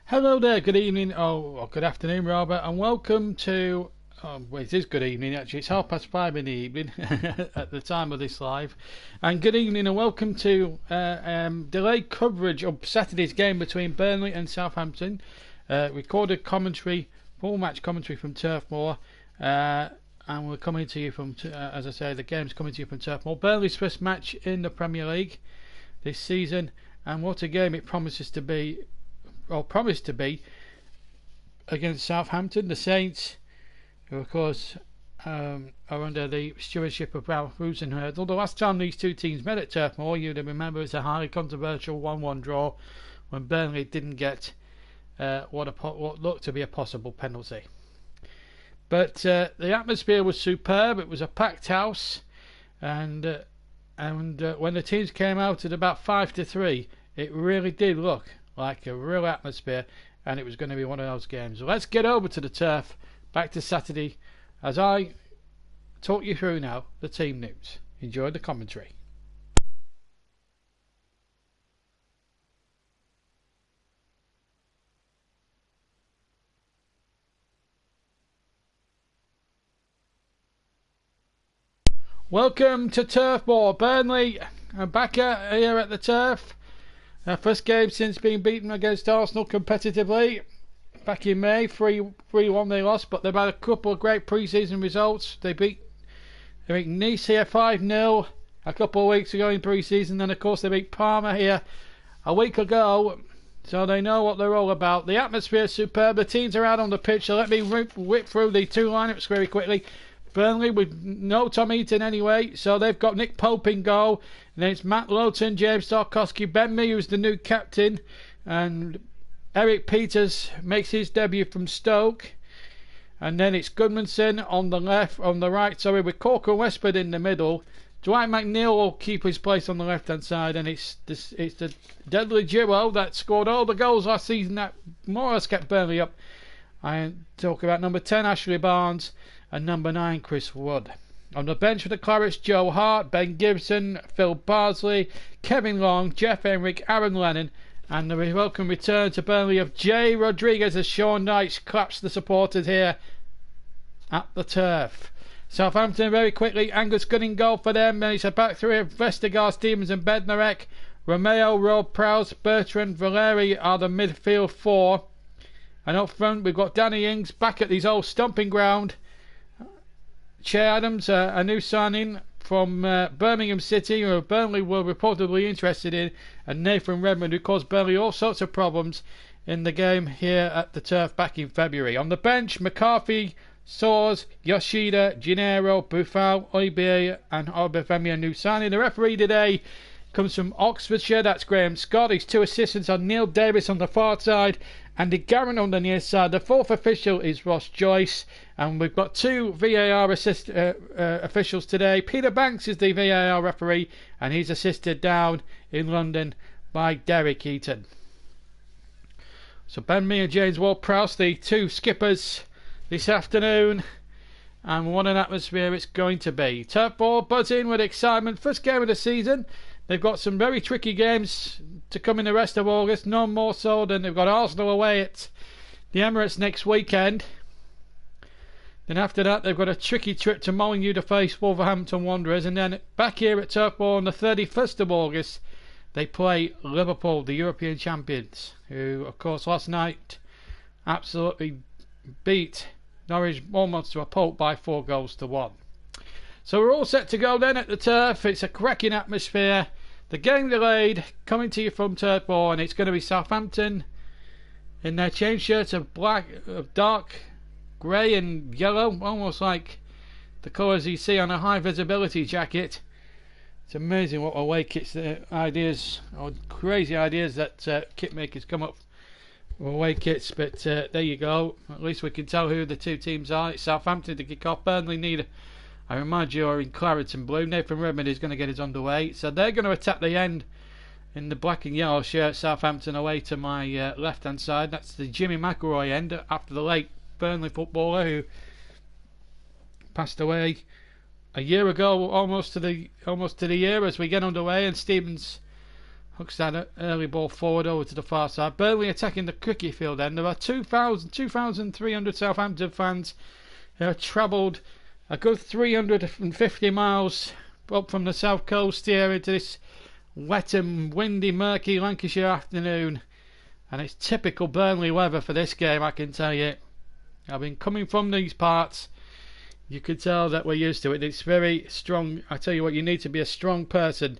Hello there, good evening, or good afternoon rather, and welcome to, well, it is good evening actually, it's 5:30 in the evening at the time of this live, and good evening and welcome to delayed coverage of Saturday's game between Burnley and Southampton, recorded commentary, full match commentary from Turf Moor, and we're coming to you from, as I say, the game's coming to you from Turf Moor, Burnley's first match in the Premier League this season, and what a game it promises to be, or promised to be, against Southampton. The Saints, who of course are under the stewardship of Ralph Rosenherd. The last time these two teams met at Turf Moor, you'd remember, it's a highly controversial 1-1 draw when Burnley didn't get what looked to be a possible penalty. But the atmosphere was superb. It was a packed house, and when the teams came out at about 5-3, it really did look like a real atmosphere, and it was going to be one of those games. So let's get over to the turf, back to Saturday, as I talk you through now the team news. Enjoy the commentary. Welcome to Turf Moor. Burnley are back here at the turf. Our first game since being beaten against Arsenal competitively back in May. 3-1 they lost, but they've had a couple of great pre-season results. They beat Nice here 5-0 a couple of weeks ago in pre-season, and of course they beat Parma here a week ago, so they know what they're all about. The atmosphere is superb. The teams are out on the pitch, so let me whip through the two lineups very quickly. Burnley with no Tom Heaton anyway, so they've got Nick Pope in goal, and then it's Matt Lowton, James Tarkowski, Ben Mee, who's the new captain, and Eric Peters makes his debut from Stoke, and then it's Goodmanson on the right, with Corker and Westford in the middle. Dwight McNeil will keep his place on the left hand side, and it's the deadly duo that scored all the goals last season that more or less kept Burnley up. I talk about number 10 Ashley Barnes and number 9 Chris Wood. On the bench for the Clarets, Joe Hart, Ben Gibson, Phil Bardsley, Kevin Long, Jeff Enrick, Aaron Lennon, and the welcome return to Burnley of Jay Rodriguez as Sean Dyche claps the supporters here at the turf. Southampton very quickly, Angus Gunn in goal for them, and it's a back three of Vestergaard, Stevens and Bednarek. Romeo, Rob Prowse, Bertrand, Valeri are the midfield four, and up front we've got Danny Ings back at his old stomping ground. Che Adams, a new signing from Birmingham City, who Burnley were reportedly interested in, and Nathan Redmond, who caused Burnley all sorts of problems in the game here at the turf back in February. On the bench, McCarthy, Soares, Yoshida, Gennaro, Buffal, Oibie and Obafemi, a new signing. The referee today comes from Oxfordshire, that's Graham Scott. His two assistants are Neil Davis on the far side, Andy Garrett on the near side. The fourth official is Ross Joyce, and we've got two VAR officials today. Peter Banks is the VAR referee, and he's assisted down in London by Derek Eaton. So Ben Mee and James Ward-Prowse, the two skippers this afternoon, and what an atmosphere it's going to be. Turf Moor buzzing with excitement. First game of the season. They've got some very tricky games to come in the rest of August, none more so than they've got Arsenal away at the Emirates next weekend. Then after that they've got a tricky trip to Molineux to face Wolverhampton Wanderers, and then back here at Turf Moor on the 31st of August they play Liverpool, the European champions, who of course last night absolutely beat Norwich almost to a pulp by 4-1. So we're all set to go then at the turf. It's a cracking atmosphere. The game delayed, coming to you from Turf Moor, and it's going to be Southampton in their change shirts of dark grey and yellow, almost like the colours you see on a high visibility jacket. It's amazing what away kits ideas, or crazy ideas that kit makers come up with away kits, but there you go. At least we can tell who the two teams are. It's Southampton to kick off. Burnley need, I remind you, are in claret and blue. Nathan Redmond is going to get his underway, so they're going to attack the end in the black and yellow shirt. Southampton away to my left hand side. That's the Jimmy McElroy end, after the late Burnley footballer who passed away a year ago, almost to the year as we get underway, and Stevens hooks that early ball forward over to the far side. Burnley attacking the cricket field end. There are 2,300 Southampton fans who have travelled a good 350 miles up from the south coast here into this wet and windy, murky Lancashire afternoon. And it's typical Burnley weather for this game, I can tell you. I've been coming from these parts. You could tell that we're used to it. It's very strong. I tell you what, you need to be a strong person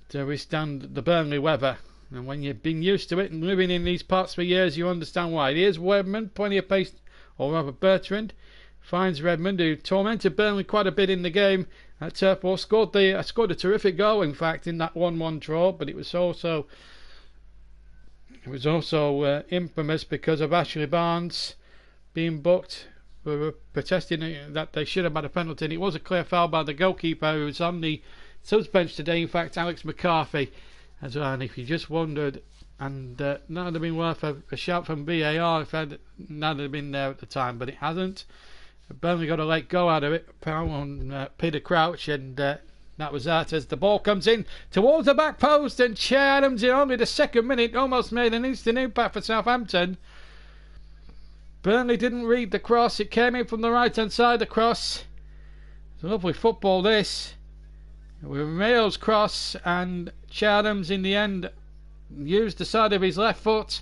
to withstand the Burnley weather. And when you've been used to it and living in these parts for years, you understand why. Here's Redmond, plenty of pace, or rather Bertrand, finds Redmond, who tormented Burnley quite a bit in the game at Turf Moor. Scored a terrific goal, in fact, in that 1-1 draw, but it was also infamous because of Ashley Barnes being booked for protesting that they should have had a penalty, and it was a clear foul by the goalkeeper who was on the subs bench today, in fact Alex McCarthy as well. And if you just wondered, and that would have been worth a shout from VAR if that had been there at the time, but it hasn't. Burnley got a late go out of it on Peter Crouch, and that was that as the ball comes in towards the back post, and Che Adams in only the second minute almost made an instant impact for Southampton. Burnley didn't read the cross. It came in from the right hand side, the cross. It's a lovely football this, with Mayo's cross, and Che Adams in the end used the side of his left foot,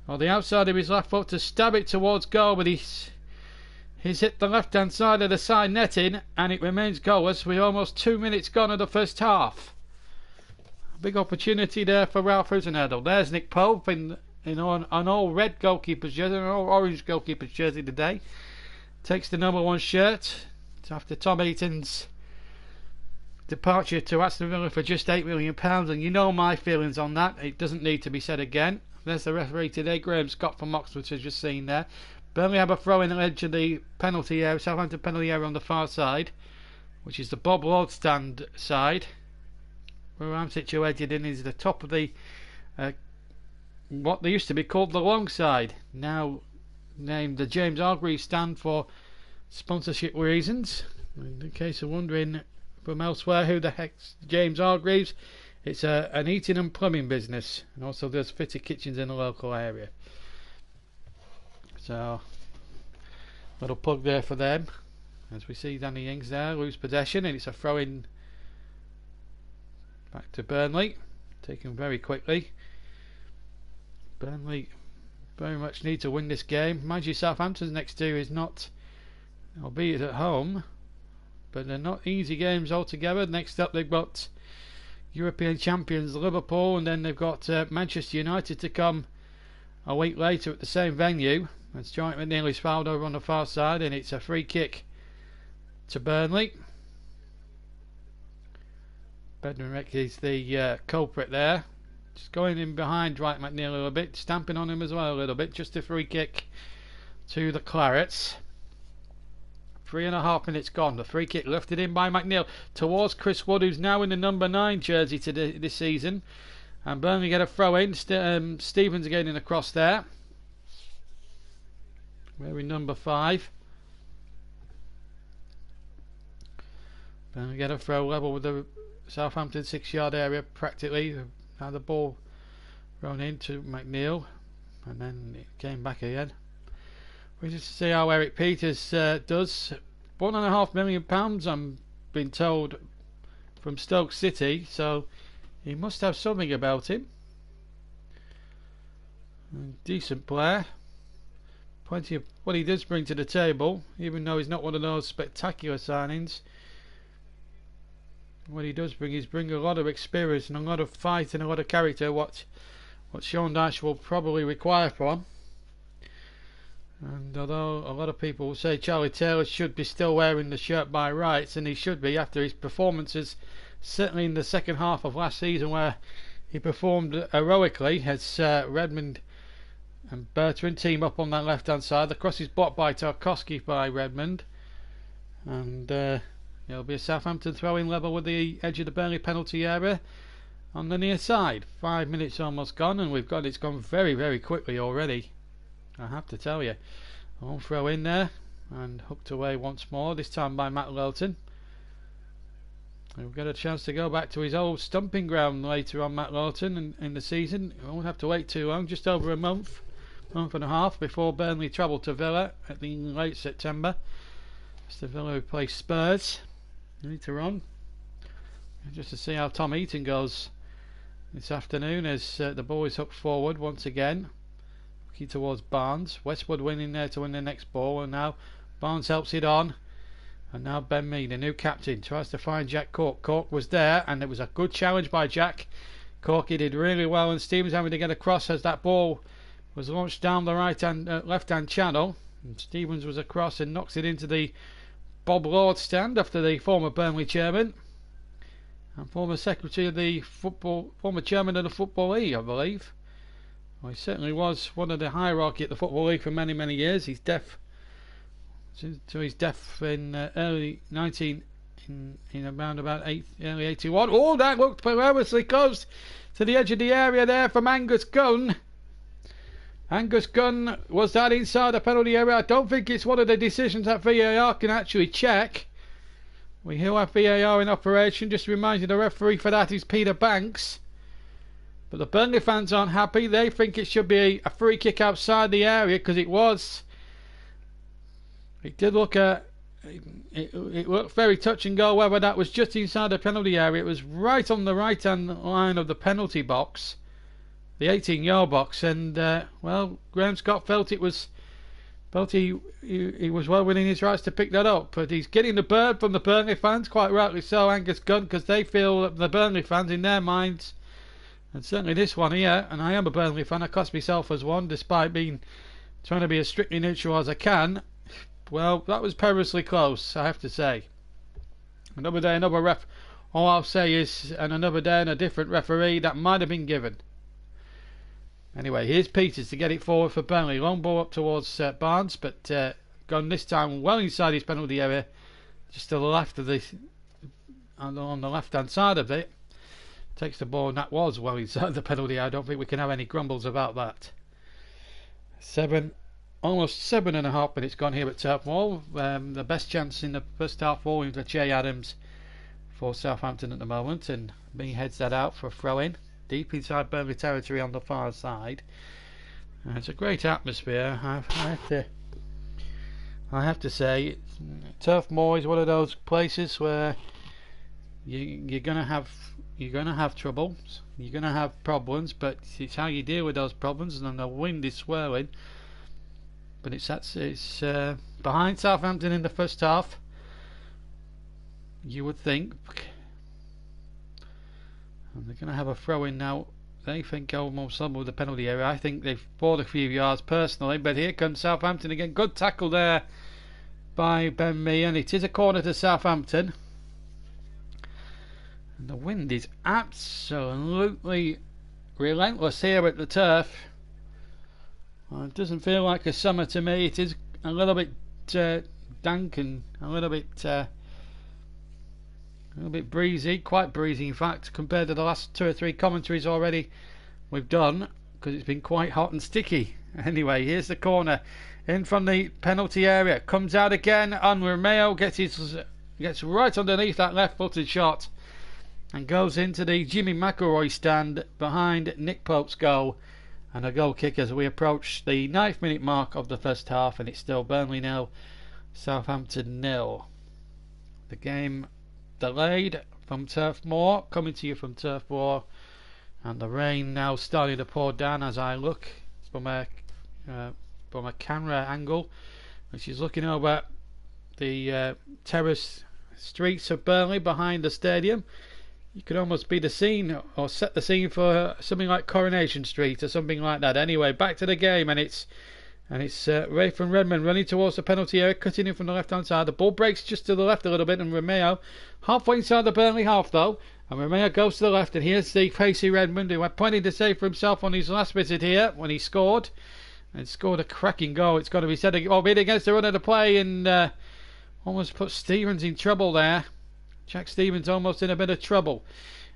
or the outside of his left foot, to stab it towards goal, but he's hit the left hand side of the side netting, and it remains goalless with almost 2 minutes gone of the first half. Big opportunity there for Ralph Husenhedel. There's Nick Pope in an all red goalkeeper's jersey, an all orange goalkeeper's jersey today. Takes the number 1 shirt after Tom Eaton's departure to Aston Villa for just £8 million, and you know my feelings on that. It doesn't need to be said again. There's the referee today, Graham Scott from Oxford, as just seen there. Burnley have a throw in the edge of the penalty area, Southampton penalty area on the far side, which is the Bob Lord stand side. Where I'm situated in is the top of the what they used to be called the long side, now named the James Hargreaves stand for sponsorship reasons. In case of wondering from elsewhere who the heck's James Hargreaves, it's an eating and plumbing business, and also there's fitted kitchens in the local area. So, little plug there for them. As we see Danny Ings there lose possession, and it's a throw in back to Burnley, taken very quickly. Burnley very much need to win this game. Mind you, Southampton's next two is not, albeit at home, but they're not easy games altogether. Next up they've got European champions Liverpool, and then they've got Manchester United to come a week later at the same venue. As Joint McNeely's fouled over on the far side, and it's a free kick to Burnley. Bednarek is the culprit there. Just going in behind Dwight McNeil a little bit, stamping on him as well a little bit. Just a free kick to the Clarets. 3.5 minutes gone. The free kick lifted in by McNeil towards Chris Wood, who's now in the number 9 jersey this season. And Burnley get a throw in. Stevens again in the cross there. Wearing number 5. Burnley get a throw level with the Southampton 6-yard area practically. Now the ball thrown into McNeil, and then it came back again. We just see how Eric Peters does. £1.5 million, I'm being told, from Stoke City, so he must have something about him. Decent player. Plenty of what he does bring to the table, even though he's not one of those spectacular signings. What he does bring is a lot of experience and a lot of fight and a lot of character, what Sean Dyche will probably require from. And although a lot of people will say Charlie Taylor should be still wearing the shirt by rights, and he should be after his performances, certainly in the second half of last season where he performed heroically as Redmond and Bertrand team up on that left hand side. The cross is blocked by Tarkowski by Redmond, and it'll be a Southampton throw-in level with the edge of the Burnley penalty area on the near side. 5 minutes almost gone, and it's gone very, very quickly already, I have to tell you. One throw in there and hooked away once more, this time by Matt Lowton. He'll get a chance to go back to his old stumping ground later on, Matt Lawton, in the season. He won't have to wait too long, just over a month and a half before Burnley travel to Villa at the late September. It's the Villa who play Spurs later on. Just to see how Tom Eaton goes this afternoon as the ball is hooked forward once again. Looking towards Barnes. Westwood winning there to win the next ball, and now Barnes helps it on. And now Ben Mee, the new captain, tries to find Jack Cork. Cork was there, and it was a good challenge by Jack. Corky did really well, and Stevens having to get across as that ball was launched down the left-hand channel. And Stevens was across and knocks it into the Bob Lord stand after the former Burnley chairman and former secretary of the former chairman of the Football League, I believe. Well, he certainly was one of the hierarchy at the Football League for many, many years. He's deaf. So he's deaf in early 19 in around about early 81. Oh, that looked perilously close to the edge of the area there from Angus Gunn. Angus Gunn, was that inside the penalty area? I don't think it's one of the decisions that VAR can actually check. We will have VAR in operation. Just to remind you, the referee for that is Peter Banks. But the Burnley fans aren't happy. They think it should be a free kick outside the area, because it was. It did look it looked very touch and go. Whether that was just inside the penalty area, it was right on the right hand line of the penalty box, the 18-yard box, and well, Graham Scott felt he was well within his rights to pick that up. But he's getting the bird from the Burnley fans, quite rightly so, Angus Gunn, because they feel that the Burnley fans, in their minds, and certainly this one here, and I am a Burnley fan, I class myself as one, despite trying to be as strictly neutral as I can. Well, that was perilously close, I have to say. Another day, another ref. All I'll say is, and another day and a different referee, that might have been given. Anyway, here's Peters to get it forward for Burnley. Long ball up towards Barnes, but gone this time well inside his penalty area, just to the left of on the left-hand side of it. Takes the ball, and that was well inside the penalty area. I don't think we can have any grumbles about that. Almost 7.5 minutes gone here at Turf Moor. The best chance in the first half falling to Che Adams for Southampton at the moment, and Mee heads that out for a throw-in deep inside Burnley territory on the far side. It's a great atmosphere. I have to say, Turf Moor is one of those places where you're gonna have troubles, you're gonna have problems, but it's how you deal with those problems. And the wind is swirling. But it's behind Southampton in the first half, you would think. And they're going to have a throw-in now. They think almost some of the penalty area. I think they've bought a few yards personally. But here comes Southampton again. Good tackle there by Ben Mee. And it is a corner to Southampton. And the wind is absolutely relentless here at the turf. Well, it doesn't feel like a summer to me. It is a little bit dank and a little bit breezy, quite breezy in fact, compared to the last 2 or 3 commentaries already we've done, because it's been quite hot and sticky. Anyway, here's the corner in from the penalty area. Comes out again, and Romeo gets right underneath that left-footed shot and goes into the Jimmy McElroy stand behind Nick Pope's goal. And a goal kick as we approach the 9th minute mark of the first half, and it's still Burnley 0, Southampton 0. The game delayed from Turf Moor, coming to you from Turf Moor, and the rain now starting to pour down as I look from a camera angle, which is looking over the terrace streets of Burnley behind the stadium. You could almost be the scene, or set the scene for something like Coronation Street or something like that. Anyway, back to the game, and it's Rafe and Redmond running towards the penalty area, cutting in from the left-hand side. The ball breaks just to the left a little bit, and Romeo halfway inside the Burnley half though, and Romeo goes to the left, and here's the pacey Redmond, who had plenty to say for himself on his last visit here when he scored, and scored a cracking goal. It's got to be said, albeit against the run of the play, and almost put Stevens in trouble there. Jack Stevens almost in a bit of trouble.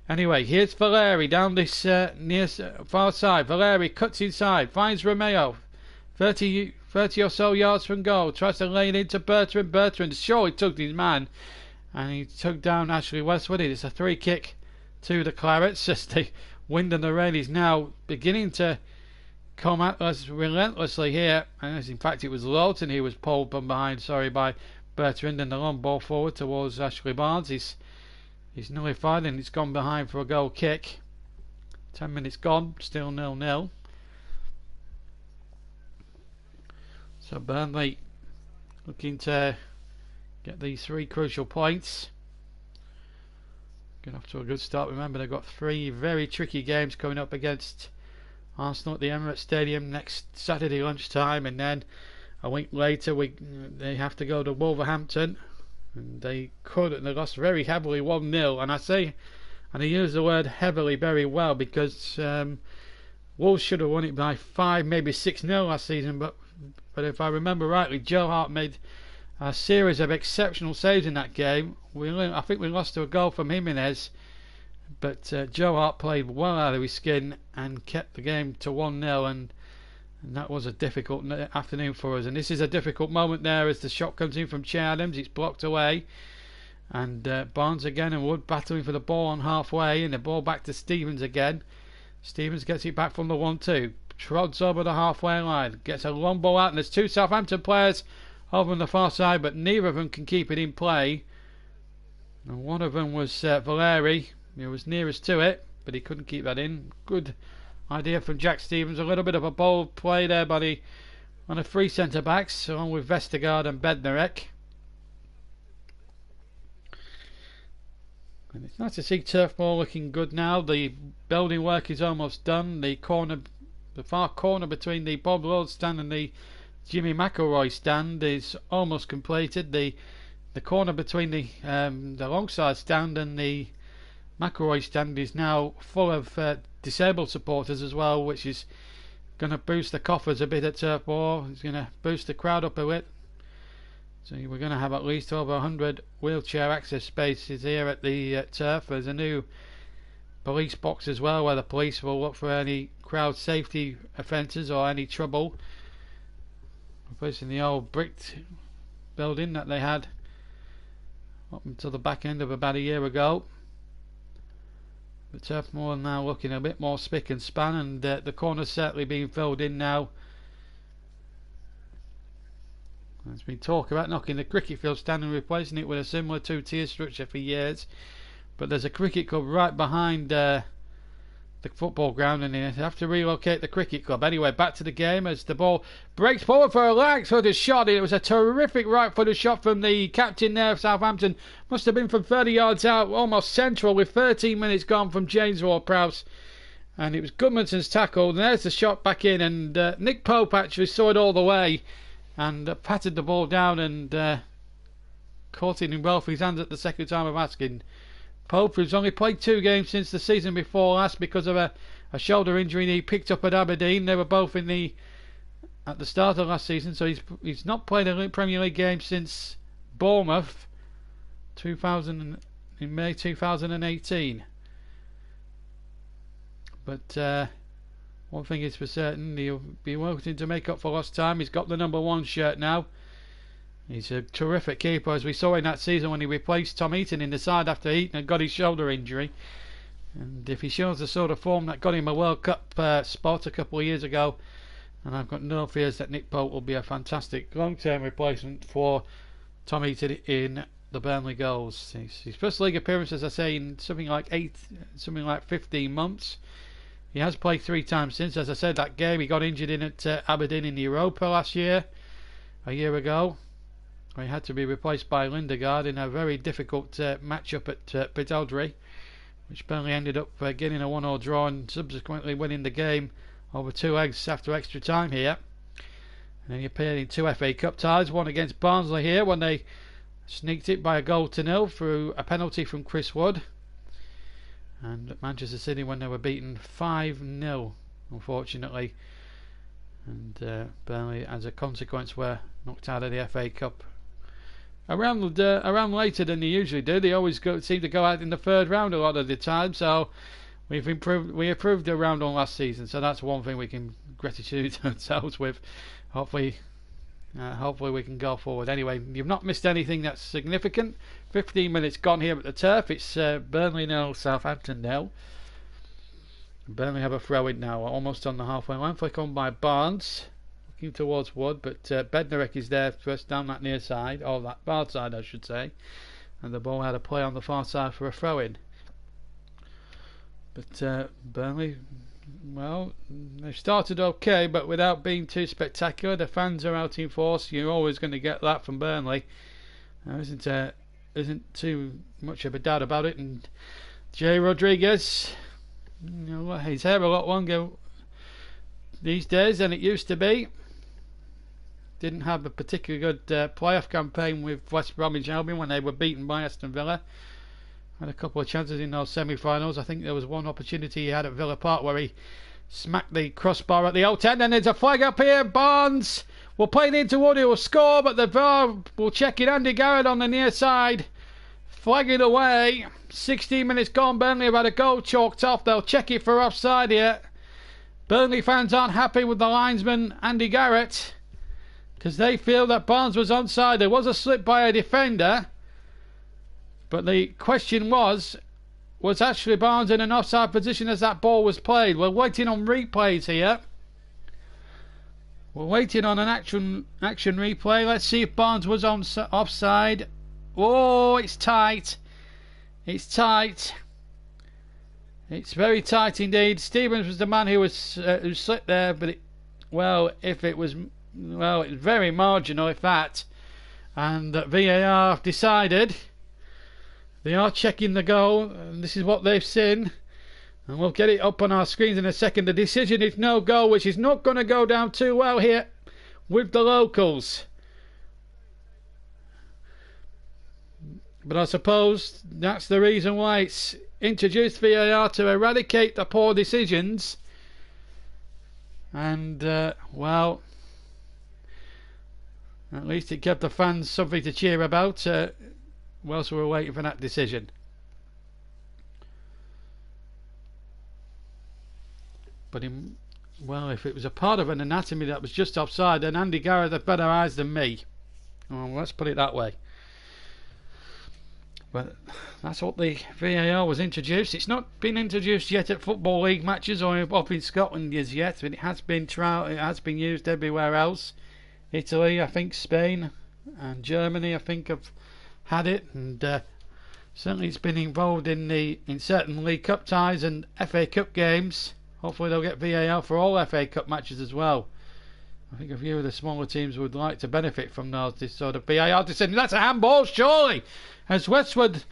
Anyway, here's Valeri down this near far side. Valeri cuts inside, finds Romeo 30 or so yards from goal, tries to lay it into Bertrand. Bertrand surely took his man and he took down Ashley Westwood. It's a 3 kick to the Clarets. Just the wind and the rain is now beginning to come at us relentlessly here, and in fact it was Lawton who was pulled from behind, by Bertrand, and the long ball forward towards Ashley Barnes. He's nullified and it's gone behind for a goal kick. 10 minutes gone, still 0-0. So Burnley looking to get these 3 crucial points. Get off to a good start. Remember, they've got 3 very tricky games coming up against Arsenal at the Emirates Stadium next Saturday lunchtime, and then a week later they have to go to Wolverhampton, and they lost very heavily 1-0, and I use the word heavily very well, because Wolves should have won it by 5, maybe 6-0 last season, but if I remember rightly, Joe Hart made a series of exceptional saves in that game. I think we lost to a goal from Jimenez, but Joe Hart played well out of his skin and kept the game to 1-0, and that was a difficult afternoon for us. And this is a difficult moment there as the shot comes in from Che Adams. It's blocked away, and Barnes again and Wood battling for the ball on halfway, and the ball back to Stevens again. Stevens gets it back from the 1-2, trods over the halfway line, gets a long ball out, and there's 2 Southampton players over on the far side, but neither of them can keep it in play. And one of them was Valeri, who was nearest to it, but he couldn't keep that in. Good idea from Jack Stevens. A little bit of a bold play there by the 3 centre backs, along with Vestergaard and Bednarek. And it's nice to see Turf Moor looking good now. The building work is almost done. The far corner between the Bob Lord stand and the Jimmy McElroy stand is almost completed. The corner between the longside stand and the McElroy stand is now full of disabled supporters as well, which is going to boost the coffers a bit at Turf Moor. It's going to boost the crowd up a bit. So we're going to have at least over 100 wheelchair access spaces here at the Turf. There's a new police box as well, where the police will look for any crowd safety offences or any trouble. Replacing the old bricked building that they had up until the back end of about a year ago. But Turf Moor now looking a bit more spick and span, and the corner's certainly being filled in now. There's been talk about knocking the cricket field stand and replacing it with a similar 2-tier structure for years, but there's a cricket club right behind the football ground, and they have to relocate the cricket club. Anyway, back to the game as the ball breaks forward for a right-footed shot. It was a terrific right-footed shot from the captain there of Southampton. Must have been from 30 yards out, almost central, with 13 minutes gone from James Ward-Prowse. And it was Goodmanson's tackle, and there's the shot back in, and Nick Pope actually saw it all the way and patted the ball down and caught it in Welfie's hands at the second time of asking. Pope, who's only played 2 games since the season before last because of a shoulder injury he picked up at Aberdeen. They were both at the start of last season, so he's not played a Premier League game since Bournemouth in May 2018. But one thing is for certain, he'll be working to make up for lost time. He's got the number 1 shirt now. He's a terrific keeper, as we saw in that season when he replaced Tom Eaton in the side after Eaton had got his shoulder injury. And if he shows the sort of form that got him a World Cup spot a couple of years ago, and I've got no fears that Nick Pope will be a fantastic long-term replacement for Tom Eaton in the Burnley goals. His first league appearance, as I say, in something like 15 months. He has played 3 times since. As I said, that game he got injured in at Aberdeen in the Europa last year, a year ago. He had to be replaced by Lindegaard in a very difficult match-up at Pittodrie, which Burnley ended up getting a 1-1 draw and subsequently winning the game over 2 legs after extra time here. And then he appeared in 2 FA Cup ties, one against Barnsley here when they sneaked it by a 1-0 through a penalty from Chris Wood, and at Manchester City when they were beaten 5-0 unfortunately, and Burnley as a consequence were knocked out of the FA Cup around later than they usually do. They always seem to go out in the 3rd round a lot of the time, so we improved the round on last season, so that's one thing we can gratitude ourselves with. Hopefully Hopefully we can go forward. Anyway, you've not missed anything that's significant. 15 minutes gone here at the turf. It's Burnley 0, Southampton 0. Burnley have a throw-in now, almost on the halfway line. Flick on by Barnes, looking towards Wood, but Bednarek is there first down that near side, or that far side I should say, and the ball had a play on the far side for a throw-in. But Burnley, well, they've started okay, but without being too spectacular. The fans are out in force. You're always going to get that from Burnley. There isn't too much of a doubt about it. And Jay Rodriguez, you know, his hair a lot longer these days than it used to be. Didn't have a particularly good playoff campaign with West Bromwich Albion when they were beaten by Aston Villa. Had a couple of chances in those semi-finals. I think there was one opportunity he had at Villa Park where he smacked the crossbar at the out end, and there's a flag up here. Barnes will play it into Wood, who will score, but the VAR will check it. Andy Garrett on the near side, flag it away. 16 minutes gone. Burnley have had a goal chalked off. They'll check it for offside here. Burnley fans aren't happy with the linesman Andy Garrett because they feel that Barnes was onside. There was a slip by a defender, but the question was actually Barnes in an offside position as that ball was played? We're waiting on replays here. We're waiting on an action replay. Let's see if Barnes was offside. Oh, it's tight. It's tight. It's very tight indeed. Stevens was the man who slipped there, but it's very marginal if that. And VAR decided. They are checking the goal, and this is what they've seen, and we'll get it up on our screens in a second. The decision is no goal, which is not going to go down too well here with the locals. But I suppose that's the reason why it's introduced VAR, to eradicate the poor decisions. And well, at least it gave the fans something to cheer about whilst we were waiting for that decision. But if it was a part of an anatomy that was just offside, then Andy Garrett had better eyes than me. Well, let's put it that way. But that's what the VAR was introduced. It's not been introduced yet at Football League matches or up in Scotland as yet, but it has been it has been used everywhere else. Italy, I think, Spain and Germany, I think, have had it, and certainly it's been involved in certain League Cup ties and FA Cup games. Hopefully they'll get VAR for all FA Cup matches as well. I think a few of the smaller teams would like to benefit from this sort of VAR decision. That's a handball, surely, as Westwood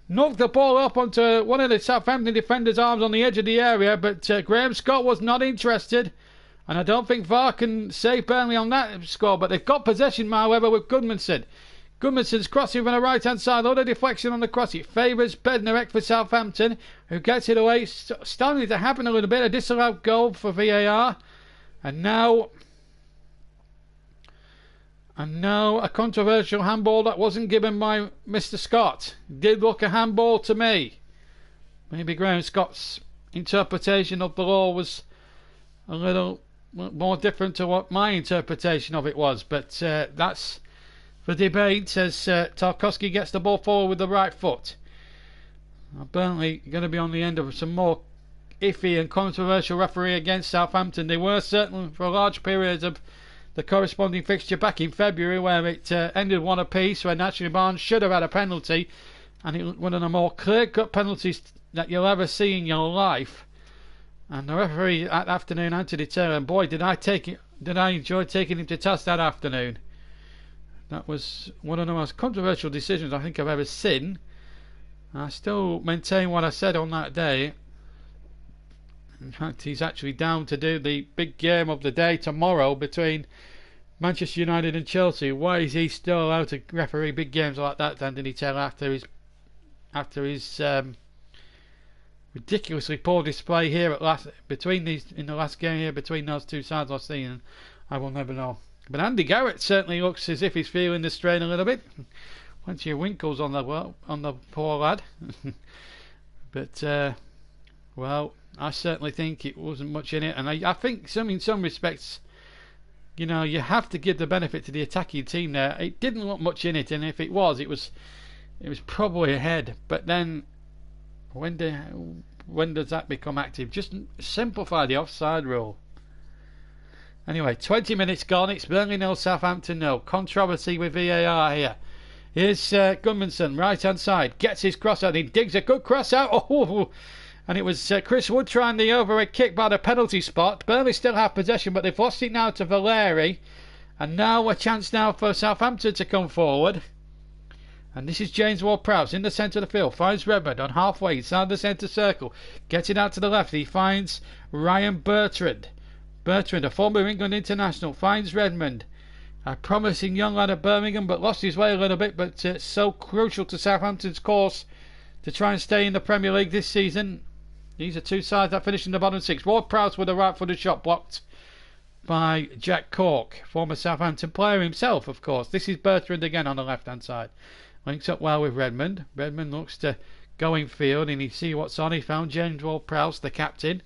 knocked the ball up onto one of the Southampton defenders' arms on the edge of the area, but Graham Scott was not interested, and I don't think VAR can save Burnley on that score. But they've got possession, however, with Goodmanson. Goodmanson's crossing from the right hand side, load of deflection on the cross. It favours Bednarek for Southampton, who gets it away. Starting to happen a little bit. A disallowed goal for VAR, and now a controversial handball that wasn't given by Mr. Scott. Did look a handball to me. Maybe Graham Scott's interpretation of the law was a little more different to what my interpretation of it was, but that's for debate as Tarkowski gets the ball forward with the right foot. Burnley going to be on the end of some more iffy and controversial referee against Southampton. They were certainly for large periods of the corresponding fixture back in February, where it ended one apiece, when actually Barnes should have had a penalty, and it was one of the more clear-cut penalties that you'll ever see in your life. And the referee that afternoon had to determine, boy, did I enjoy taking him to task that afternoon. That was one of the most controversial decisions I think I've ever seen. I still maintain what I said on that day. In fact, he's actually down to do the big game of the day tomorrow between Manchester United and Chelsea. Why is he still allowed to referee big games like that, Anthony Taylor, after his ridiculously poor display here in the last game here between those two sides last season? I will never know. But Andy Garrett certainly looks as if he's feeling the strain a little bit. Plenty of winkles on the poor lad. But well, I certainly think it wasn't much in it, and I think in some respects you know, you have to give the benefit to the attacking team there. It didn't look much in it, and if it was probably ahead. But then, when does that become active? Just simplify the offside rule. Anyway, 20 minutes gone. It's Burnley 0, Southampton 0. Controversy with VAR here. Here's Gudmundsson, right hand side, gets his cross out. He digs a good cross out. Oh, and it was Chris Wood trying the overhead kick by the penalty spot. Burnley still have possession, but they've lost it now to Valeri. And now a chance now for Southampton to come forward. And this is James Ward-Prowse in the centre of the field. Finds Redmond on halfway inside the centre circle. Gets it out to the left. He finds Ryan Bertrand. Bertrand, a former England international, finds Redmond. A promising young lad of Birmingham, but lost his way a little bit. But so crucial to Southampton's course to try and stay in the Premier League this season. These are two sides that finish in the bottom six. Ward-Prowse with a right-footed shot blocked by Jack Cork, former Southampton player himself, of course. This is Bertrand again on the left-hand side. Links up well with Redmond. Redmond looks to go in field, and he see what's on. He found James Ward-Prowse, the captain.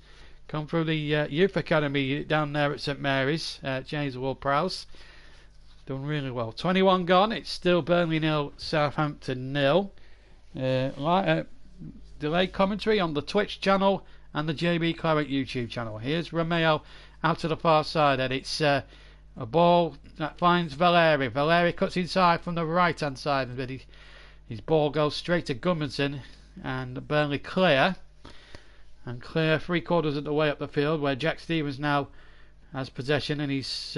Come through the youth academy down there at St Mary's. James Ward-Prowse. Done really well. 21 gone. It's still Burnley 0, Southampton 0. Delayed commentary on the Twitch channel and the JB Claret YouTube channel. Here's Romeo out to the far side, and it's a ball that finds Valeri. Valeri cuts inside from the right hand side, but his ball goes straight to Gudmundsson, and Burnley clear. And clear 3/4 of the way up the field, where Jack Stevens now has possession, and he's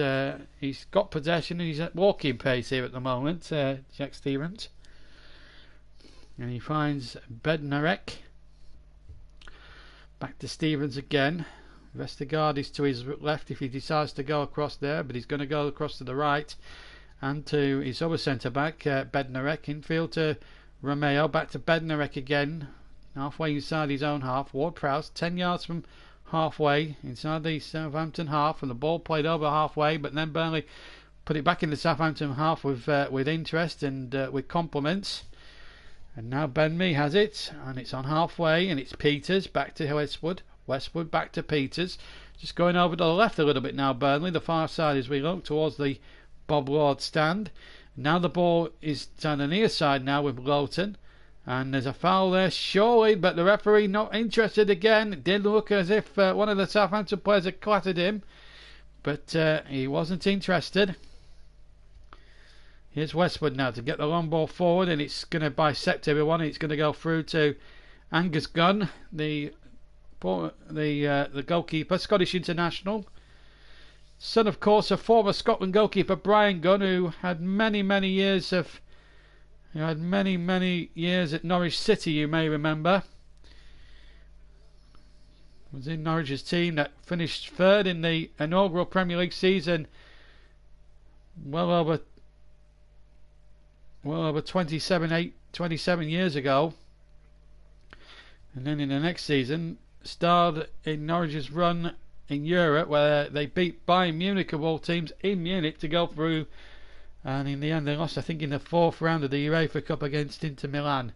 got possession, and he's at walking pace here at the moment, Jack Stevens. And he finds Bednarek. Back to Stevens again. Vestergaard is to his left if he decides to go across there, but he's going to go across to the right. And to his other centre back, Bednarek. Infield to Romeo. Back to Bednarek again. Halfway inside his own half. Ward-Prowse 10 yards from halfway inside the Southampton half, and the ball played over halfway, but then Burnley put it back in the Southampton half with interest and with compliments. And now Ben Mee has it, and it's on halfway, and it's Peters back to Westwood. Westwood back to Peters. Just going over to the left a little bit now, Burnley. The far side as we look towards the Bob Lord stand. Now the ball is down the near side now with Lowton. And there's a foul there, surely, but the referee not interested again. It did look as if one of the Southampton players had clattered him, but he wasn't interested. Here's Westwood now to get the long ball forward, and it's going to bisect everyone. It's going to go through to Angus Gunn, the goalkeeper, Scottish international. Son, of course, of former Scotland goalkeeper Brian Gunn, who had many years at Norwich City, you may remember. Was in Norwich's team that finished third in the inaugural Premier League season well over 27 years ago. And then in the next season starred in Norwich's run in Europe, where they beat Bayern Munich of all teams in Munich to go through. And in the end they lost, I think, in the 4th round of the UEFA Cup against Inter Milan.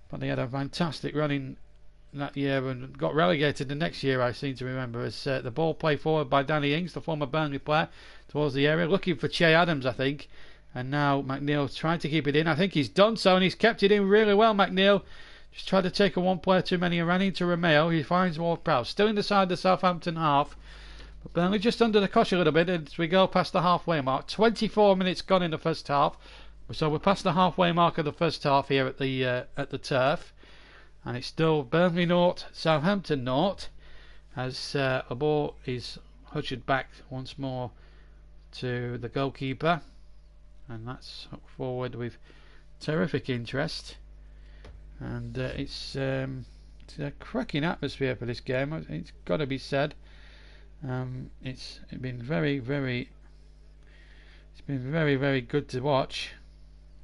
But they had a fantastic run in that year and got relegated the next year, I seem to remember, as the ball played forward by Danny Ings, the former Burnley player, towards the area, looking for Che Adams, I think. And now McNeil trying to keep it in. I think he's done so, and he's kept it in really well, McNeil. Just tried to take a one player too many and ran into Romeo. He finds Ward-Prowse, still in the side of the Southampton half. But Burnley just under the cosh a little bit as we go past the halfway mark. 24 minutes gone in the first half. So we're past the halfway mark of the first half here at the turf. And it's still Burnley 0, Southampton 0. As a ball is hushed back once more to the goalkeeper. And that's forward with terrific interest. And it's a cracking atmosphere for this game. It's got to be said. It's been very good to watch,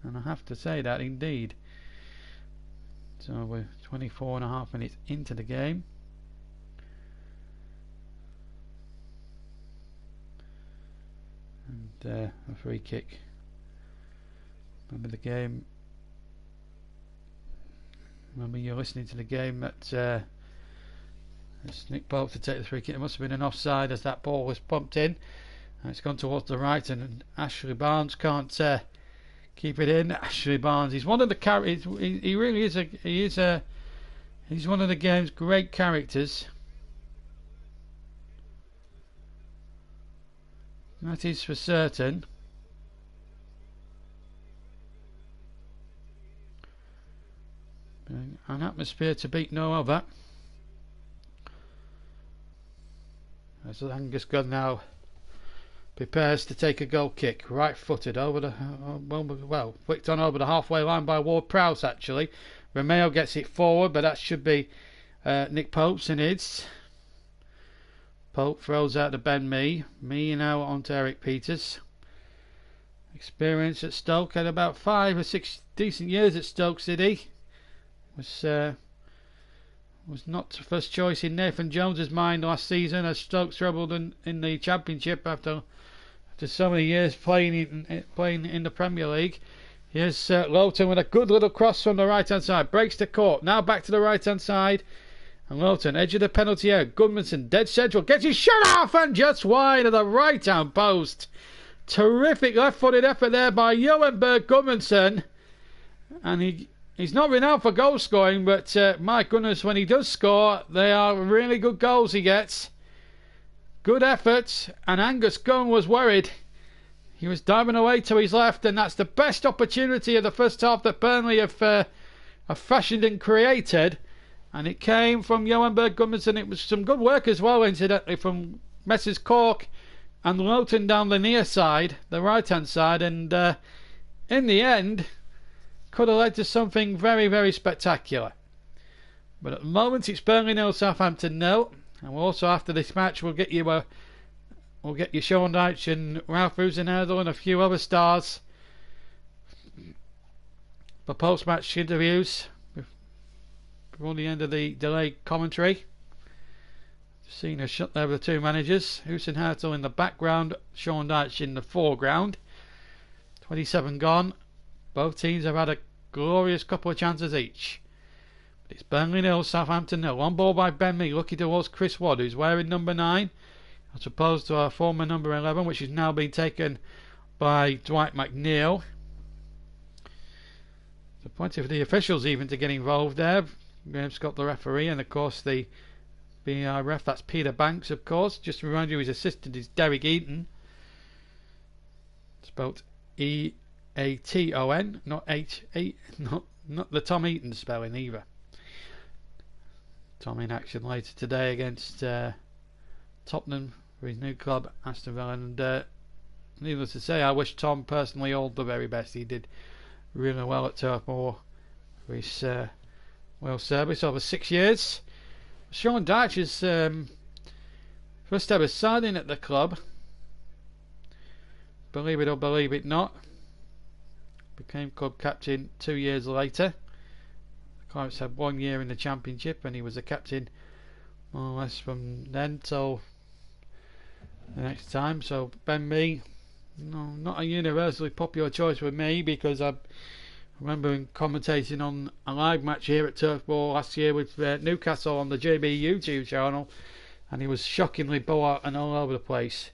and I have to say that indeed. So we're 24.5 minutes into the game. And a free kick. Remember the game. Remember you're listening to the game at Nick Pope to take the free kick. It must have been an offside as that ball was pumped in, And it's gone towards the right, and Ashley Barnes can't keep it in. Ashley Barnes, he's one of the characters. He really is he's one of the game's great characters. That is for certain. An atmosphere to beat no other. As Angus Gunn now prepares to take a goal kick, right-footed over the well, flicked on over the halfway line by Ward Prowse. Actually, Romeo gets it forward, but that should be Nick Pope's, and it's Pope throws out to Ben Mee. Mee now on to Eric Peters. Experience at Stoke, had about 5 or 6 decent years at Stoke City. Was not first choice in Nathan Jones's mind last season as Stoke struggled in the Championship after so many years playing in the Premier League. Here's Lowton with a good little cross from the right hand side, breaks the court, now back to the right hand side, and Lowton edge of the penalty area. Goodmanson dead central, gets his shot off and just wide of the right hand post. Terrific left footed effort there by Johan Berg Goodmanson, and he's not renowned for goal scoring, but my goodness, when he does score, they are really good goals he gets. Good effort, and Angus Gunn was worried. He was diving away to his left, and that's the best opportunity of the first half that Burnley have fashioned and created. And it came from Johan Berg Goodmanson. It was some good work as well, incidentally, from Messrs Cork and Lowton down the near side, the right hand side, and in the end could have led to something very, very spectacular. But at the moment it's Burnley 0, Southampton 0, and we'll also, after this match, we'll get you Sean Dyche and Ralph Rusenherdel and a few other stars for post-match interviews before the end of the delayed commentary. Seeing a shot there with the two managers, Rusenherdel in the background, Sean Dyche in the foreground. 27 gone. Both teams have had a glorious couple of chances each. But it's Burnley 0, Southampton 0. On ball by Ben Mee, looking towards Chris Wadd, who's wearing number 9, as opposed to our former number 11, which has now been taken by Dwight McNeil. The point of the officials even to get involved there. Graham Scott, the referee, and of course the VAR ref, that's Peter Banks, of course. Just to remind you, his assistant is Derek Eaton. Spelt E-A-T-O-N, not H-A, not the Tom Eaton spelling either. Tom in action later today against Tottenham for his new club, Aston Villa, and needless to say, I wish Tom personally all the very best. He did really well at Turf Moor for his well service over 6 years. Sean Dyche's first ever signing at the club, believe it or believe it not, became club captain 2 years later. The Clarets had 1 year in the Championship, and he was the captain more or less from then till the next time. So Ben Mee, no, not a universally popular choice with me, because I remember him commentating on a live match here at Turf Moor last year with Newcastle on the JB YouTube channel, and he was shockingly bored and all over the place.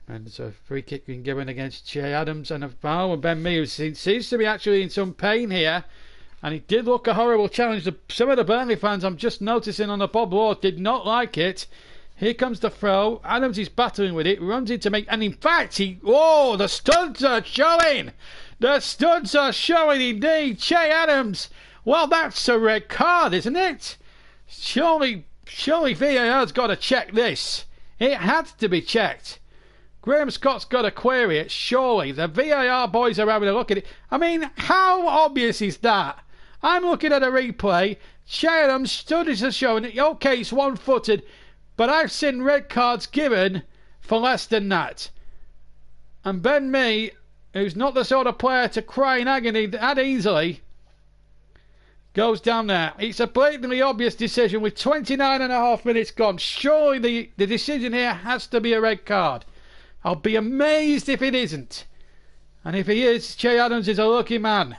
And it's a free kick being given against Che Adams, and a foul, and Ben Mee, who seems to be actually in some pain here, and it did look a horrible challenge. Some of the Burnley fans, I'm just noticing on the Bob Lord, did not like it. Here comes the throw. Adams is battling with it, runs in to make, and in fact, the studs are showing! The studs are showing indeed. Che Adams, well, that's a red card, isn't it? Surely VAR's got to check this. It had to be checked. Graham Scott's got to query it, surely. The VAR boys are having a look at it. I mean, how obvious is that? I'm looking at a replay. Che Adams, studies are showing it. Okay, it's one-footed, but I've seen red cards given for less than that. And Ben Mee, who's not the sort of player to cry in agony that easily, goes down there. It's a blatantly obvious decision with 29.5 minutes gone. Surely the decision here has to be a red card. I'll be amazed if it isn't. And if he is, Che Adams is a lucky man.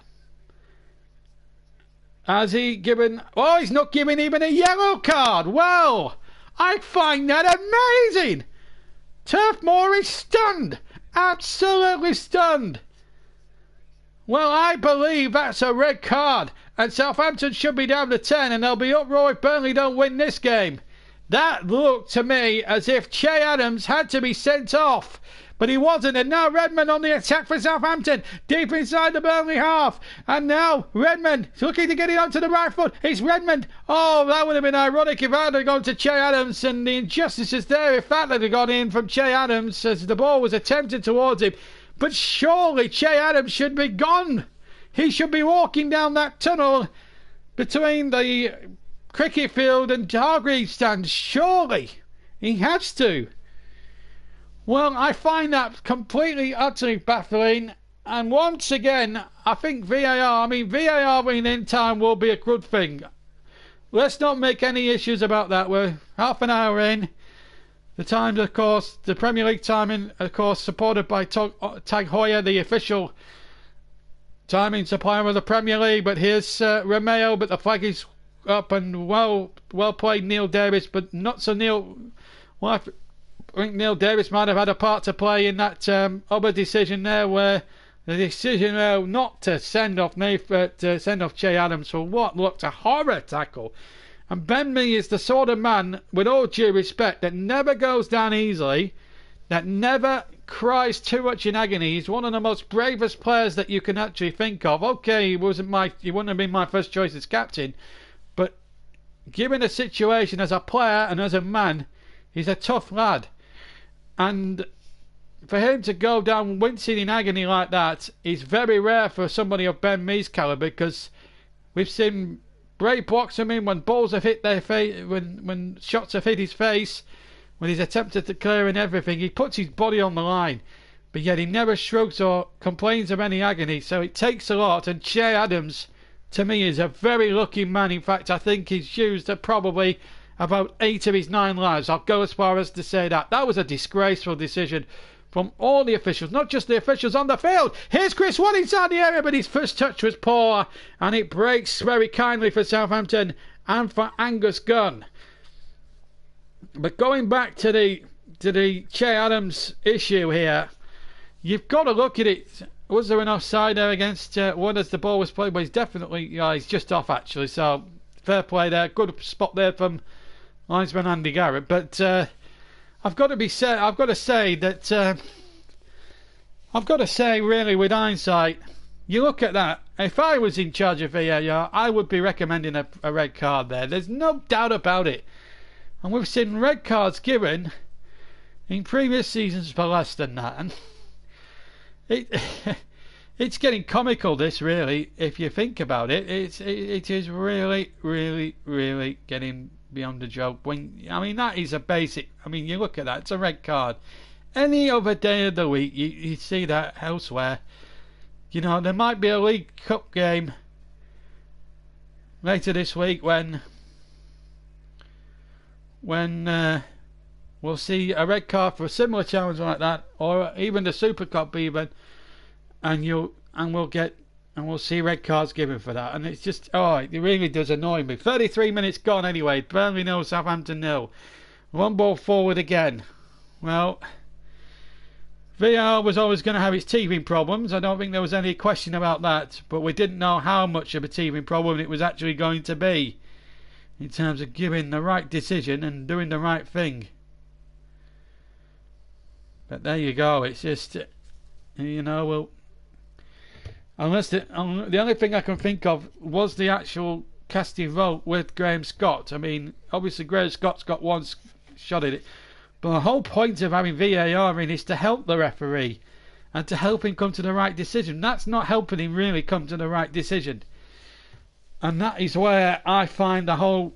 Has he given... Oh, he's not giving even a yellow card. Well, I find that amazing. Turf Moor is stunned. Absolutely stunned. Well, I believe that's a red card, and Southampton should be down to 10, and they'll be uproar if Burnley don't win this game. That looked to me as if Che Adams had to be sent off, but he wasn't. And now Redmond on the attack for Southampton, deep inside the Burnley half. And now Redmond looking to get it onto the right foot. It's Redmond. Oh, that would have been ironic if that had gone to Che Adams, and the injustice is there if that had gone in from Che Adams as the ball was attempted towards him. But surely Che Adams should be gone. He should be walking down that tunnel between the cricket field and Hargreaves stand. Surely he has to. Well, I find that completely, utterly baffling. And once again, I think VAR in time will be a good thing. Let's not make any issues about that. We're half an hour in. The times, of course, the Premier League timing, of course, supported by Tag Heuer, the official timing supplier of the Premier League. But here's Romeo, but the flag is up, and well played Neil Davis, but not so Neil. Well, I think Neil Davis might have had a part to play in that other decision there, where the decision not to send off send off Che Adams for what looked a horror tackle. And Ben Mee is the sort of man, with all due respect, that never goes down easily, that never cries too much in agony. He's one of the most bravest players that you can actually think of. Okay, he wouldn't have been my first choice as captain, but given the situation as a player and as a man, he's a tough lad. And for him to go down wincing in agony like that is very rare for somebody of Ben Mee's calibre, because we've seen great blocks from him when balls have hit their face, when shots have hit his face, when he's attempted to clear and everything. He puts his body on the line, but yet he never shrugs or complains of any agony. So it takes a lot, and Che Adams, to me, is a very lucky man. In fact, I think he's used probably about 8 of his 9 lives. I'll go as far as to say that. That was a disgraceful decision from all the officials, not just the officials on the field. Here's Chris Wood inside the area, but his first touch was poor, and it breaks very kindly for Southampton and for Angus Gunn. But going back to the Che Adams issue here, you've got to look at it. Was there an offside there against Wood as the ball was played? But he's definitely, he's just off actually. So fair play there, good spot there from linesman Andy Garrett. But I've got to say really, with hindsight, you look at that. If I was in charge of VAR, I would be recommending a red card there. There's no doubt about it. And we've seen red cards given in previous seasons for less than that. And it's getting comical, this, really, if you think about it. It is really, really, really getting beyond a joke. That is a basic. You look at that, it's a red card. Any other day of the week, you see that elsewhere. There might be a League Cup game later this week when we'll see a red card for a similar challenge like that, or even the Super Cup even, and we'll see red cards given for that. And it's just, it really does annoy me. 33 minutes gone anyway. Burnley 0, Southampton 0. One ball forward again. Well, VAR was always going to have its teething problems. I don't think there was any question about that. But we didn't know how much of a teething problem it was actually going to be, in terms of giving the right decision and doing the right thing. But there you go. It's just, well, unless the only thing I can think of was the actual casting vote with Graham Scott. Obviously Graham Scott's got one shot at it, but the whole point of having VAR in is to help the referee and to help him come to the right decision. That's not helping him really come to the right decision. And that is where I find the whole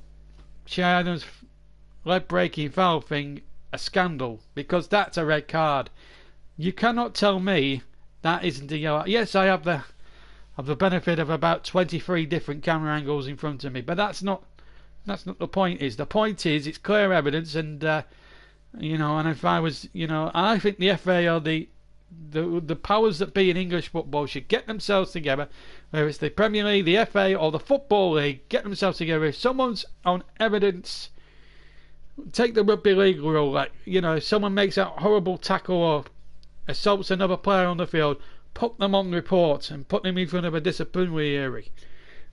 Che Adams leg-breaking foul thing a scandal, because that's a red card. You cannot tell me that isn't a yellow. Yes, I have the benefit of about 23 different camera angles in front of me, but that's not the point. The point is it's clear evidence, and and if I was, I think the FA or the powers that be in English football should get themselves together, whether it's the Premier League, the FA or the Football League, get themselves together. If someone's on evidence take the rugby league rule, like, you know, if someone makes a horrible tackle or assaults another player on the field, put them on report and put them in front of a disciplinary hearing.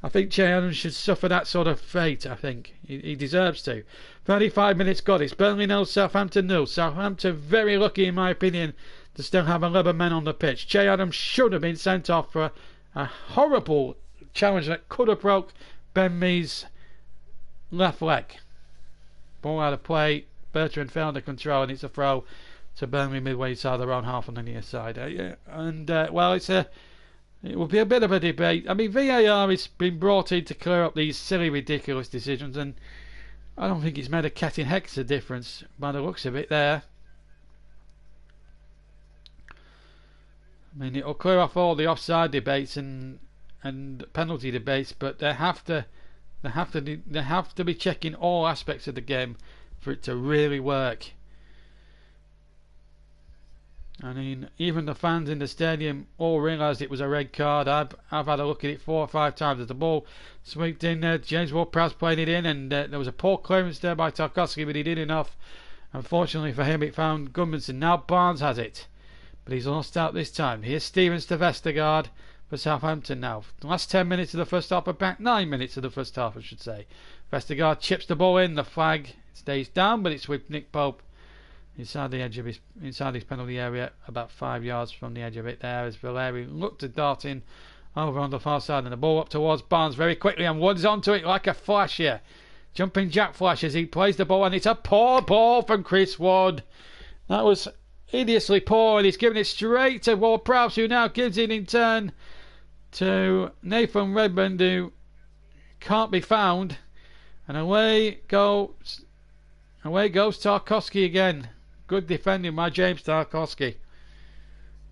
I think Che Adams should suffer that sort of fate. I think he deserves to. 35 minutes gone. It's Burnley 0, Southampton 0. Southampton very lucky, in my opinion, to still have 11 men on the pitch. Che Adams should have been sent off for a horrible challenge that could have broke Ben Mee's left leg. Ball out of play. Bertrand fell under control, and it's a throw to Burnley midway side, their own half on the near side. Well, it will be a bit of a debate. I mean, VAR has been brought in to clear up these silly, ridiculous decisions, and I don't think it's made a cat in hex of difference by the looks of it there. I mean, it'll clear off all the offside debates and penalty debates, but they have to be checking all aspects of the game for it to really work. I mean, even the fans in the stadium all realised it was a red card. I've had a look at it 4 or 5 times as the ball swept in there. James Ward-Prowse played it in, and there was a poor clearance there by Tarkowski, but he did enough. Unfortunately for him, it found Gudmundsson. Now Barnes has it, but he's lost out this time. Here's Stevens to Vestergaard for Southampton now. The last 10 minutes of the first half, about 9 minutes of the first half, I should say. Vestergaard chips the ball in. The flag stays down, but it's with Nick Pope inside the edge of inside his penalty area, about 5 yards from the edge of it there, as Valeri looked to dart in over on the far side, and the ball up towards Barnes very quickly, and Wood's onto it like a flash here. Jumping jack flash as he plays the ball, and it's a poor ball from Chris Wood. That was hideously poor, and he's giving it straight to Ward-Prowse, who now gives it in turn to Nathan Redmond, who can't be found, and away goes Tarkowski again. Good defending by James Tarkowski.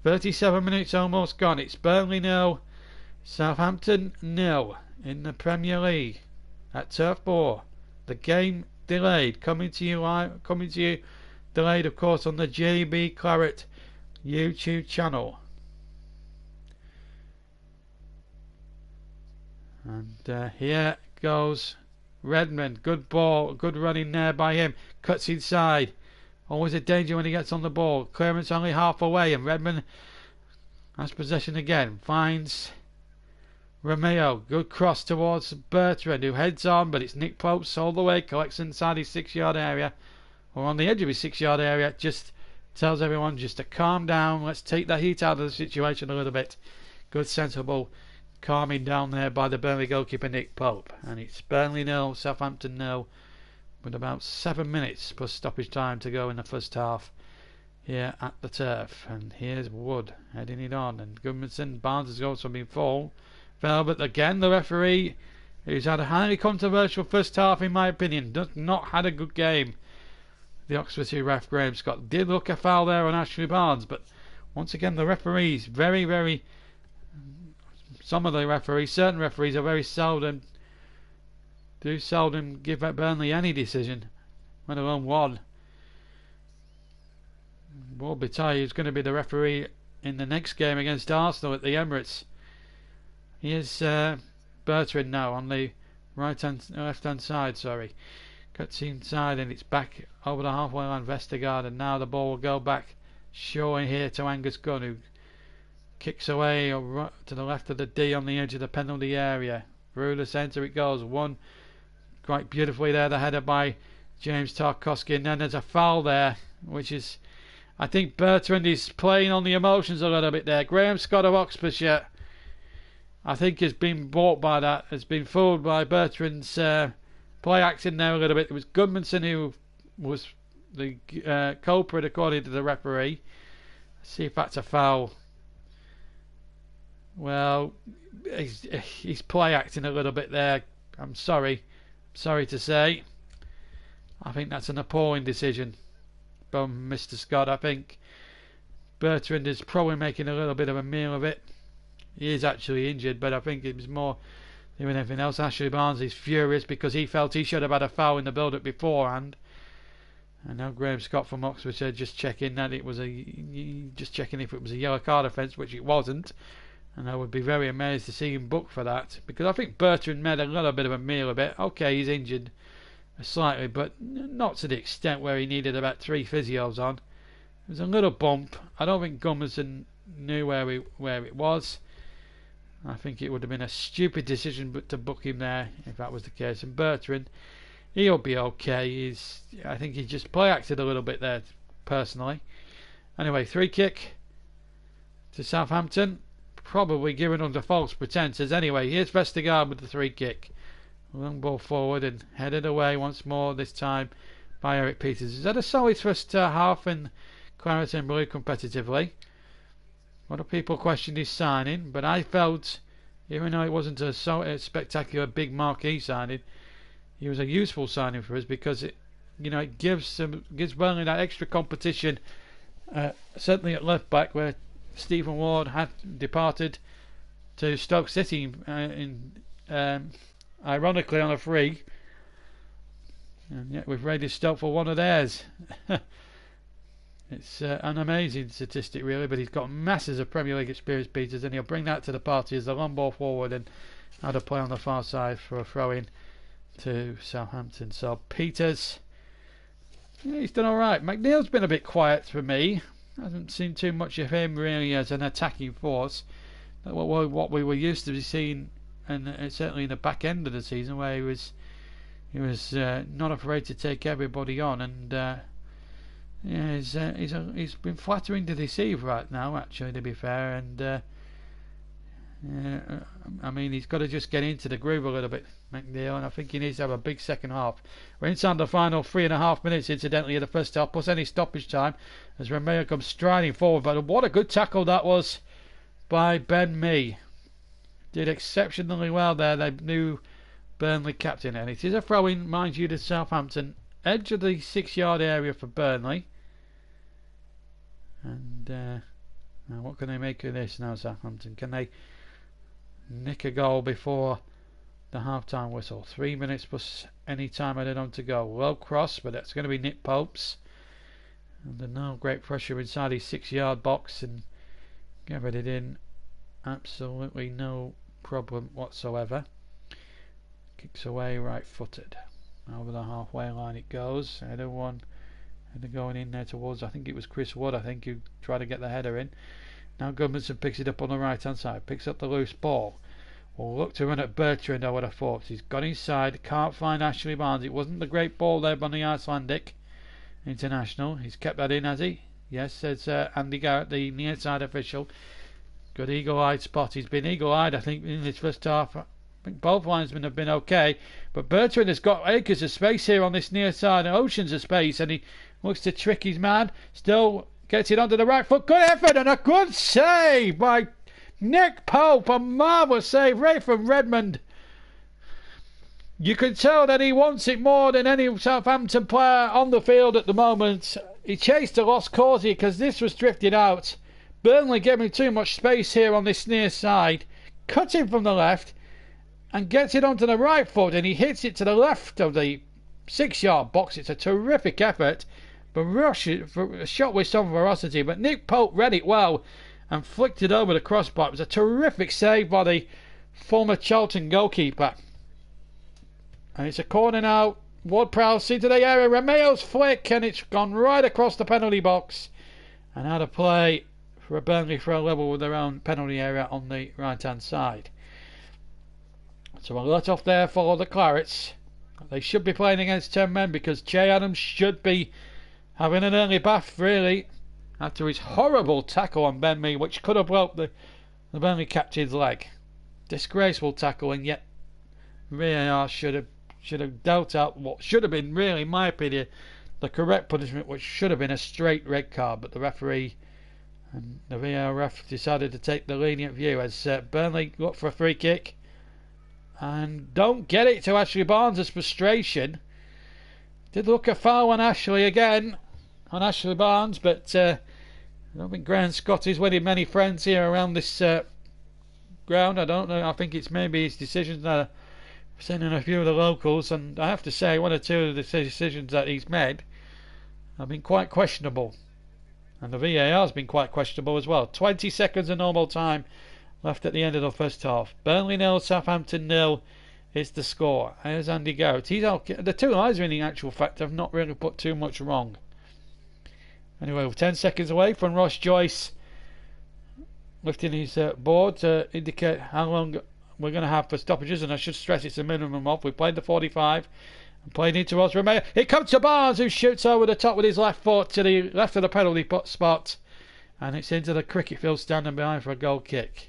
37 minutes almost gone. It's Burnley 0, Southampton 0 in the Premier League at Turf Moor. The game delayed, coming to you delayed, of course, on the JB Claret YouTube channel. And here goes Redmond. Good ball, good running there by him. Cuts inside. Always a danger when he gets on the ball. Clearance only half away, and Redmond has possession again. Finds Romeo. Good cross towards Bertrand, who heads on, but it's Nick Pope all the way. Collects inside his 6-yard area, or on the edge of his 6-yard area. Just tells everyone just to calm down. Let's take the heat out of the situation a little bit. Good, sensible calming down there by the Burnley goalkeeper Nick Pope. And it's Burnley 0, Southampton 0, with about 7 minutes plus stoppage time to go in the first half here at the Turf. And here's Wood heading it on, and Gudmundsson. Barnes has also been fell, but again the referee, who's had a highly controversial first half in my opinion, does not had a good game. The Oxfordshire ref Graham Scott did look a foul there on Ashley Barnes, but once again the referees some of the referees, certain referees are very seldom give Burnley any decision, let alone one. Borbitaille is going to be the referee in the next game against Arsenal at the Emirates. Here's Bertrand now on the left hand side, cuts inside, and it's back over the halfway line. Vestergaard, and now the ball will go back showing here to Angus Gunn, who kicks away to the left of the D on the edge of the penalty area. Through the centre it goes. One quite beautifully there, the header by James Tarkowski, and then there's a foul there, which is, I think Bertrand is playing on the emotions a little bit there. Graham Scott of Oxfordshire, I think, has been bought by that, has been fooled by Bertrand's play acting there a little bit. It was Gudmundsson who was the culprit according to the referee. Let's see if that's a foul. Well, he's play acting a little bit there. I'm sorry to say. I think that's an appalling decision from Mr. Scott. I think Bertrand is probably making a little bit of a meal of it. He is actually injured, but I think it was more than anything else. Ashley Barnes is furious because he felt he should have had a foul in the build-up beforehand. And now Graham Scott from Oxfordshire just checking if it was a yellow card offence, which it wasn't. And I would be very amazed to see him booked for that, because I think Bertrand made a little bit of a meal of it. Okay, he's injured, slightly, but not to the extent where he needed about 3 physios on. It was a little bump. I don't think Gummerson knew where it was. I think it would have been a stupid decision to book him there if that was the case. And Bertrand, he'll be okay. I think he just play acted a little bit there, personally. Anyway, free kick to Southampton. Probably given under false pretences. Anyway, here's Vestergaard with the free kick. Long ball forward and headed away once more, this time by Eric Peters. He's had a solid first half in Claret and Blue competitively. A lot of people questioned his signing, but I felt, even though it wasn't a spectacular big marquee signing, he was a useful signing for us because it gives Burnley that extra competition. Certainly at left back, where Stephen Ward had departed to Stoke City ironically on a free, and yet we've raided Stoke for one of theirs. It's an amazing statistic really, but he's got masses of Premier League experience, Peters, and he'll bring that to the party as the long ball forward and had a play on the far side for a throw in to Southampton. So Peters, he's done alright. McNeil's been a bit quiet for me. I haven't seen too much of him really as an attacking force. What we were used to seeing, and certainly in the back end of the season, where he was not afraid to take everybody on, and he's been flattering to deceive right now, actually, to be fair, and I mean, he's got to just get into the groove a little bit, McNeil, and I think he needs to have a big second half. We're inside the final 3.5 minutes, incidentally, of the first half, plus any stoppage time, as Romeo comes striding forward. But what a good tackle that was by Ben Mee. Did exceptionally well there, the new Burnley captain, and it is a throw-in, mind you, to Southampton, edge of the 6-yard area for Burnley. And now what can they make of this now, Southampton? Can they nick a goal before the half-time whistle? 3 minutes plus any time added on to go. Low cross, but that's going to be Nick Pope's. Under no great pressure inside his 6-yard box, and gathered it in. Absolutely no problem whatsoever. Kicks away right-footed. Over the halfway line it goes. Header going in there towards, I think it was Chris Wood, who tried to get the header in. Now Gudmundsson picks it up on the right hand side, picks up the loose ball. Will look to run at Bertrand, I would have thought. He's gone inside, can't find Ashley Barnes. It wasn't the great ball there by the Icelandic international. He's kept that in, has he? Yes, says Andy Garrett, the near side official. Good eagle-eyed spot. He's been eagle-eyed, I think, in this first half. I think both linesmen have been okay, but Bertrand has got acres of space here on this near side, oceans of space, and he looks to trick his man. Still gets it onto the right foot. Good effort and a good save by Nick Pope. A marvellous save right from Redmond. You can tell that he wants it more than any Southampton player on the field at the moment. He chased a lost cause here because this was drifted out. Burnley gave him too much space here on this near side. Cut him from the left and gets it onto the right foot, and he hits it to the left of the 6-yard box. It's a terrific effort, but a shot with some ferocity. But Nick Pope read it well and flicked it over the crossbar. It was a terrific save by the former Charlton goalkeeper. And it's a corner now. Ward-Prowse into the area. Romeo's flick, and it's gone right across the penalty box. And out of play for a Burnley for a level with their own penalty area on the right-hand side. So a let off there for the Clarets. They should be playing against 10 men because Che Adams should be having an early bath, really, after his horrible tackle on Ben Mee, which could have broke the Burnley captain's leg. Disgraceful tackle, and yet VAR should have dealt out what should have been, really, in my opinion, the correct punishment, which should have been a straight red card. But the referee and the VAR ref decided to take the lenient view as Burnley look for a free kick and don't get it, to Ashley Barnes' frustration. Did look a foul on Ashley again, on Ashley Barnes, but I don't think Graham Scott is winning many friends here around this ground. I don't know. I think it's maybe his decisions that I've seen in a few of the locals, and I have to say one or two of the decisions that he's made have been quite questionable, and the VAR has been quite questionable as well. 20 seconds of normal time left at the end of the first half. Burnley 0, Southampton 0 It's the score. Here's Andy Garrett. He's okay. The two linesmen, in actual fact, have not really put too much wrong. Anyway, we're 10 seconds away from Ross Joyce lifting his board to indicate how long we're going to have for stoppages, and I should stress it's a minimum of. We played the 45 and played into Ross Romeo. It comes to Barnes, who shoots over the top with his left foot to the left of the penalty spot, and it's into the cricket field standing behind for a goal kick.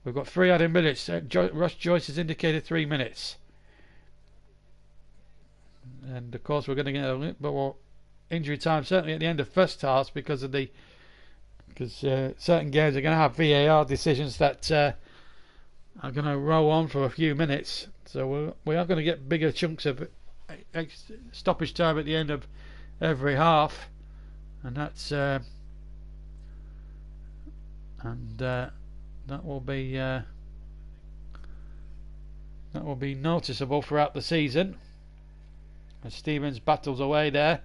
We've got 3 added minutes. Ross Joyce has indicated 3 minutes. And of course we're going to get a little bit more injury time, certainly at the end of first half, because certain games are going to have VAR decisions that are going to roll on for a few minutes. So we are going to get bigger chunks of stoppage time at the end of every half, and that's that will be noticeable throughout the season as Stevens battles away there,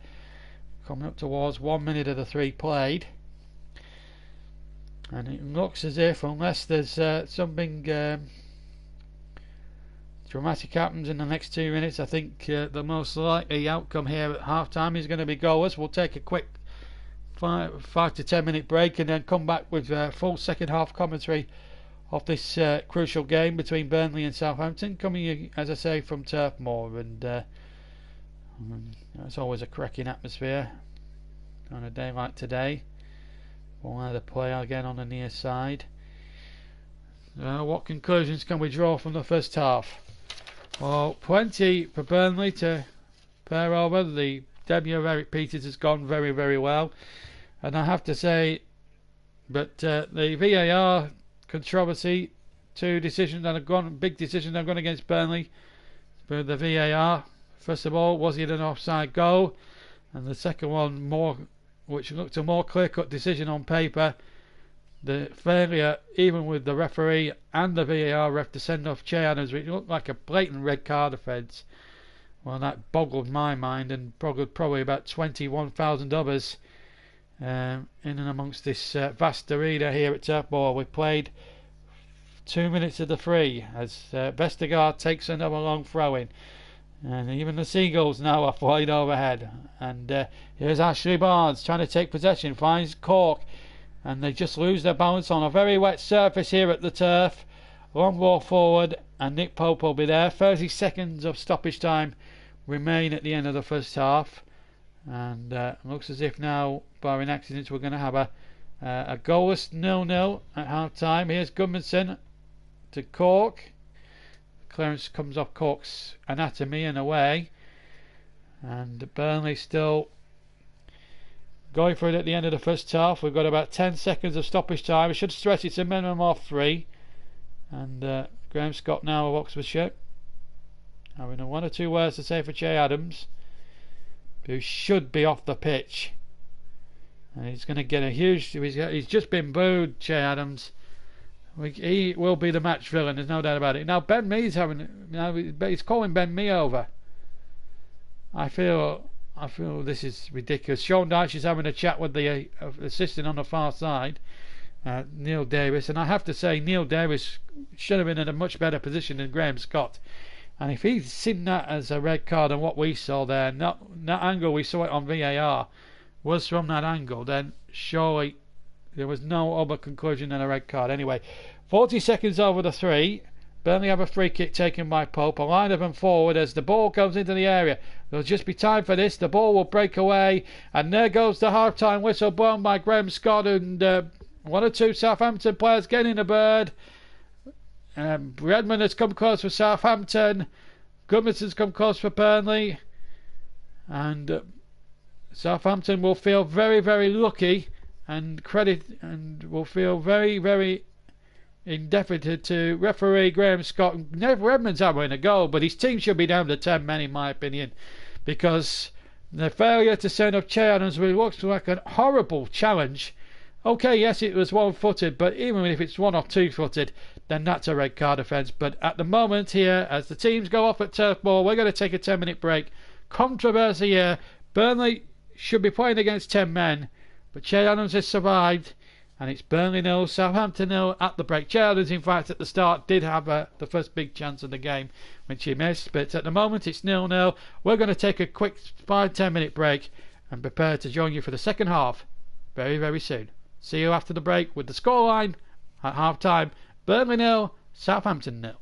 coming up towards 1 minute of the 3 played, and it looks as if, unless there's something dramatic happens in the next 2 minutes, I think the most likely outcome here at half time is going to be goalless. We'll take a quick 5 to 10 minute break and then come back with full second half commentary of this crucial game between Burnley and Southampton, coming, as I say, from Turf Moor, and it's always a cracking atmosphere on a day like today. We'll either play again on the near side. What conclusions can we draw from the first half? Well, plenty for Burnley to pair over. The debut of Eric Peters has gone very, very well, and I have to say, but the VAR controversy, 2 decisions that have gone, big decisions that have gone against Burnley for the VAR. First of all, was it an offside goal? And the second one, which looked a more clear-cut decision on paper, the failure, even with the referee and the VAR ref, to send off Che Adams, which looked like a blatant red card offence. Well, that boggled my mind and boggled probably about 21,000 others in and amongst this vast arena here at Turf Moor. We played 2 minutes of the 3 as Vestergaard takes another long throw in, and even the Seagulls now are flying overhead, and here's Ashley Barnes trying to take possession, finds Cork, and they just lose their balance on a very wet surface here at the turf. Long ball forward, and Nick Pope will be there. 30 seconds of stoppage time remain at the end of the first half, and looks as if now, barring accidents, we're going to have a goalless 0-0 at half time. Here's Gudmundsson to Cork. Clearance comes off Cork's anatomy and away, and Burnley still going for it at the end of the first half. We've got about 10 seconds of stoppage time. I should stress it's a minimum of 3, and Graham Scott now of Oxfordshire having 1 or 2 words to say for Che Adams, who should be off the pitch, and he's going to get a huge, he's just been booed, Che Adams. He will be the match villain, there's no doubt about it. Now Ben Mee's he's calling Ben Mee over. I feel this is ridiculous. Sean Dyche is having a chat with the assistant on the far side, Neil Davis, and I have to say Neil Davis should have been in a much better position than Graham Scott. And if he's seen that as a red card and what we saw there, that angle we saw it on VAR was from that angle, then surely there was no other conclusion than a red card. Anyway, 40 seconds over the 3. Burnley have a free kick taken by Pope. A line of them forward as the ball comes into the area. There'll just be time for this. The ball will break away, and there goes the half-time whistle blown by Graham Scott, and 1 or 2 Southampton players getting a bird. Redmond has come close for Southampton. Gudmundsson's come close for Burnley, and Southampton will feel very, very lucky and will feel very, very indebted to referee Graham Scott. Redmond's having a goal, but his team should be down to 10 men in my opinion, because the failure to send off Che Adams looks like a horrible challenge. Okay, yes, it was 1-footed, but even if it's 1 or 2-footed, then that's a red card offence. But at the moment here, as the teams go off at Turf Moor, we're going to take a 10-minute break. Controversy here. Burnley should be playing against 10 men, but Che Adams has survived, And it's Burnley 0, Southampton 0 at the break. Childers, in fact, at the start did have the first big chance of the game, which he missed. But at the moment, it's 0-0. We're going to take a quick 5-10 minute break and prepare to join you for the second half very, very soon. See you after the break with the scoreline at half time. Burnley 0, Southampton 0.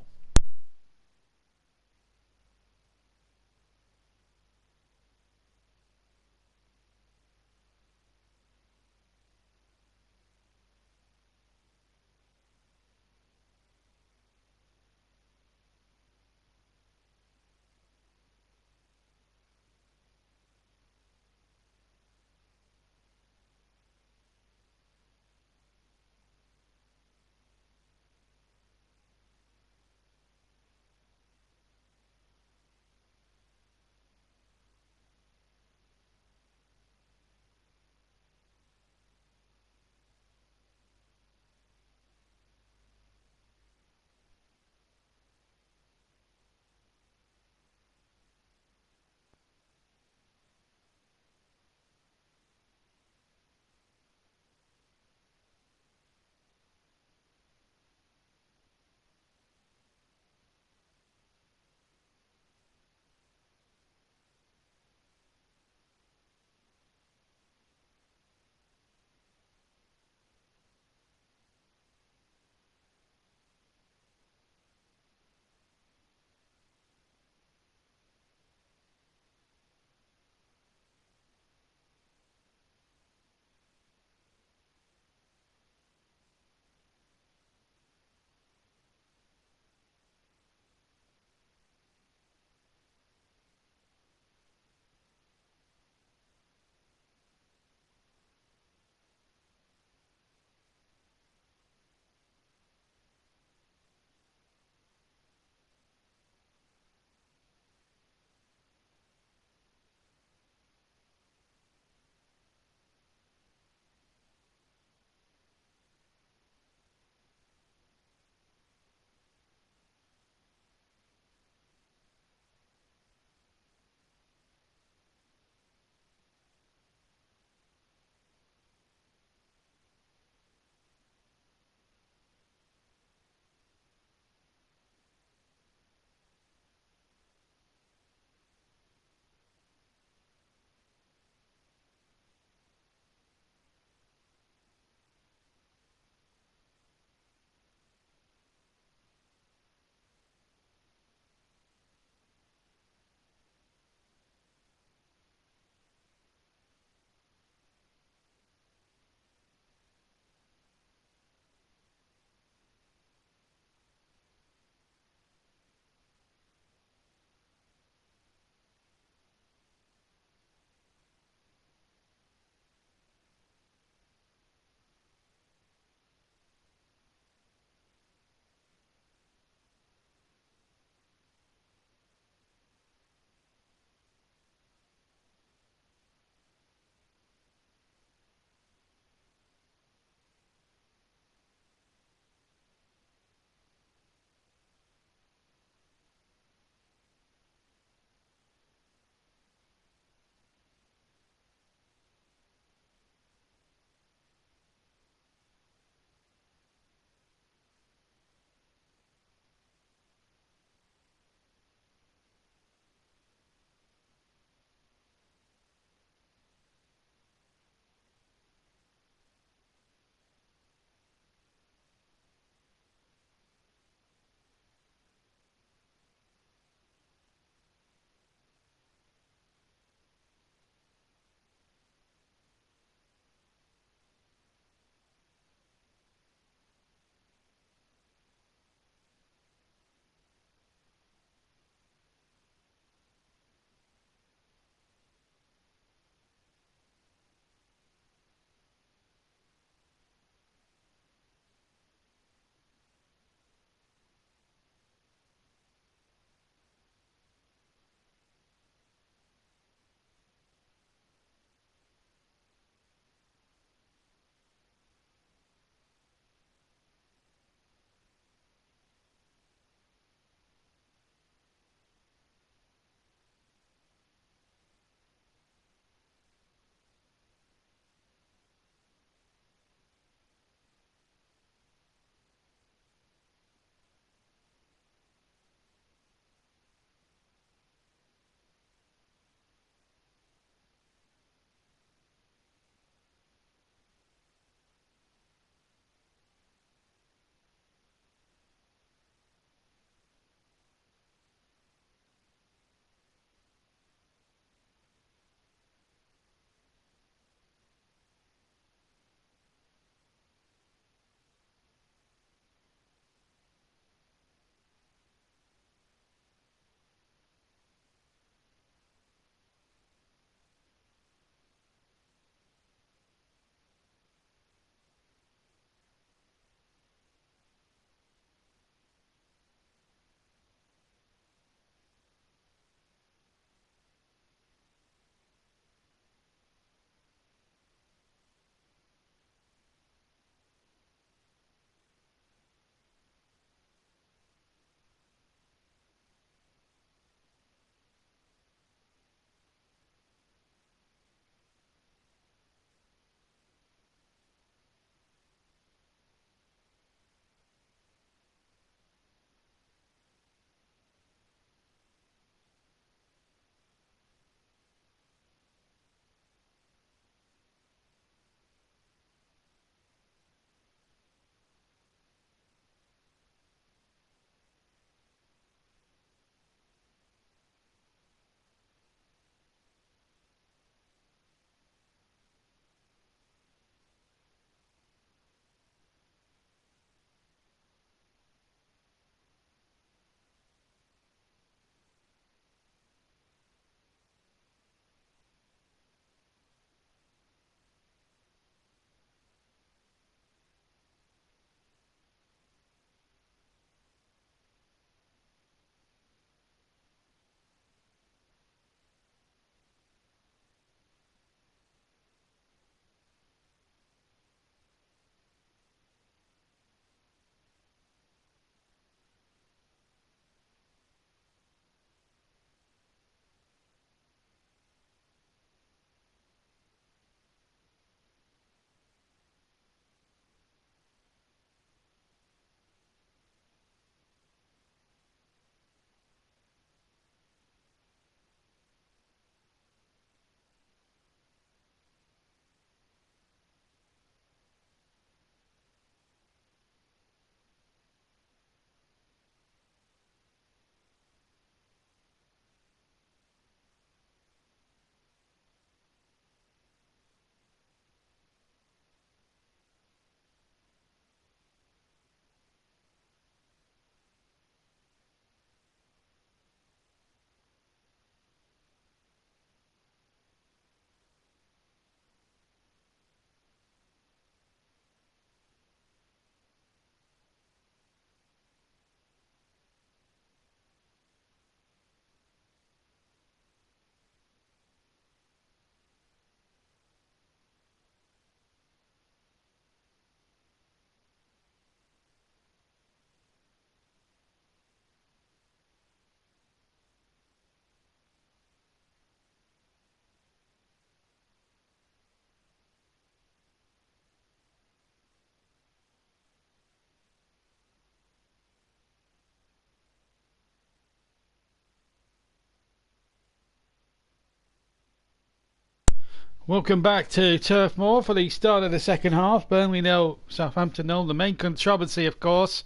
Welcome back to Turf Moor for the start of the second half. Burnley 0, Southampton 0. The main controversy, of course,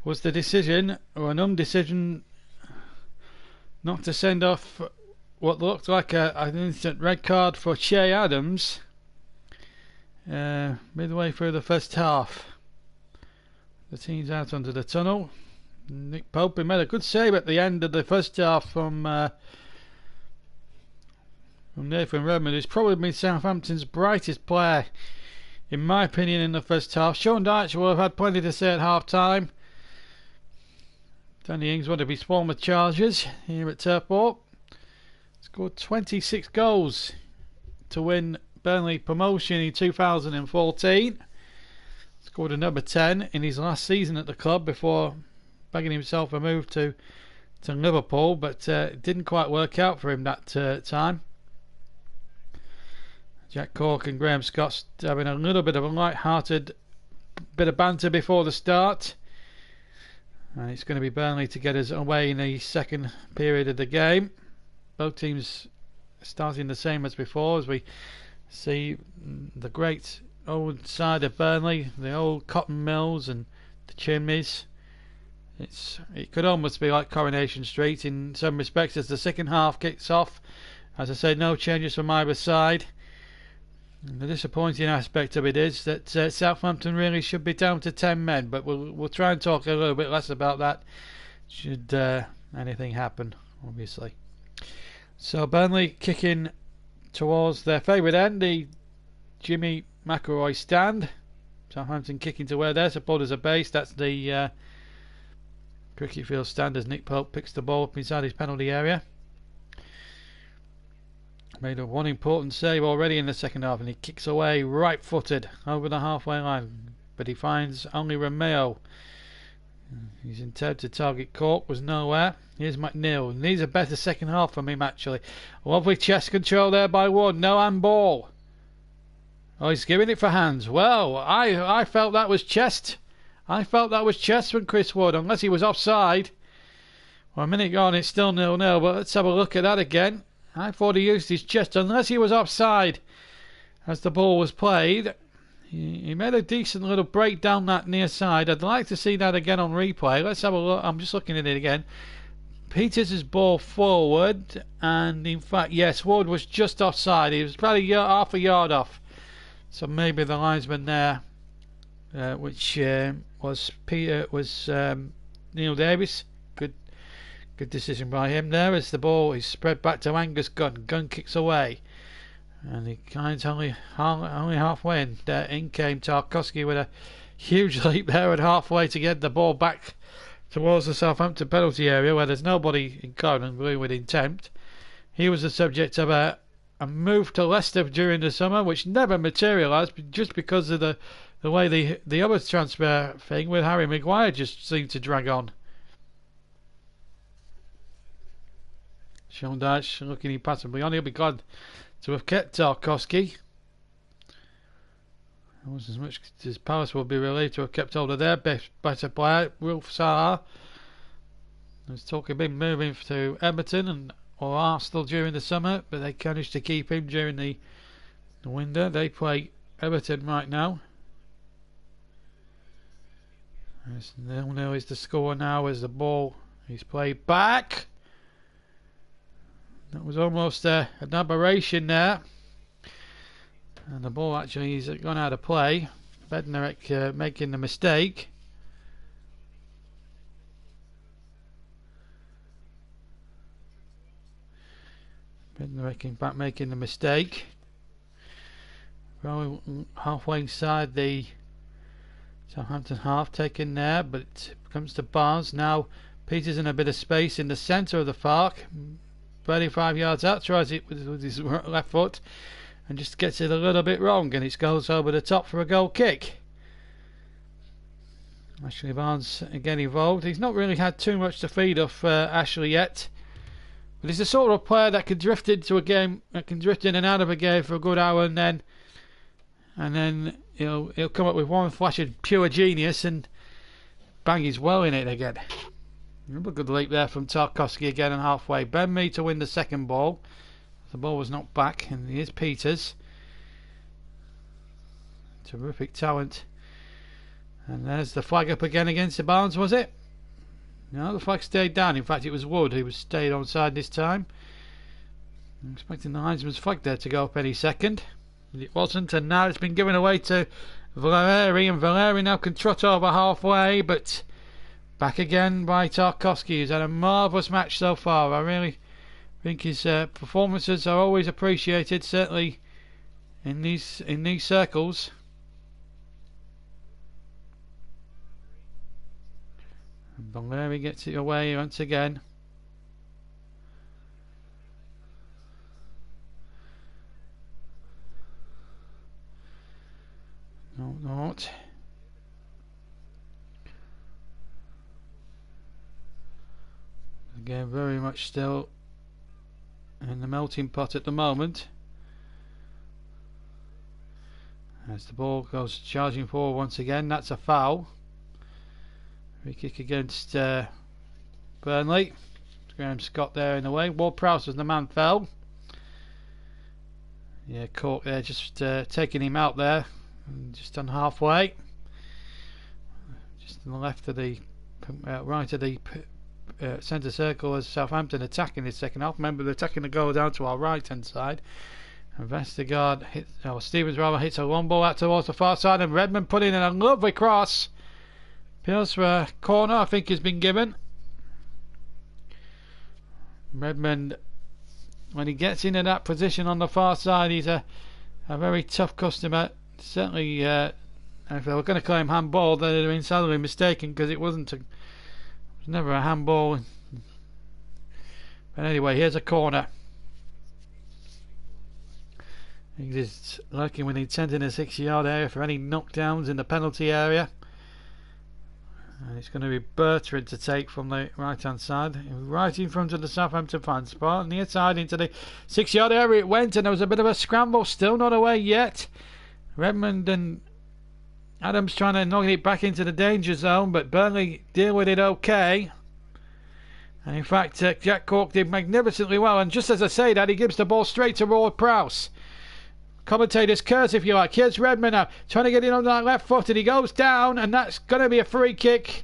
was the decision, or an undecision, not to send off what looked like an instant red card for Che Adams midway through the first half. The team's out under the tunnel. Nick Pope made a good save at the end of the first half from Nathan Redmond, who's probably been Southampton's brightest player, in my opinion, in the first half. Sean Dyche will have had plenty to say at half time. Danny Ings, one of his former charges here at Turf Moor, scored 26 goals to win Burnley promotion in 2014. Scored a number 10 in his last season at the club before bagging himself a move to Liverpool, but it didn't quite work out for him that time. Jack Cork and Graham Scott having a little bit of a light-hearted bit of banter before the start. And it's going to be Burnley to get us away in the second period of the game. Both teams starting the same as before, as we see the great old side of Burnley, the old cotton mills and the chimneys. It could almost be like Coronation Street in some respects as the second half kicks off. As I said, no changes from either side. And the disappointing aspect of it is that Southampton really should be down to 10 men, but we'll try and talk a little bit less about that should anything happen, obviously. So Burnley kicking towards their favourite end, the Jimmy McElroy stand. Southampton kicking to where their supporters are based. That's the cricket field stand as Nick Pope picks the ball up inside his penalty area. Made one important save already in the second half, and he kicks away right-footed over the halfway line, but he finds only Romeo. His intent to target Cork was nowhere. Here's McNeil. Needs a better second half from him, actually. Lovely chest control there by Wood. No handball. Oh, he's giving it for hands. Well, I felt that was chest. I felt that was chest from Chris Wood, unless he was offside. Well, a minute gone, it's still 0-0, but let's have a look at that again. I thought he used his chest, unless he was offside as the ball was played. He made a decent little break down that near side. I'd like to see that again on replay. Let's have a look. I'm just looking at it again. Peters' ball forward, and in fact, yes, Wood was just offside. He was probably half a yard off. So maybe the linesman there, which was Neil Davis. Good decision by him there as the ball is spread back to Angus Gunn. Gunn kicks away, and he kinds only halfway in. In came Tarkowski with a huge leap there at halfway to get the ball back towards the Southampton penalty area where there's nobody in Cardinal Blue with intent. He was the subject of a move to Leicester during the summer, which never materialised just because of the way the other transfer thing with Harry Maguire just seemed to drag on. Sean Dyche looking impassively on. He'll be glad to have kept Tarkowski. Almost as much as Palace will be relieved to have kept hold of their better player, Wilf Zaha. There's talk of him moving to Everton or Arsenal during the summer, but they managed to keep him during the window. They play Everton right now. 0-0 is the score now as the ball is played back. That was almost an aberration there. And the ball actually has gone out of play. Bednarek making the mistake. Bednarek in fact making the mistake. Well, halfway inside the Southampton half taken there, but it comes to Barnes. Now Peters in a bit of space in the centre of the park. 35 yards out, tries it with his left foot and just gets it a little bit wrong, and it goes over the top for a goal kick. Ashley Barnes again involved. He's not really had too much to feed off Ashley yet, but he's the sort of player that can drift into a game, that can drift in and out of a game for a good hour, and then he'll come up with one flash of pure genius and bang, he's well in it again. Another good leap there from Tarkowski again and halfway. Ben Mee to win the second ball. The ball was knocked back, and here's Peters. Terrific talent. And there's the flag up again against the Barnes, was it? No, the flag stayed down. In fact, it was Wood who was stayed onside this time. I'm expecting the linesman's flag there to go up any second. But it wasn't, and now it's been given away to Valeri, and Valeri now can trot over halfway, but back again by Tarkowski, who's had a marvellous match so far. I really think his performances are always appreciated, certainly in these circles. And Valeri gets it away once again. No, not. Again, very much still in the melting pot at the moment. As the ball goes charging forward once again, that's a foul. Free kick against Burnley. Graham Scott there in the way. Ward-Prowse as the man fell. Yeah, Cork there just taking him out there. Just on halfway. Just on the left of the right of the centre circle as Southampton attacking the second half. Remember, they're attacking the goal down to our right hand side. And Vestergaard hits, or Stevens rather, hits a long ball out towards the far side, and Redmond put in a lovely cross. Appeals for a corner, I think, has been given. Redmond, when he gets into that position on the far side, he's a very tough customer. Certainly, if they were going to claim handball, they'd have been sadly mistaken, because it was never a handball. But anyway, here's a corner. He's lurking with intent in the 6-yard area for any knockdowns in the penalty area. And it's going to be Bertrand to take from the right hand side, right in front of the Southampton fan spot. Near side into the 6-yard area it went, and there was a bit of a scramble, still not away yet. Redmond and Adams trying to knock it back into the danger zone, but Burnley deal with it okay. And in fact, Jack Cork did magnificently well, and just as I say that, he gives the ball straight to Ward-Prowse. Commentator's curse, if you like. Here's Redmond now, trying to get in on that left foot, and he goes down, and that's going to be a free kick.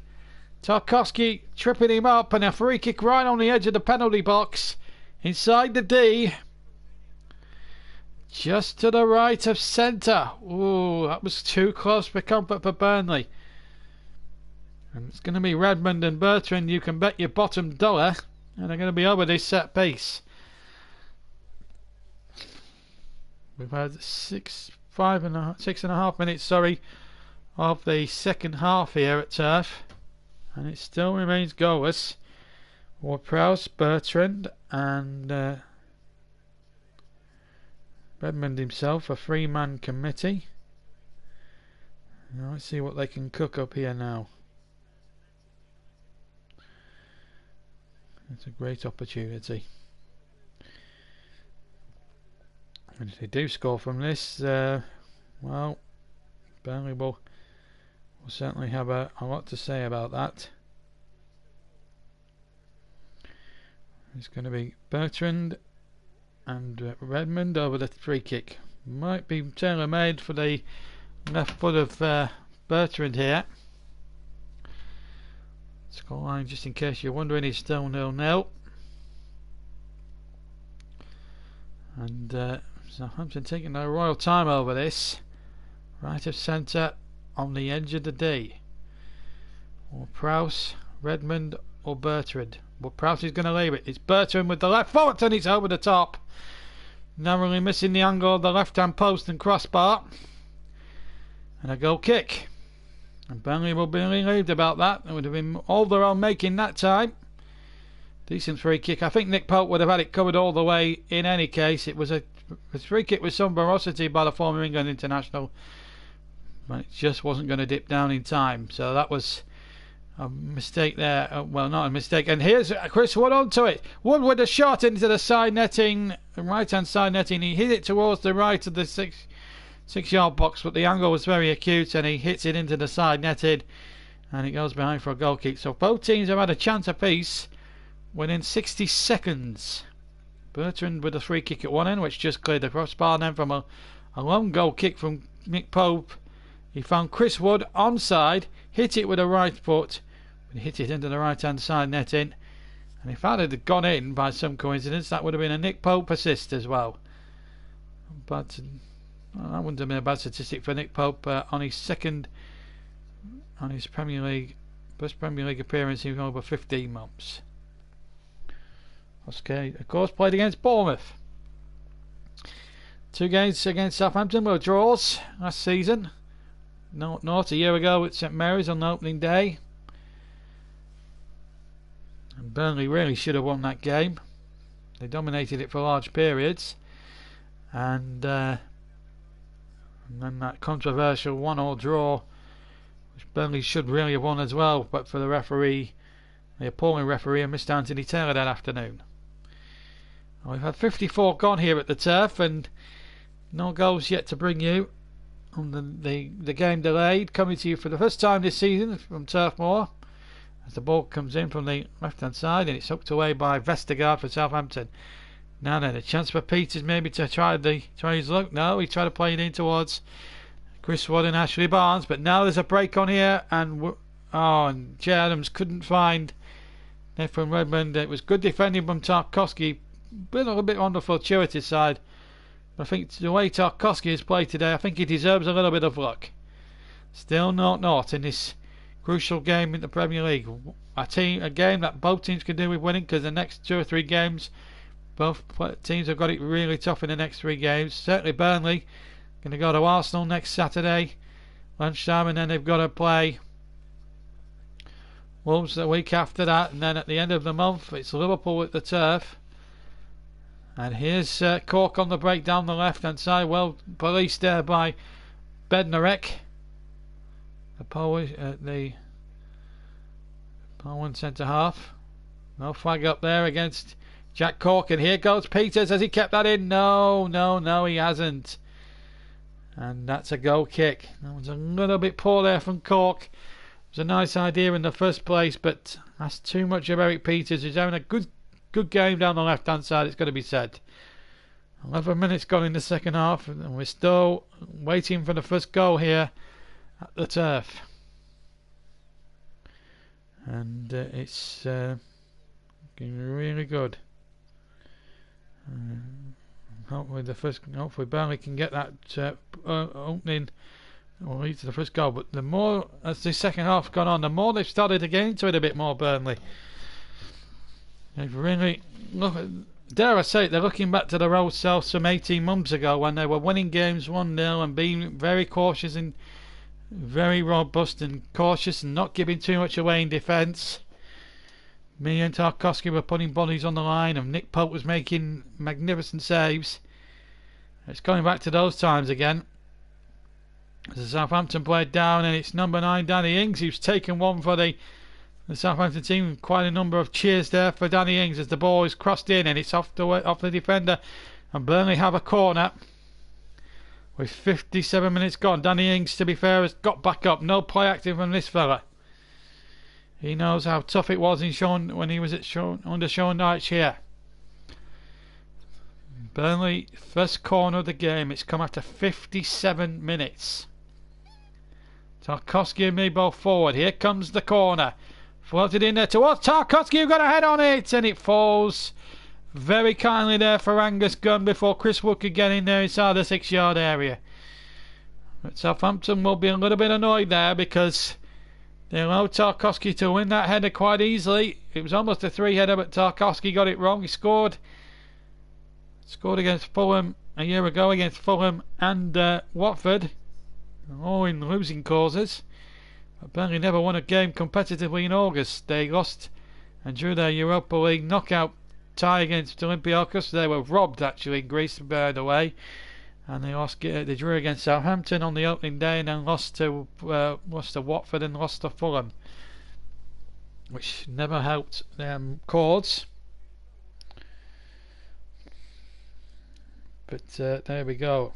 Tarkowski tripping him up, and a free kick right on the edge of the penalty box, inside the D. Just to the right of centre. Ooh, that was too close for comfort for Burnley. And it's going to be Redmond and Bertrand, you can bet your bottom dollar, and they're going to be over this set piece. We've had 6.5 minutes, of the second half here at Turf, and it still remains goalless. Ward-Prowse, Bertrand, and Redmond himself, a 3-man committee. Now let's see what they can cook up here now. It's a great opportunity. And if they do score from this, well, Burnley will certainly have a lot to say about that. It's going to be Bertrand and Redmond over the free kick. Might be tailor-made for the left foot of Bertrand here. Scoreline, just in case you're wondering, is still 0-0. And Southampton taking their royal time over this. Right of centre on the edge of the D. Or Prowse, Redmond or Bertrand. But Prowse is going to leave it. It's Bertrand with the left foot, and it's over the top. Narrowly missing the angle of the left hand post and crossbar. And a goal kick. And Burnley will be relieved about that. It would have been all their own making that time. Decent free kick. I think Nick Pope would have had it covered all the way in any case. It was a free kick with some ferocity by the former England international, but it just wasn't going to dip down in time. So that was a mistake there. Well, not a mistake. And here's Chris Wood onto it. Wood with a shot into the side netting, the right hand side netting. He hit it towards the right of the six-yard box, but the angle was very acute, and he hits it into the side netted, and it goes behind for a goal kick. So both teams have had a chance apiece within 60 seconds. Bertrand with a free kick at one end, which just cleared the crossbar, and then from a long goal kick from Nick Pope, He found Chris Wood onside, hit it with a right foot, but he hit it into the right hand side netting. And if that had gone in by some coincidence, that would have been a Nick Pope assist as well. But that wouldn't have been a bad statistic for Nick Pope on his first Premier League appearance in over 15 months. Okay, of course, played against Bournemouth. 2 games against Southampton were draws last season. Not a year ago at St Mary's on the opening day. And Burnley really should have won that game. They dominated it for large periods. And then that controversial 1-1 draw, which Burnley should really have won as well, but for the referee, the appalling referee, and Mr. Anthony Taylor that afternoon. Well, we've had 54 gone here at the Turf, and no goals yet to bring you. On the game delayed, coming to you for the first time this season from Turf Moor, as the ball comes in from the left hand side and it's hooked away by Vestergaard for Southampton. Now then, a chance for Peters maybe to try his luck. No, he tried to play it in towards Chris Wood and Ashley Barnes, but now there's a break on here, and Jay Adams couldn't find Nathan Redmond. It was good defending from Tarkowski, been a little bit on the fortuitous side. But I think the way Tarkowski has played today, I think he deserves a little bit of luck. Still 0-0 in this crucial game in the Premier League. A game that both teams can do with winning, because the next 2 or 3 games, both teams have got it really tough in the next 3 games. Certainly Burnley going to go to Arsenal next Saturday lunchtime, and then they've got to play Wolves the week after that, and then at the end of the month it's Liverpool at the Turf. And here's Cork on the break down the left hand side, well policed there by Bednarek, the Polish, the Poland centre half. No flag up there against Jack Cork, and here goes Peters. Has he kept that in? No, he hasn't. And that's a goal kick. That was a little bit poor there from Cork. It was a nice idea in the first place, but that's too much of Eric Peters. He's having a good game down the left hand side, it's got to be said. 11 minutes gone in the second half, and we're still waiting for the first goal here at the Turf. And it's looking really good. Hopefully Burnley can get that opening or lead to the first goal. But the more as the second half's gone on, the more they've started to get into it a bit more. Burnley. They've really dare I say it, they're looking back to their old selves from 18 months ago when they were winning games 1-0 and being very cautious and very robust and cautious and not giving too much away in defence. Me and Tarkowski were putting bodies on the line, and Nick Pope was making magnificent saves. It's going back to those times again. As the Southampton played down, and it's number 9 Danny Ings who's taken one for the Southampton team. Quite a number of cheers there for Danny Ings as the ball is crossed in and it's off the defender, and Burnley have a corner with 57 minutes gone. Danny Ings, to be fair, has got back up. No play acting from this fella. He knows how tough it was when he was under Sean Dyche here. Burnley, first corner of the game. It's come after 57 minutes. Tarkowski and me both forward. Here comes the corner. Floated in there towards Tarkowski, who got a head on it, and it falls very kindly there for Angus Gunn before Chris Wood could get in there inside the 6-yard area. But Southampton will be a little bit annoyed there because they allowed Tarkowski to win that header quite easily. It was almost a 3-header, but Tarkowski got it wrong. He scored against Fulham a year ago, against Fulham and Watford, all in losing causes. But Burnley never won a game competitively in August. They lost and drew their Europa League knockout tie against Olympiacos. They were robbed actually in Greece, by the way, and they drew against Southampton on the opening day and then lost to Watford and lost to Fulham, which never helped them cause. But there we go.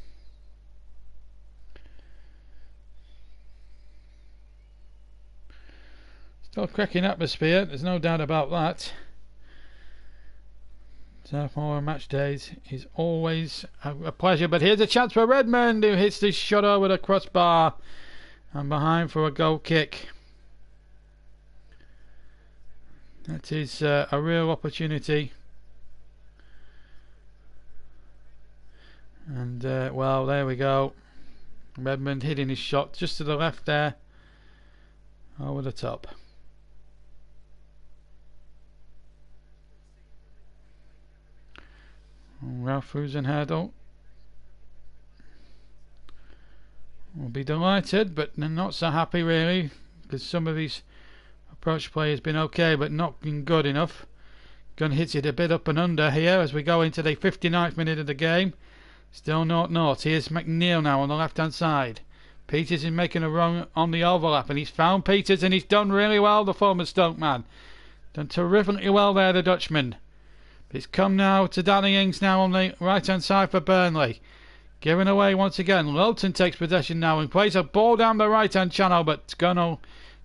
Still a cracking atmosphere, there's no doubt about that. Sophomore match days is always a pleasure, but here's a chance for Redmond, who hits this shot over the crossbar, And behind for a goal kick. That is a real opportunity. And well, there we go. Redmond hitting his shot just to the left there. Over the top. Ralph Rosenherdel will be delighted, but not so happy really, because some of his approach play has been okay, but not been good enough. Gun hits it a bit up and under here as we go into the 59th minute of the game. Still 0-0. Here's McNeil now on the left hand side. Peters is making a run on the overlap, and he's found Peters, and he's done really well, the former Stoke man. Done terrifically well there, the Dutchman. It's come now to Danny Ings now on the right hand side for Burnley. Giving away once again. Lowton takes possession now and plays a ball down the right hand channel, but Gunno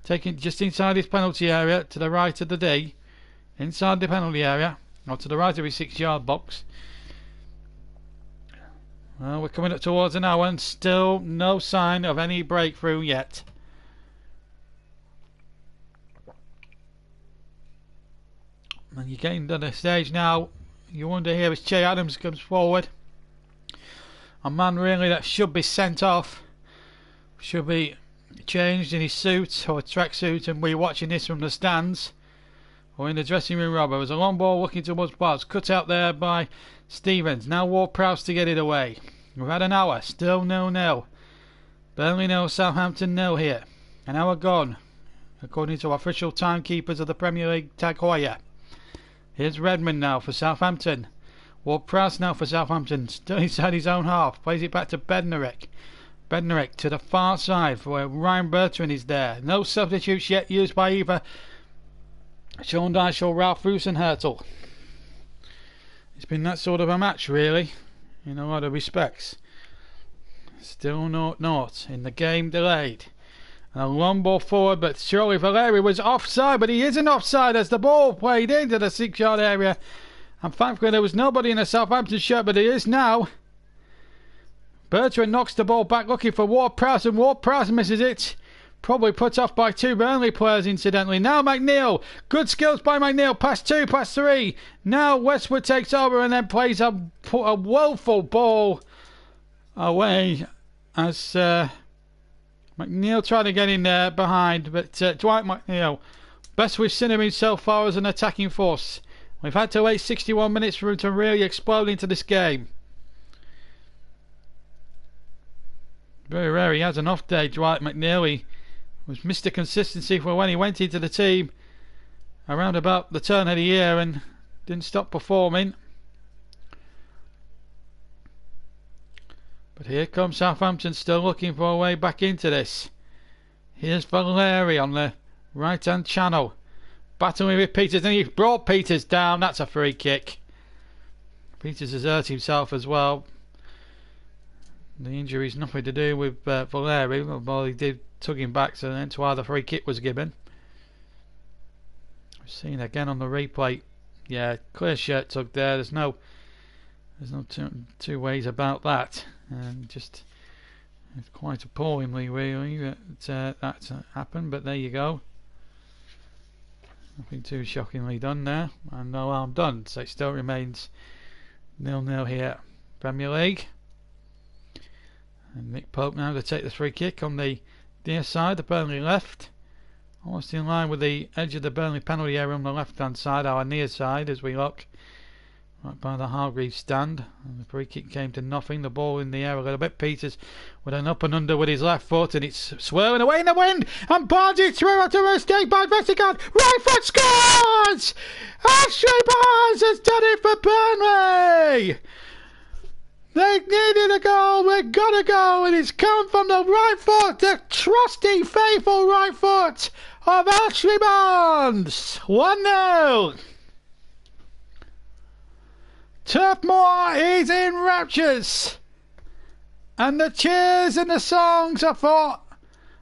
taking just inside his penalty area to the right of the D. Inside the penalty area, or to the right of his 6-yard box. Well, we're coming up towards an hour and still no sign of any breakthrough yet. And you're getting to the stage now, you wonder here as Che Adams comes forward. A man really that should be sent off, should be changed in his suit or tracksuit, and we're watching this from the stands or in the dressing room. Robert, was a long ball looking towards Bars, cut out there by Stevens. Now Ward-Prowse to get it away. We've had an hour, still 0-0. Burnley 0, Southampton 0 here. An hour gone, according to official timekeepers of the Premier League, Tag Heuer. Here's Redmond now for Southampton. Ward-Prowse now for Southampton, still inside his own half. Plays it back to Bednarek. Bednarek to the far side for where Ryan Bertrand is there. No substitutes yet used by either Sean Dyche or Ralph Rosenherdel. It's been that sort of a match really, in a lot of respects. Still 0-0 in the game delayed. And a long ball forward, but surely Valeri was offside, but he isn't offside as the ball played into the 6-yard area. And thankfully there was nobody in a Southampton shirt, but he is now. Bertrand knocks the ball back looking for Ward-Prowse, and Ward-Prowse misses it. Probably put off by two Burnley players incidentally. Now McNeil. Good skills by McNeil. Pass 2, pass 3. Now Westwood takes over and then plays a woeful ball away as McNeil trying to get in there behind, but Dwight McNeil, best we've seen him in so far as an attacking force. We've had to wait 61 minutes for him to really explode into this game. Very rare he has an off day, Dwight McNeil. He was Mr. Consistency for when he went into the team around about the turn of the year and didn't stop performing. But here comes Southampton still looking for a way back into this. Here's Valeri on the right hand channel, battling with Peters, and he's brought Peters down. That's a free kick. Peters has hurt himself as well. The injury's nothing to do with Valeri, well he did tug him back, so that's why the free kick was given. We've seen again on the replay. Yeah, clear shirt tug there. There's no two ways about that. And just it's quite appallingly really that that's happened, but there you go. Nothing too shockingly done there, and no harm done, so it still remains 0-0 here. Premier League. And Nick Pope now to take the free kick on the near side, the Burnley left. Almost in line with the edge of the Burnley penalty area on the left hand side, our near side as we look. Right by the Hargreaves stand. And the free kick came to nothing. The ball in the air a little bit. Peters with an up and under with his left foot, and it's swirling away in the wind and barging through after a mistake by Vestergaard. Right foot scores! Ashley Barnes has done it for Burnley! They needed a goal, we got a goal, and it's come from the right foot, the trusty, faithful right foot of Ashley Barnes. 1-0. Turf Moor is in raptures, and the cheers and the songs are for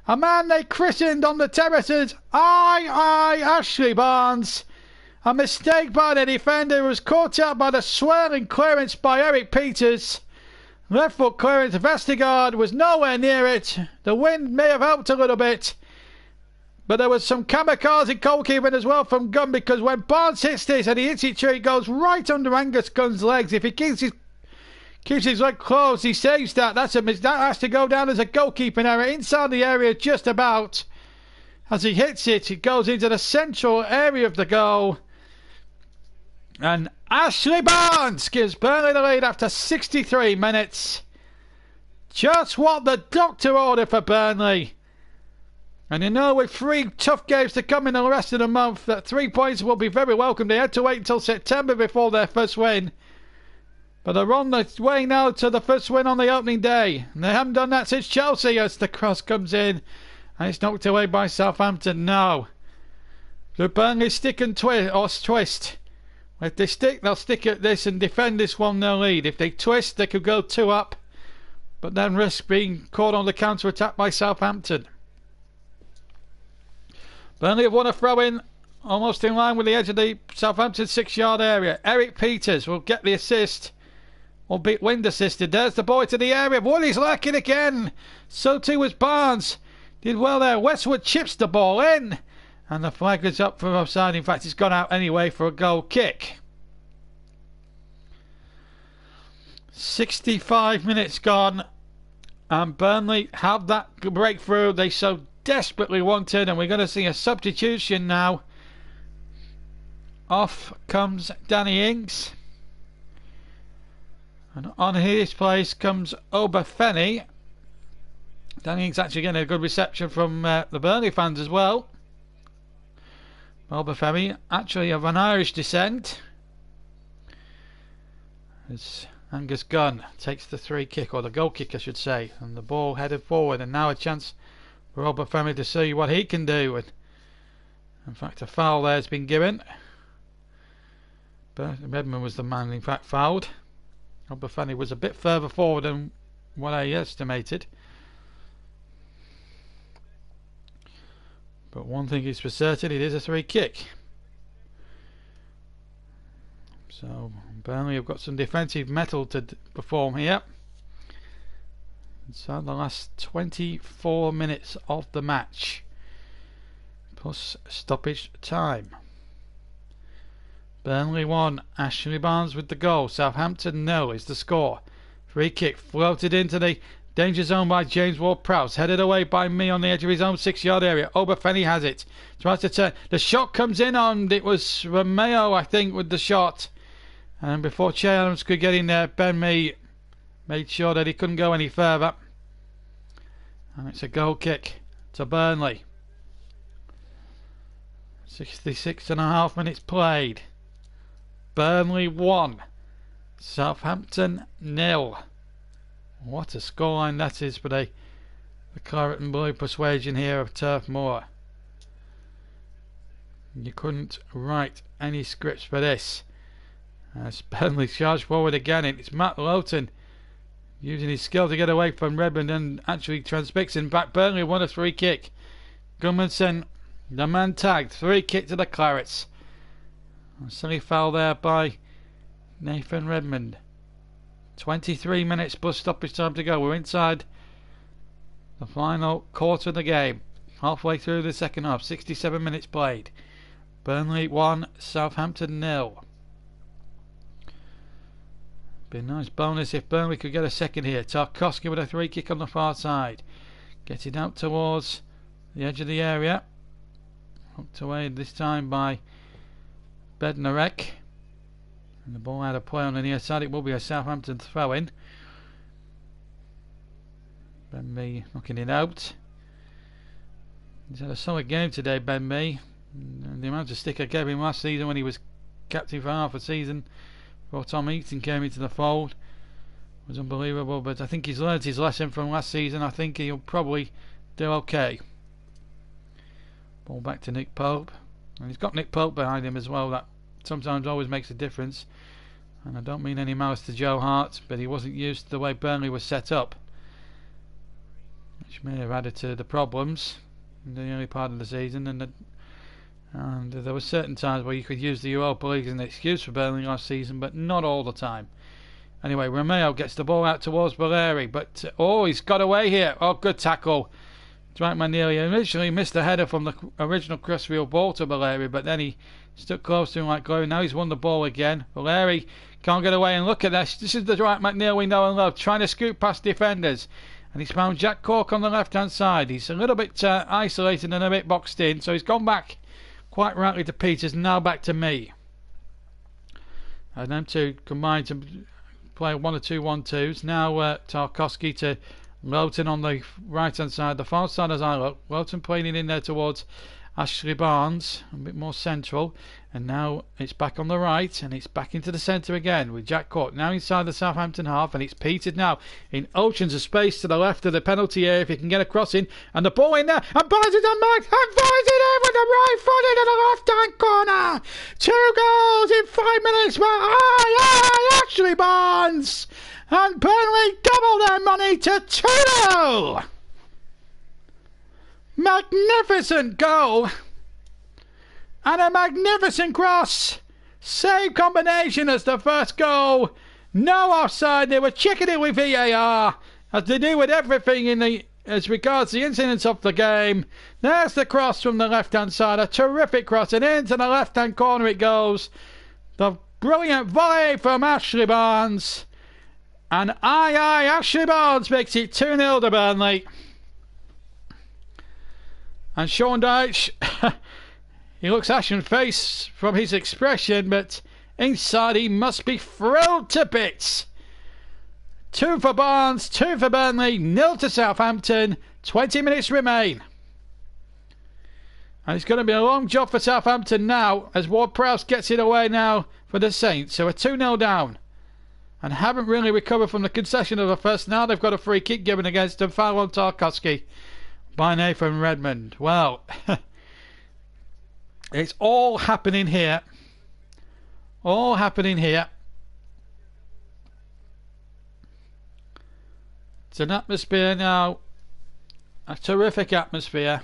a man they christened on the terraces, I, Ashley Barnes. A mistake by the defender who was caught out by the swirling clearance by Eric Peters. Left foot clearance. Vestergaard was nowhere near it. The wind may have helped a little bit. But there was some kamikaze goalkeeping as well from Gunn, because when Barnes hits this and he hits it true, it goes right under Angus Gunn's legs. If he keeps his leg closed, he saves that. That has to go down as a goalkeeping error inside the area just about. As he hits it, it goes into the central area of the goal. And Ashley Barnes gives Burnley the lead after 63 minutes. Just what the doctor ordered for Burnley. And you know, with 3 tough games to come in the rest of the month, that 3 points will be very welcome. They had to wait until September before their first win. But they're on the way now to the first win on the opening day. And they haven't done that since Chelsea, as the cross comes in. And it's knocked away by Southampton. No. The Burnley stick and twist. If they stick, they'll stick at this and defend this 1-0 lead. If they twist, they could go 2 up. But then risk being caught on the counter-attack by Southampton. Burnley have won a throw-in almost in line with the edge of the Southampton 6-yard area. Eric Peters will get the assist. Albeit wind assisted. There's the boy to the area. Woody's lacking again. So too was Barnes. Did well there. Westwood chips the ball in. And the flag is up for offside. In fact, it's gone out anyway for a goal kick. 65 minutes gone. And Burnley have that breakthrough they so desperately wanted. And we're going to see a substitution now. Off comes Danny Ings. And on his place comes Obafemi. Danny Ings actually getting a good reception from the Burnley fans as well. Obafemi, actually of an Irish descent. As Angus Gunn takes the free kick, or the goal kick I should say, and the ball headed forward, and now a chance for Obafemi to see what he can do. And in fact, a foul there has been given. But Redmond was the man in fact fouled. Obafemi was a bit further forward than what I estimated. But one thing is for certain, it is a free kick. So Burnley have got some defensive mettle to perform here. So the last 24 minutes of the match, plus stoppage time. Burnley 1, Ashley Barnes with the goal. Southampton 0 is the score. Free kick floated into the danger zone by James Ward-Prowse. Headed away by me on the edge of his own 6-yard area. Obafemi has it. Tries to turn. The shot comes in on. It was Romeo, I think, with the shot. And before Che Adams could get in there, Ben Mee made sure that he couldn't go any further. And it's a goal kick to Burnley. 66.5 minutes played. Burnley 1, Southampton 0. What a scoreline that is for the claret and blue persuasion here of Turf Moor. You couldn't write any scripts for this. As Burnley charge forward again, it's Matt Lowton using his skill to get away from Redmond and actually transfixing back. Burnley won a free kick. Gudmundsson, the man tagged, free kick to the Clarets. A silly foul there by Nathan Redmond. 23 minutes plus stoppage time to go. We're inside the final quarter of the game. Halfway through the second half. 67 minutes played. Burnley 1, Southampton 0. Be a nice bonus if Burnley could get a second here. Tarkowski with a free kick on the far side. Getting out towards the edge of the area. Hooked away this time by Bednarek. And the ball out of play on the near side. It will be a Southampton throw-in. Ben Mee knocking it out. He's had a solid game today, Ben Mee. And the amount of stick I gave him last season when he was captain for half a season before Tom Eaton came into the fold was unbelievable. But I think he's learned his lesson from last season. I think he'll probably do okay. Ball back to Nick Pope. And he's got Nick Pope behind him as well. That sometimes always makes a difference. And I don't mean any malice to Joe Hart, but he wasn't used to the way Burnley was set up, which may have added to the problems in the early part of the season. And there were certain times where you could use the Europa League as an excuse for Burnley last season, but not all the time. Anyway, Romeo gets the ball out towards Valeri, but oh, he's got away here. Oh, good tackle. Dwight McNeil initially missed the header from the original crossfield ball to Valeri, but then he stuck close to him like glue. Now he's won the ball again. Valeri can't get away, and look at this. This is the Dwight McNeil we know and love, trying to scoot past defenders. And he's found Jack Cork on the left-hand side. He's a little bit isolated and a bit boxed in, so he's gone back quite rightly to Peters, and now back to me. And them two combined to play 1 or 2 1-2s. Now Tarkowski to Lowton on the right hand side, the far side as I look. Lowton playing it in there towards Ashley Barnes, a bit more central, and now it's back on the right and it's back into the centre again with Jack Cork now inside the Southampton half, and it's Peters now in oceans of space to the left of the penalty area if he can get a crossing, and the ball in there, and Barnes is on mark and fires it in with the right foot into the left hand corner. 2 goals in 5 minutes by Ashley Barnes, and Burnley double their money to 2-0. Magnificent goal and a magnificent cross. Same combination as the first goal. No offside. They were checking it with VAR, as they do with everything as regards the incidents of the game. There's the cross from the left hand side, a terrific cross, and into the left hand corner it goes. The brilliant volley from Ashley Barnes, and Ashley Barnes makes it 2-0 to Burnley. And Sean Dyche, he looks ashen-faced from his expression, but inside he must be thrilled to bits. 2 for Barnes, 2 for Burnley, 0 to Southampton, 20 minutes remain. And it's going to be a long job for Southampton now, as Ward-Prowse gets it away now for the Saints, who are 2-0 down and haven't really recovered from the concession of the first. Now they've got a free kick given against them, foul on Tarkowski by Nathan Redmond. Well, it's all happening here. All happening here. It's an atmosphere now, a terrific atmosphere.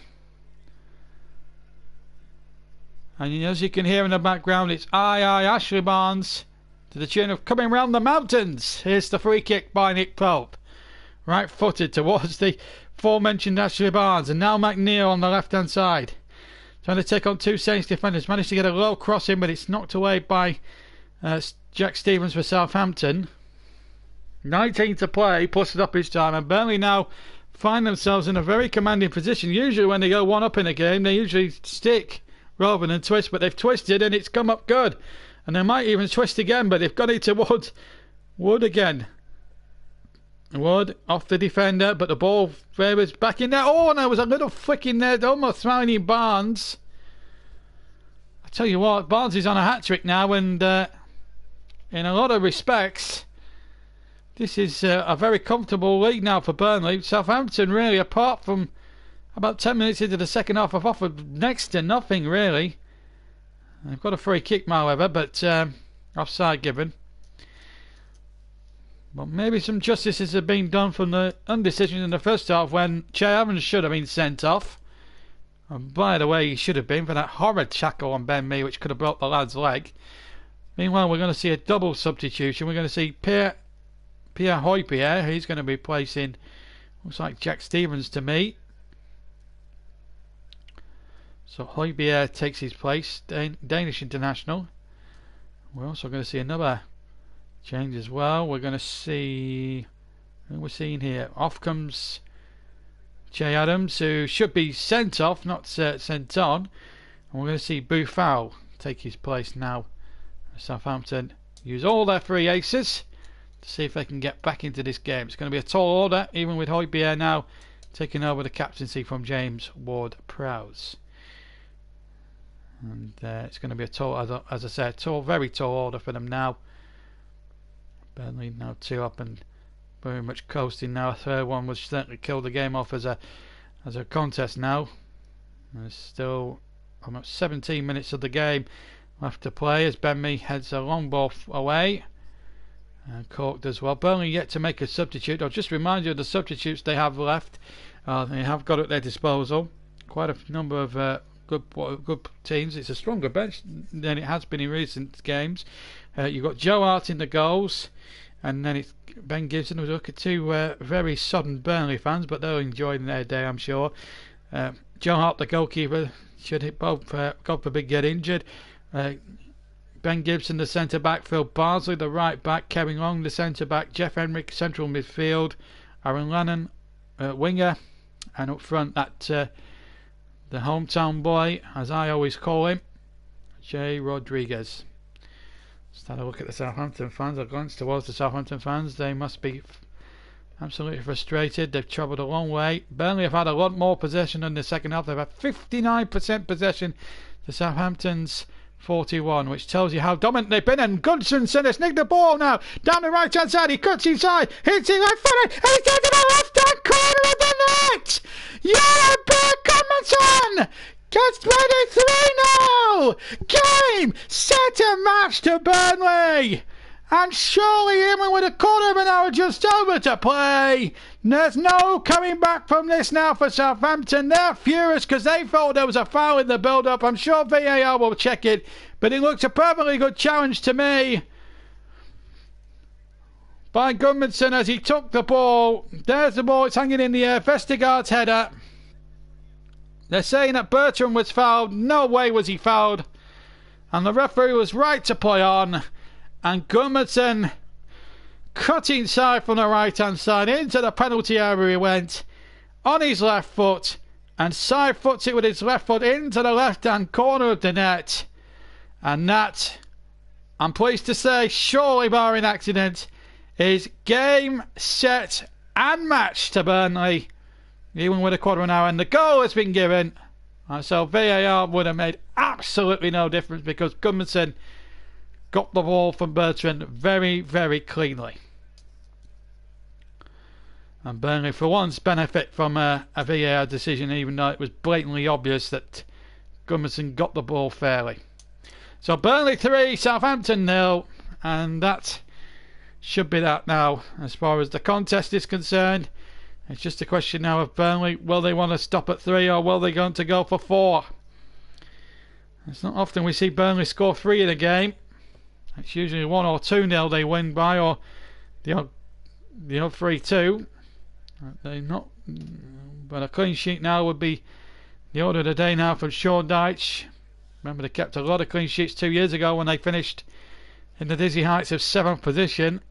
And as you can hear in the background, it's Ashley Barnes to the tune of Coming Round the Mountains. Here's the free kick by Nick Pope, right footed towards the aforementioned Ashley Barnes, and now McNeil on the left hand side trying to take on 2 Saints defenders. Managed to get a low cross in, but it's knocked away by Jack Stevens for Southampton. 19 to play, plus stoppage time, and Burnley now find themselves in a very commanding position. Usually when they go 1 up in a game, they usually stick rather than twist, but they've twisted and it's come up good, and they might even twist again, but they've got it towards Wood again. Wood off the defender, but the ball there was back in there. Oh, and there was a little flick in there, almost finding Barnes. I tell you what, Barnes is on a hat-trick now, and in a lot of respects this is a very comfortable lead now for Burnley. Southampton, really, apart from about 10 minutes into the second half, have offered next to nothing, really. They've got a free kick, however, but offside given. But maybe some justices have been done from the undecision in the first half when Che Evans should have been sent off. And by the way, he should have been for that horrid tackle on Ben Mee, which could have broke the lad's leg. Meanwhile, we're going to see a double substitution. We're going to see Pierre Højbjerg. He's going to be placing, looks like Jack Stevens to me. So Højbjerg takes his place, Danish international. We're also going to see another change as well. We're going to see who we're seeing here. Off comes Che Adams, who should be sent off, not sent on. And we're going to see Boufal take his place now. Southampton use all their 3 aces to see if they can get back into this game. It's going to be a tall order, even with Højbjerg now taking over the captaincy from James Ward-Prowse. And it's going to be a tall, as I said, very tall order for them now. Burnley now 2 up and very much coasting now. A third one was certainly killed the game off as a contest now. There's still almost 17 minutes of the game left to play as Ben Mee heads a long ball away. And Cork does well. Burnley yet to make a substitute. I'll just remind you of the substitutes they have left. They have got at their disposal quite a number of good teams. It's a stronger bench than it has been in recent games. You've got Joe Hart in the goals. And then it's Ben Gibson. We look at two very sodden Burnley fans, but they'll enjoy their day, I'm sure. Joe Hart, the goalkeeper, should hit both. God forbid get injured. Ben Gibson, the centre back. Phil Bardsley, the right back. Kevin Long, the centre back. Jeff Henrick, central midfield. Aaron Lennon, winger. And up front, that the hometown boy, as I always call him, Jay Rodriguez. Let's have a look at the Southampton fans. I glance towards the Southampton fans. They must be absolutely frustrated. They've travelled a long way. Burnley have had a lot more possession in the second half. They've had 59% possession to Southampton's 41, which tells you how dominant they've been. And Gudmundsson has nicked the ball now down the right hand side. He cuts inside, hits it left footed, and he's into the left hand corner of the net. Yeah, Gudmundsson gets ready 3-0. Game, set and match to Burnley. And surely even with a quarter of an hour just over to play, there's no coming back from this now for Southampton. They're furious because they thought there was a foul in the build-up. I'm sure VAR will check it, but it looks a perfectly good challenge to me by Gudmundsson as he took the ball. There's the ball, it's hanging in the air. Vestergaard's header. They're saying that Bertrand was fouled. No way was he fouled. And the referee was right to play on. And Gudmundsson cut inside from the right hand side into the penalty area. He went on his left foot and side foots it with his left foot into the left hand corner of the net. And that, I'm pleased to say, surely barring accident, is game, set and match to Burnley, even with a quarter of an hour. And the goal has been given. So VAR would have made absolutely no difference because Gudmundsson got the ball from Bertrand very, very cleanly. And Burnley for once benefit from a VAR decision, even though it was blatantly obvious that Gudmundsson got the ball fairly. So Burnley 3, Southampton 0, and that should be that now as far as the contest is concerned. It's just a question now of Burnley, will they want to stop at 3 or will they going to go for 4? It's not often we see Burnley score 3 in a game. It's usually 1 or 2-0 they win by, or the odd 3-2. They're not, but a clean sheet now would be the order of the day now from Sean Dyche. Remember, they kept a lot of clean sheets 2 years ago when they finished in the dizzy heights of 7th position.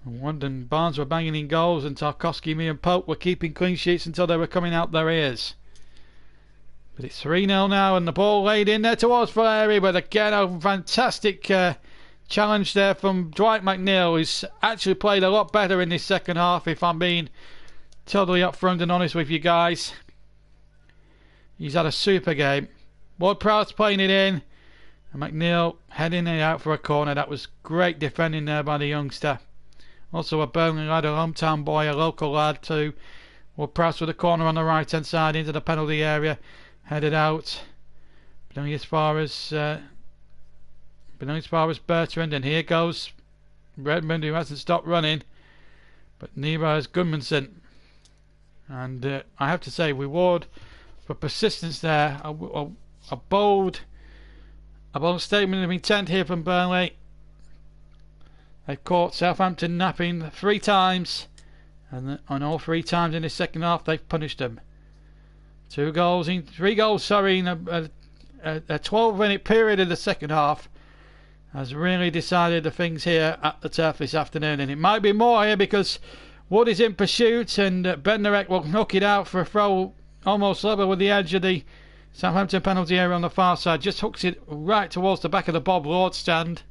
Wond and Barnes were banging in goals, and Tarkowski, me and Pope were keeping clean sheets until they were coming out their ears. But it's 3-0 now, and the ball laid in there towards Valeri, but again a fantastic challenge there from Dwight McNeil, who's actually played a lot better in this second half, if I'm being totally upfront and honest with you guys. He's had a super game. Ward-Prowse playing it in, and McNeil heading it out for a corner. That was great defending there by the youngster. Also a Burnley lad, a hometown boy, a local lad too. Ward-Prowse with a corner on the right hand side into the penalty area. Headed out, but only as far as Bertrand, and here goes Redmond, who hasn't stopped running, but neither has Gudmundsson. And I have to say, reward for persistence there. A bold statement of intent here from Burnley. They've caught Southampton napping 3 times, and on all 3 times in the second half they've punished them. 3 goals in a 12-minute period in the second half has really decided the things here at the turf this afternoon, and it might be more here because Wood is in pursuit, and Bednarek will knock it out for a throw almost level with the edge of the Southampton penalty area on the far side. Just hooks it right towards the back of the Bob Lord stand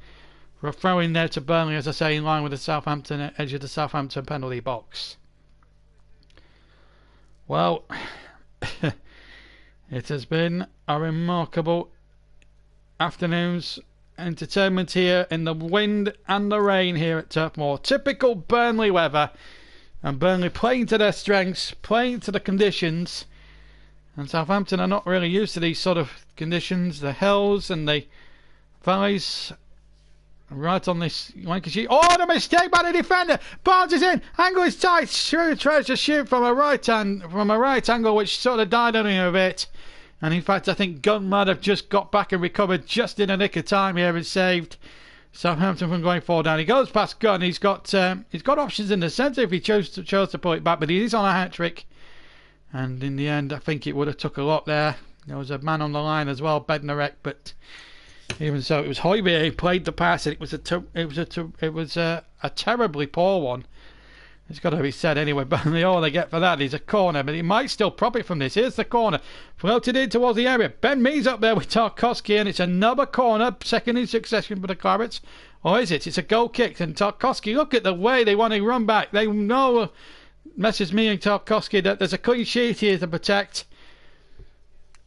for a throw in there to Burnley, as I say, in line with the Southampton edge of the Southampton penalty box. Well, it has been a remarkable afternoon's entertainment here in the wind and the rain here at Turf Moor. Typical Burnley weather, and Burnley playing to their strengths, playing to the conditions, and Southampton are not really used to these sort of conditions. The hills and the valleys right on this Lancashire. Oh, the mistake by the defender. Barnes is in. Angle is tight. Tries to shoot from a right angle, which sort of died on him a bit. And in fact, I think Gunn might have just got back and recovered just in a nick of time here and saved Southampton from going forward down. He goes past Gunn. He's got options in the centre if he chose to pull it back, but he is on a hat trick. And in the end, I think it would have took a lot there. There was a man on the line as well, Bednarek, but even so, it was Højbjerg who played the pass, and it was a terribly poor one. It's got to be said anyway. Burnley, all they get for that is a corner, but he might still profit from this. Here's the corner, floated in towards the area. Ben Mee's up there with Tarkowski, and it's another corner, second in succession for the Clarets. Or is it? It's a goal kick, and Tarkowski, look at the way they want to run back. They know, messes me and Tarkowski, that there's a clean sheet here to protect,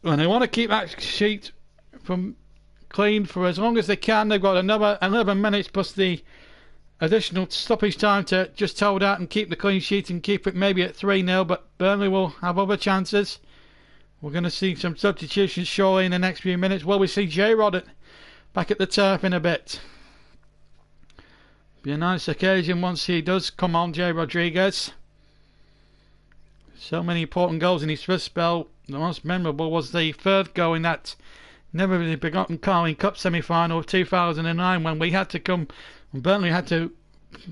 and they want to keep that sheet from clean for as long as they can. They've got another 11 minutes plus the additional stoppage time to just hold out and keep the clean sheet and keep it maybe at 3-0, but Burnley will have other chances. We're going to see some substitutions surely in the next few minutes. Will we see J-Rod back at the turf in a bit? Be a nice occasion once he does come on, J. Rodriguez. So many important goals in his first spell. The most memorable was the third goal in that never really forgotten Carling Cup semi-final of 2009 when we had to come, Burnley had to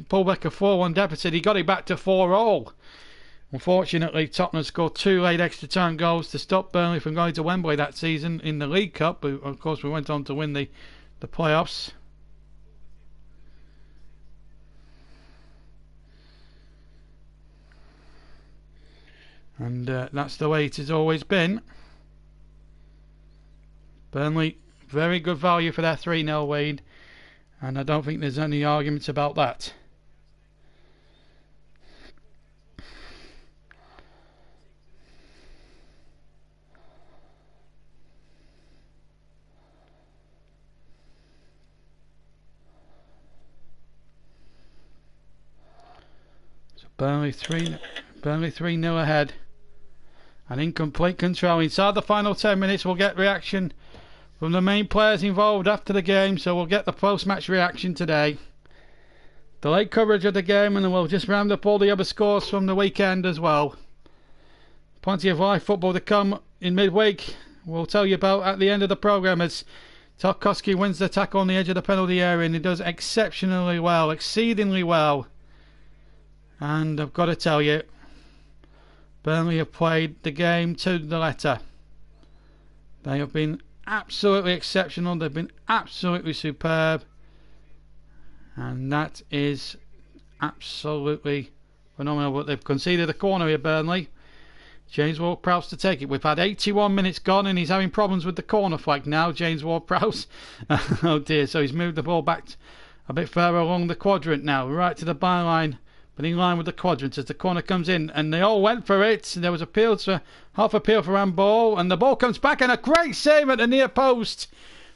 pull back a 4-1 deficit. He got it back to 4-all. Unfortunately, Tottenham scored 2 late extra time goals to stop Burnley from going to Wembley that season in the League Cup. But of course, we went on to win the playoffs. And that's the way it has always been. Burnley, very good value for their 3-0 lead, and I don't think there's any arguments about that. So Burnley 3-0 ahead. And in complete control. Inside the final 10 minutes, we'll get reaction from the main players involved after the game. So we'll get the post-match reaction today. The late coverage of the game, and then we'll just round up all the other scores from the weekend as well. Plenty of live football to come in midweek. We'll tell you about at the end of the programme as Tarkowski wins the tackle on the edge of the penalty area, and he does exceptionally well, exceedingly well. And I've got to tell you, Burnley have played the game to the letter. They have been absolutely exceptional. They've been absolutely superb. And that is absolutely phenomenal. But they've conceded a corner here, Burnley. James Ward-Prowse to take it. We've had 81 minutes gone and he's having problems with the corner flag now, James Ward-Prowse. Oh dear, so he's moved the ball back a bit further along the quadrant now, right to the byline. But in line with the quadrant as the corner comes in, and they all went for it. There was half appeal for handball, and the ball comes back, and a great save at the near post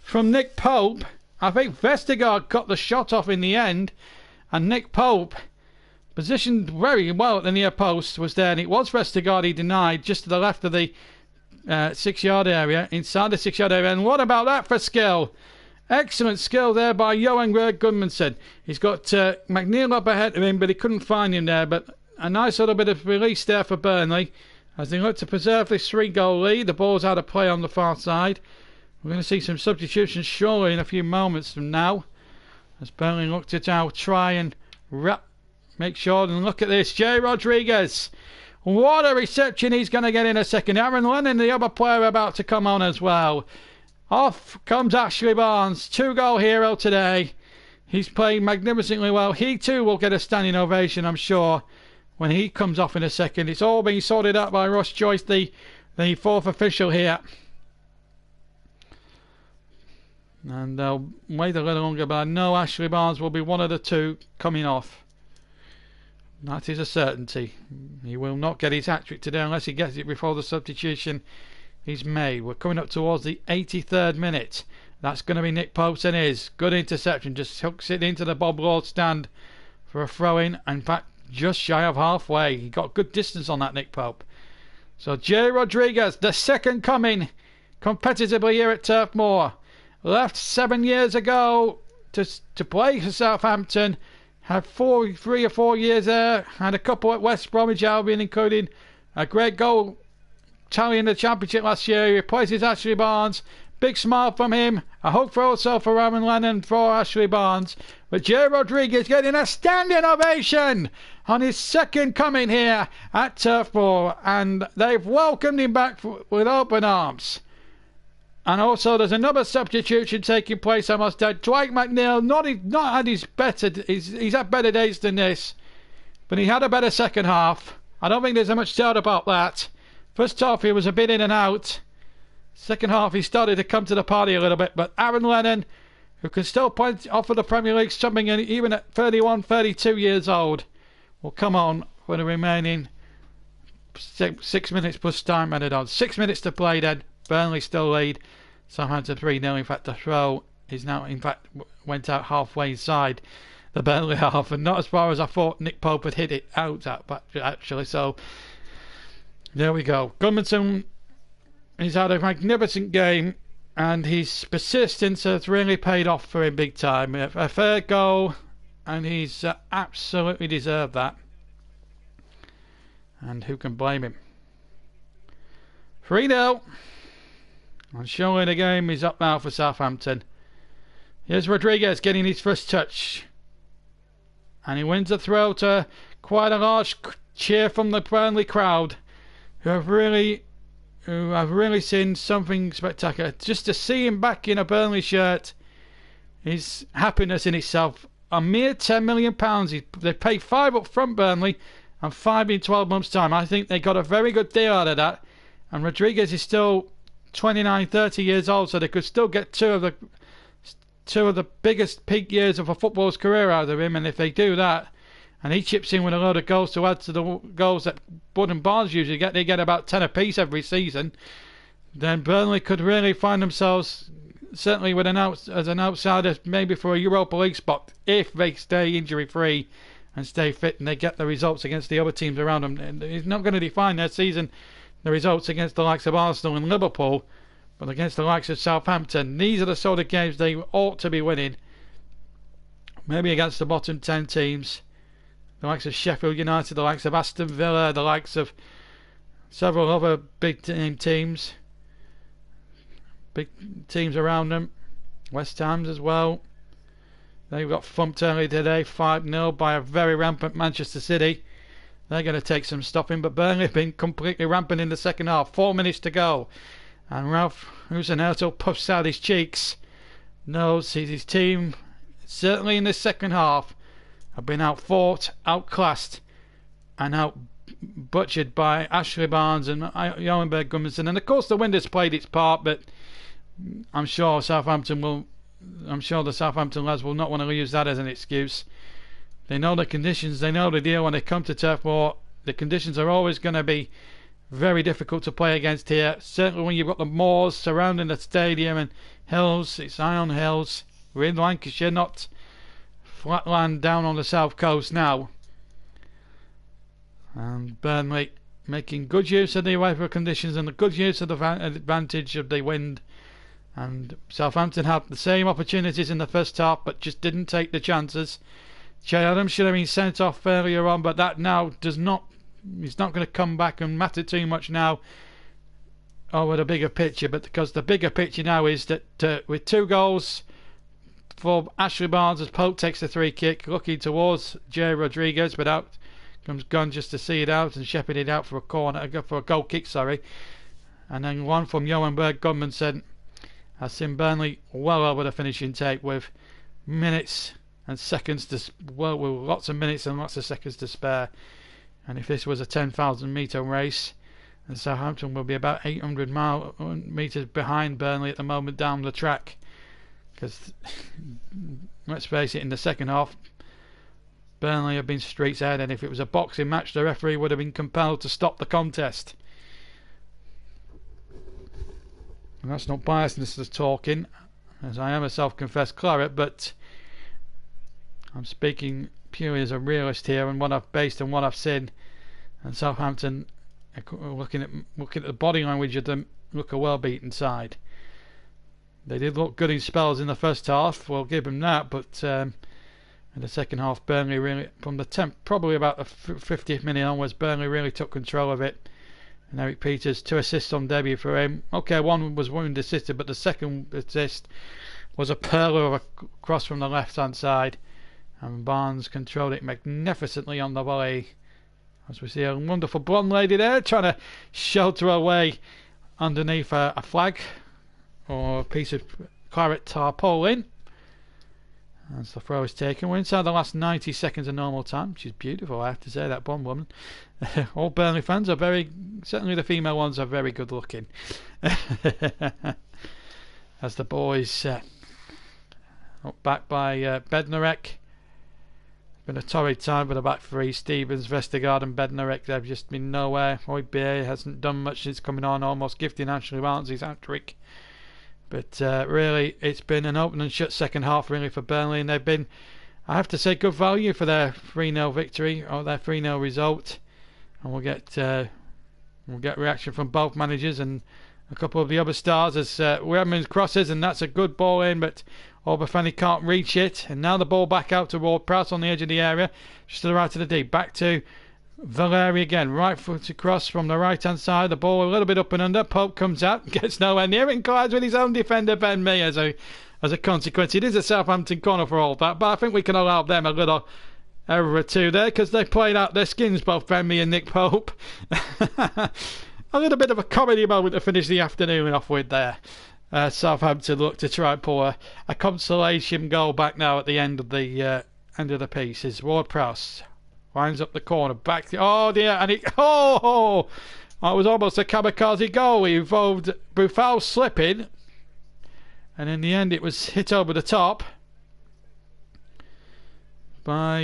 from Nick Pope. I think Vestergaard got the shot off in the end, and Nick Pope, positioned very well at the near post, was there, and it was Vestergaard he denied just to the left of the 6-yard area, inside the 6-yard area. And what about that for skill? Excellent skill there by Johan Gudmundsson. He's got McNeil up ahead of him, but he couldn't find him there. But a nice little bit of release there for Burnley as they look to preserve this 3-goal lead. The ball's out of play on the far side. We're going to see some substitutions surely in a few moments from now as Burnley look to now try and make sure. And look at this, J. Rodriguez. What a reception he's going to get in a second. Aaron Lennon, the other player, about to come on as well. Off comes Ashley Barnes, 2-goal hero today. He's playing magnificently well. He too will get a standing ovation, I'm sure, when he comes off in a second. It's all being sorted out by Ross Joyce, the fourth official here. And they'll wait a little longer, but I know Ashley Barnes will be one of the two coming off. That is a certainty. He will not get his hat-trick today unless he gets it before the substitution he's made. We're coming up towards the 83rd minute. That's going to be Nick Pope's and his. Good interception. Just hooks it into the Bob Lord stand for a throw-in. In fact, just shy of halfway. He got good distance on that, Nick Pope. So J. Rodriguez, the second coming competitively here at Turf Moor. Left 7 years ago to play for Southampton. Had 3 or 4 years there. Had a couple at West Bromwich Albion, including a great goal tally in the Championship last year. He replaces Ashley Barnes. big smile from him. A hug for also for Aaron Lennon, for Ashley Barnes. But Jay Rodriguez getting a standing ovation on his second coming here at Turf Moor, and they've welcomed him back with open arms. And also there's another substitution taking place, I must add. Dwight McNeil, not had his better, he's had better days than this, but he had a better second half. I don't think there's much doubt about that. First half he was a bit in and out. Second half he started to come to the party a little bit, but Aaron Lennon, who can still offer the Premier League something even at 31, 32 years old, will come on for the remaining 6 minutes plus time added on. 6 minutes to play then. Burnley still lead. Southampton 3-0. In fact, the throw is now, in fact, went out halfway inside the Burnley half, and not as far as I thought Nick Pope had hit it out at, but actually. So there we go. Gudmundsson, he's had a magnificent game, and his persistence has really paid off for him big time. A fair goal, and he's absolutely deserved that. And who can blame him? 3-0. And surely the game is up now for Southampton. Here's Rodriguez getting his first touch. And he wins the throw to quite a large cheer from the Burnley crowd, who have really seen something spectacular. Just to see him back in a Burnley shirt is happiness in itself. A mere £10 million. They paid 5 up front, Burnley, and 5 in 12 months' time. I think they got a very good deal out of that. And Rodriguez is still 29, 30 years old, so they could still get two of the biggest peak years of a footballer's career out of him. And if they do that, and he chips in with a load of goals to add to the goals that Bud and Barnes usually get, they get about 10 apiece every season, then Burnley could really find themselves, certainly with as an outsider, maybe for a Europa League spot, if they stay injury free and stay fit and they get the results against the other teams around them. And it's not going to define their season, the results against the likes of Arsenal and Liverpool, but against the likes of Southampton. These are the sort of games they ought to be winning. Maybe against the bottom 10 teams, the likes of Sheffield United, the likes of Aston Villa, the likes of several other big teams, big teams around them. West Ham's as well. They got thumped early today, 5-0 by a very rampant Manchester City. They're going to take some stopping, but Burnley have been completely rampant in the second half. 4 minutes to go, and Ralph Hasenhüttl puffs out his cheeks. Knows his team, certainly in the second half, have been outfought, outclassed, and out-butchered by Ashley Barnes and Johan Berg Gudmundsson. And of course the wind has played its part, but I'm sure the Southampton lads will not want to use that as an excuse. They know the conditions, they know the deal. When they come to Turf Moor, the conditions are always going to be very difficult to play against here. Certainly when you've got the moors surrounding the stadium and hills. It's high on hills. We're in Lancashire, not flat land down on the south coast now. And Burnley making good use of the weather conditions and the good use of the advantage of the wind. And Southampton had the same opportunities in the first half, but just didn't take the chances. Che Adams should have been sent off earlier on, but that now he's not going to come back and matter too much now over the bigger picture. But because the bigger picture now is that with 2 goals for Ashley Barnes as Pope takes the free kick, looking towards Jay Rodriguez, but out comes Gunn just to see it out and shepherd it out for a goal kick, and then one from Johan Berg Gudmundsson has seen Burnley well over the finishing tape with minutes and seconds with lots of minutes and lots of seconds to spare. And if this was a 10,000 metre race, then Southampton will be about 800 metres behind Burnley at the moment down the track. Because let's face it, in the second half, Burnley have been streets ahead, and if it was a boxing match, the referee would have been compelled to stop the contest. And that's not biasness as talking, as I am a self-confessed claret, but I'm speaking purely as a realist here, and what I've based on what I've seen. And Southampton, looking at the body language of them, look a well-beaten side. They did look good in spells in the first half, we'll give them that, but in the second half, Burnley really, from the probably about the 50th minute onwards, Burnley really took control of it. And Eric Peters, 2 assists on debut for him. Okay, one was wound assisted, but the second assist was a perler of a cross from the left hand side, and Barnes controlled it magnificently on the volley. As we see a wonderful blonde lady there trying to shelter her way underneath a flag or a piece of claret tarpaulin. As the throw is taken, we're inside the last 90 seconds of normal time, which is beautiful, I have to say, that blonde woman. All Burnley fans are certainly the female ones are very good looking. As the boys back by Bednarek. Been a torrid time for the back three. Stevens, Vestergaard and Bednarek, they've just been nowhere. Højbjerg hasn't done much since coming on, almost gifting Ashley Barnes his hat-trick. But really, it's been an open and shut second half really for Burnley, and they've been, I have to say, good value for their 3-0 victory, or their 3-0 result. And we'll get reaction from both managers and a couple of the other stars as Redmond crosses, and that's a good ball in, but Obafemi can't reach it. And now the ball back out to Ward-Prowse on the edge of the area, just to the right of the D. Back to Valeri again, right foot across from the right hand side, the ball a little bit up and under. Pope comes out, gets nowhere near it, and collides with his own defender Ben Mee as a consequence. It is a Southampton corner for all that, but I think we can allow them a little error or two there, because they played out their skins, both Ben Mee and Nick Pope. A little bit of a comedy moment to finish the afternoon off with there. Southampton look to try and pull a consolation goal back now at the end of the piece. Is Ward-Prowse winds up the corner, back to, oh dear, and it was almost a kamikaze goal. It involved Buffal slipping, and in the end it was hit over the top by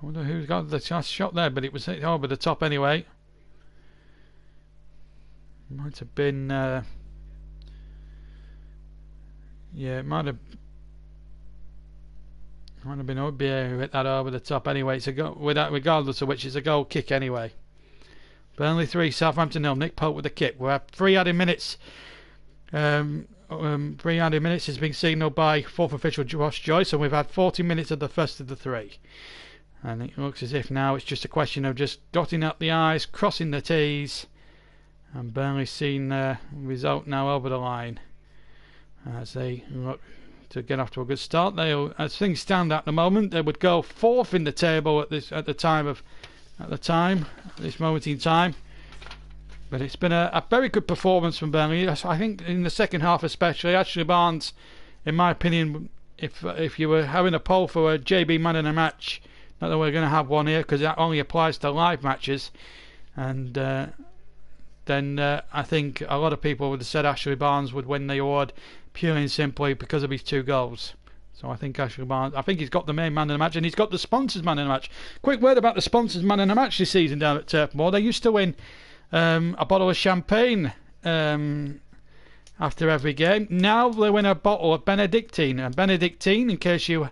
I wonder who's got the shot there, but it was hit over the top anyway. Might have been it might have been Højbjerg who hit that over the top anyway. It's a goal, regardless of which, it's a goal kick anyway. Burnley 3, Southampton 0. Nick Pope with the kick. We'll have 3 added minutes. 3 added minutes has been signalled by fourth official Josh Joyce, and we've had 40 minutes of the first of the 3. And it looks as if now it's just a question of just dotting up the I's, crossing the T's, and Burnley's seen the result now over the line as they look to get off to a good start. As things stand at the moment, they would go 4th in the table at this moment in time. But it's been a very good performance from Burnley. I think in the second half especially. Ashley Barnes, in my opinion, if you were having a poll for a JB man in a match, not that we're going to have one here because that only applies to live matches, and then I think a lot of people would have said Ashley Barnes would win the award purely and simply because of his 2 goals. So I think Ashley Barnes, I think he's got the main man in the match, and he's got the sponsors man in the match. Quick word about the sponsors man in the match this season down at Turf Moor. They used to win a bottle of champagne after every game. Now they win a bottle of Benedictine. And Benedictine, in case you're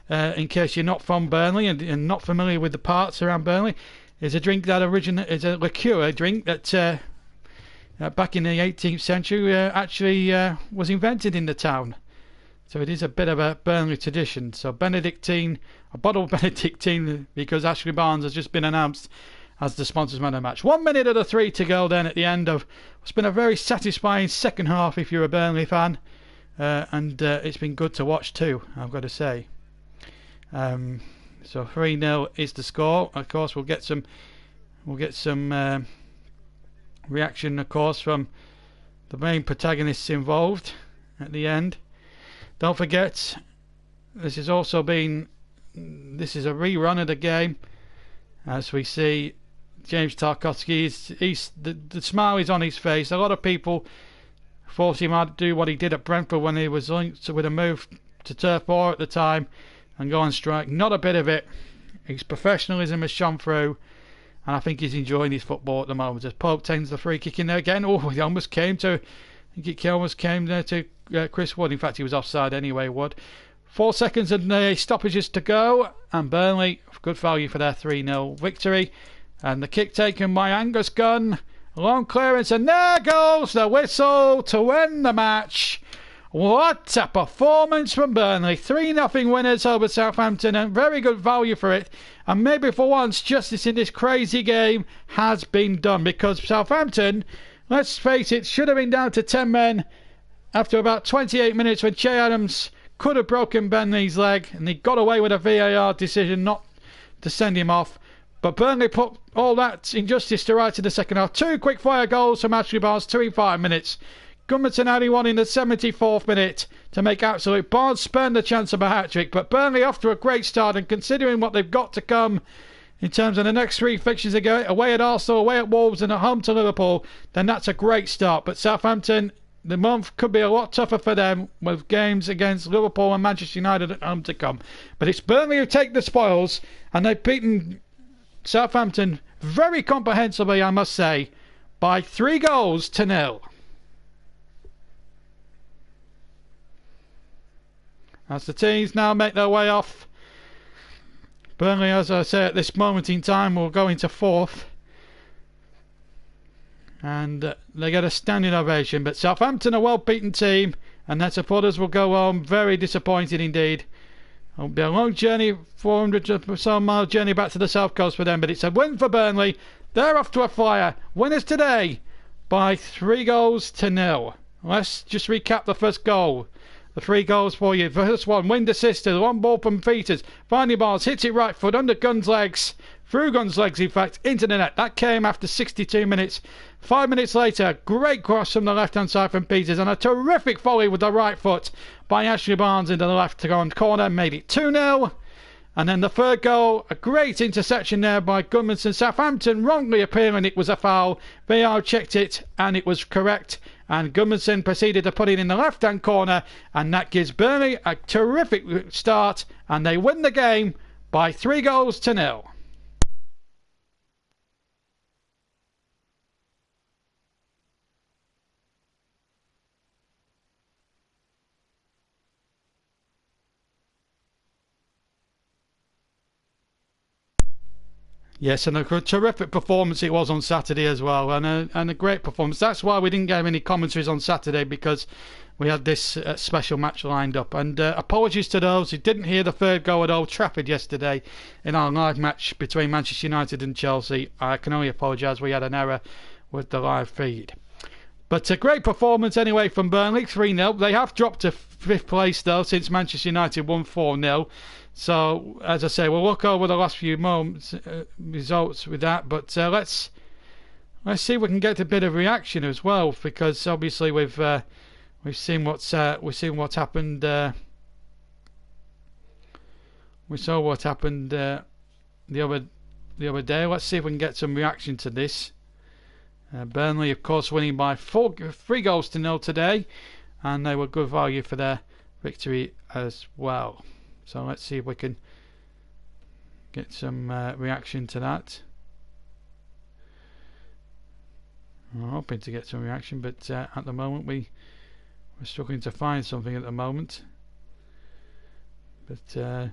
not from Burnley and not familiar with the parts around Burnley, is a drink that is a liqueur drink that back in the 18th century actually was invented in the town. So it is a bit of a Burnley tradition. So Benedictine, a bottle of Benedictine, because Ashley Barnes has just been announced as the sponsors man of the match. 1 minute of the 3 to go then at the end of what's been a very satisfying second half if you're a Burnley fan, and it's been good to watch too, I've got to say. So 3-0 is the score. Of course we'll get some reaction, of course, from the main protagonists involved at the end. Don't forget, this is a rerun of the game, as we see James Tarkowski. The smile is on his face. A lot of people forced him to do what he did at Brentford when he was linked with a move to Turf Moor at the time and go on strike. Not a bit of it. His professionalism has shone through, and I think he's enjoying his football at the moment. As Pope takes the free kick in there again. Oh, he almost came to Chris Wood. In fact, he was offside anyway, Wood. 4 seconds and the stoppages to go, and Burnley, good value for their 3-0 victory. And the kick taken by Angus Gunn. Long clearance, and there goes the whistle to end the match What a performance from Burnley. 3-0 winners over Southampton, and very good value for it. And maybe for once, justice in this crazy game has been done, because Southampton, let's face it, should have been down to 10 men after about 28 minutes when Che Adams could have broken Burnley's leg, and he got away with a VAR decision not to send him off. But Burnley put all that injustice to right in the second half. 2 quick-fire goals from Ashley Barnes, 2 in 5 minutes. Gudmundsson adding one in the 74th minute to make absolute. Barnes spurned the chance of a hat-trick, but Burnley off to a great start, and considering what they've got to come in terms of the next 3 fixtures, they go away at Arsenal, away at Wolves and at home to Liverpool, then that's a great start. But Southampton, the month could be a lot tougher for them with games against Liverpool and Manchester United at home to come. But it's Burnley who take the spoils, and they've beaten Southampton very comprehensively, I must say, by 3-0. As the teams now make their way off, Burnley, as I say, at this moment in time will go into 4th, and they get a standing ovation. But Southampton, a well-beaten team, and their supporters will go home very disappointed indeed. It'll be a long journey, 400 or so mile journey back to the south coast for them, but it's a win for Burnley. They're off to a flyer. Winners today by 3-0. Let's just recap the first goal. The 3 goals for you. First one, Wind assisted. One ball from Peters. Finding Barnes, hits it right foot under Gunn's legs. Through Gunn's legs, in fact, into the net. That came after 62 minutes. 5 minutes later, great cross from the left-hand side from Peters, and a terrific volley with the right foot by Ashley Barnes into the left-hand corner. Made it 2-0. And then the third goal, a great interception there by Gudmundsson. Southampton wrongly appearing it was a foul. VAR checked it, and it was correct. And Gudmundsson proceeded to put it in the left-hand corner, and that gives Burnley a terrific start, and they win the game by 3-0. Yes, and a terrific performance it was on Saturday as well, and a great performance. That's why we didn't get any commentaries on Saturday, because we had this special match lined up. And apologies to those who didn't hear the third goal at Old Trafford yesterday in our live match between Manchester United and Chelsea. I can only apologise, we had an error with the live feed. But a great performance anyway from Burnley, 3-0. They have dropped to 5th place though since Manchester United won 4-0. So, as I say, we'll look over the last few moments results with that. But let's see if we can get a bit of reaction as well, because obviously we've seen what's happened. We saw what happened the other day. Let's see if we can get some reaction to this. Burnley, of course, winning by 3-0 today, and they were good value for their victory as well. So let's see if we can get some reaction to that. I'm hoping to get some reaction, but at the moment we're struggling to find something at the moment. But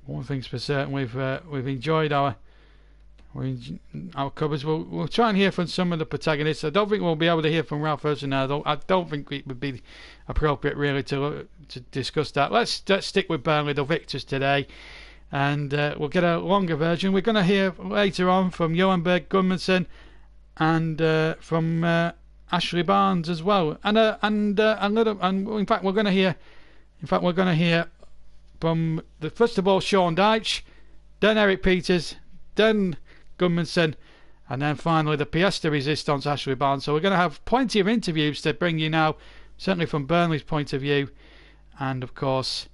one thing's for certain, we've enjoyed our covers. We'll try and hear from some of the protagonists. I don't think we'll be able to hear from Ralph Hudson now, though. I don't think it would be appropriate really to discuss that. Let's stick with Burnley, the victors today, and we'll get a longer version. We're going to hear later on from Johan Berg Gudmundsson and from Ashley Barnes as well, and in fact we're going to hear from first of all Sean Dyche, then Eric Peters, then Gudmundsson, and then finally the pièce de résistance, Ashley Barnes. So we're going to have plenty of interviews to bring you now, certainly from Burnley's point of view, and of course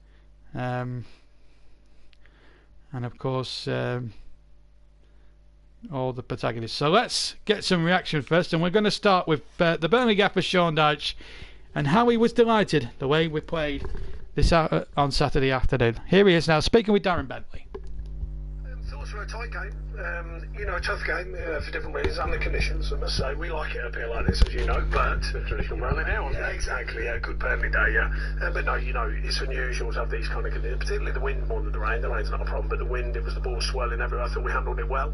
all the protagonists. So let's get some reaction first, and we're going to start with the Burnley gaffer Sean Dyche, and how he was delighted the way we played this on Saturday afternoon. Here he is now, speaking with Darren Bentley. Thoughts were a tight game, a tough game for different reasons and the conditions. I must say, we like it up here like this, as you know, but traditional Burnley day, wasn't it? Exactly, yeah, good Burnley day, yeah. But no, it's unusual to have these kind of conditions, particularly the wind more than the rain. The rain's not a problem, but the wind, it was the ball swelling everywhere. I thought we handled it well.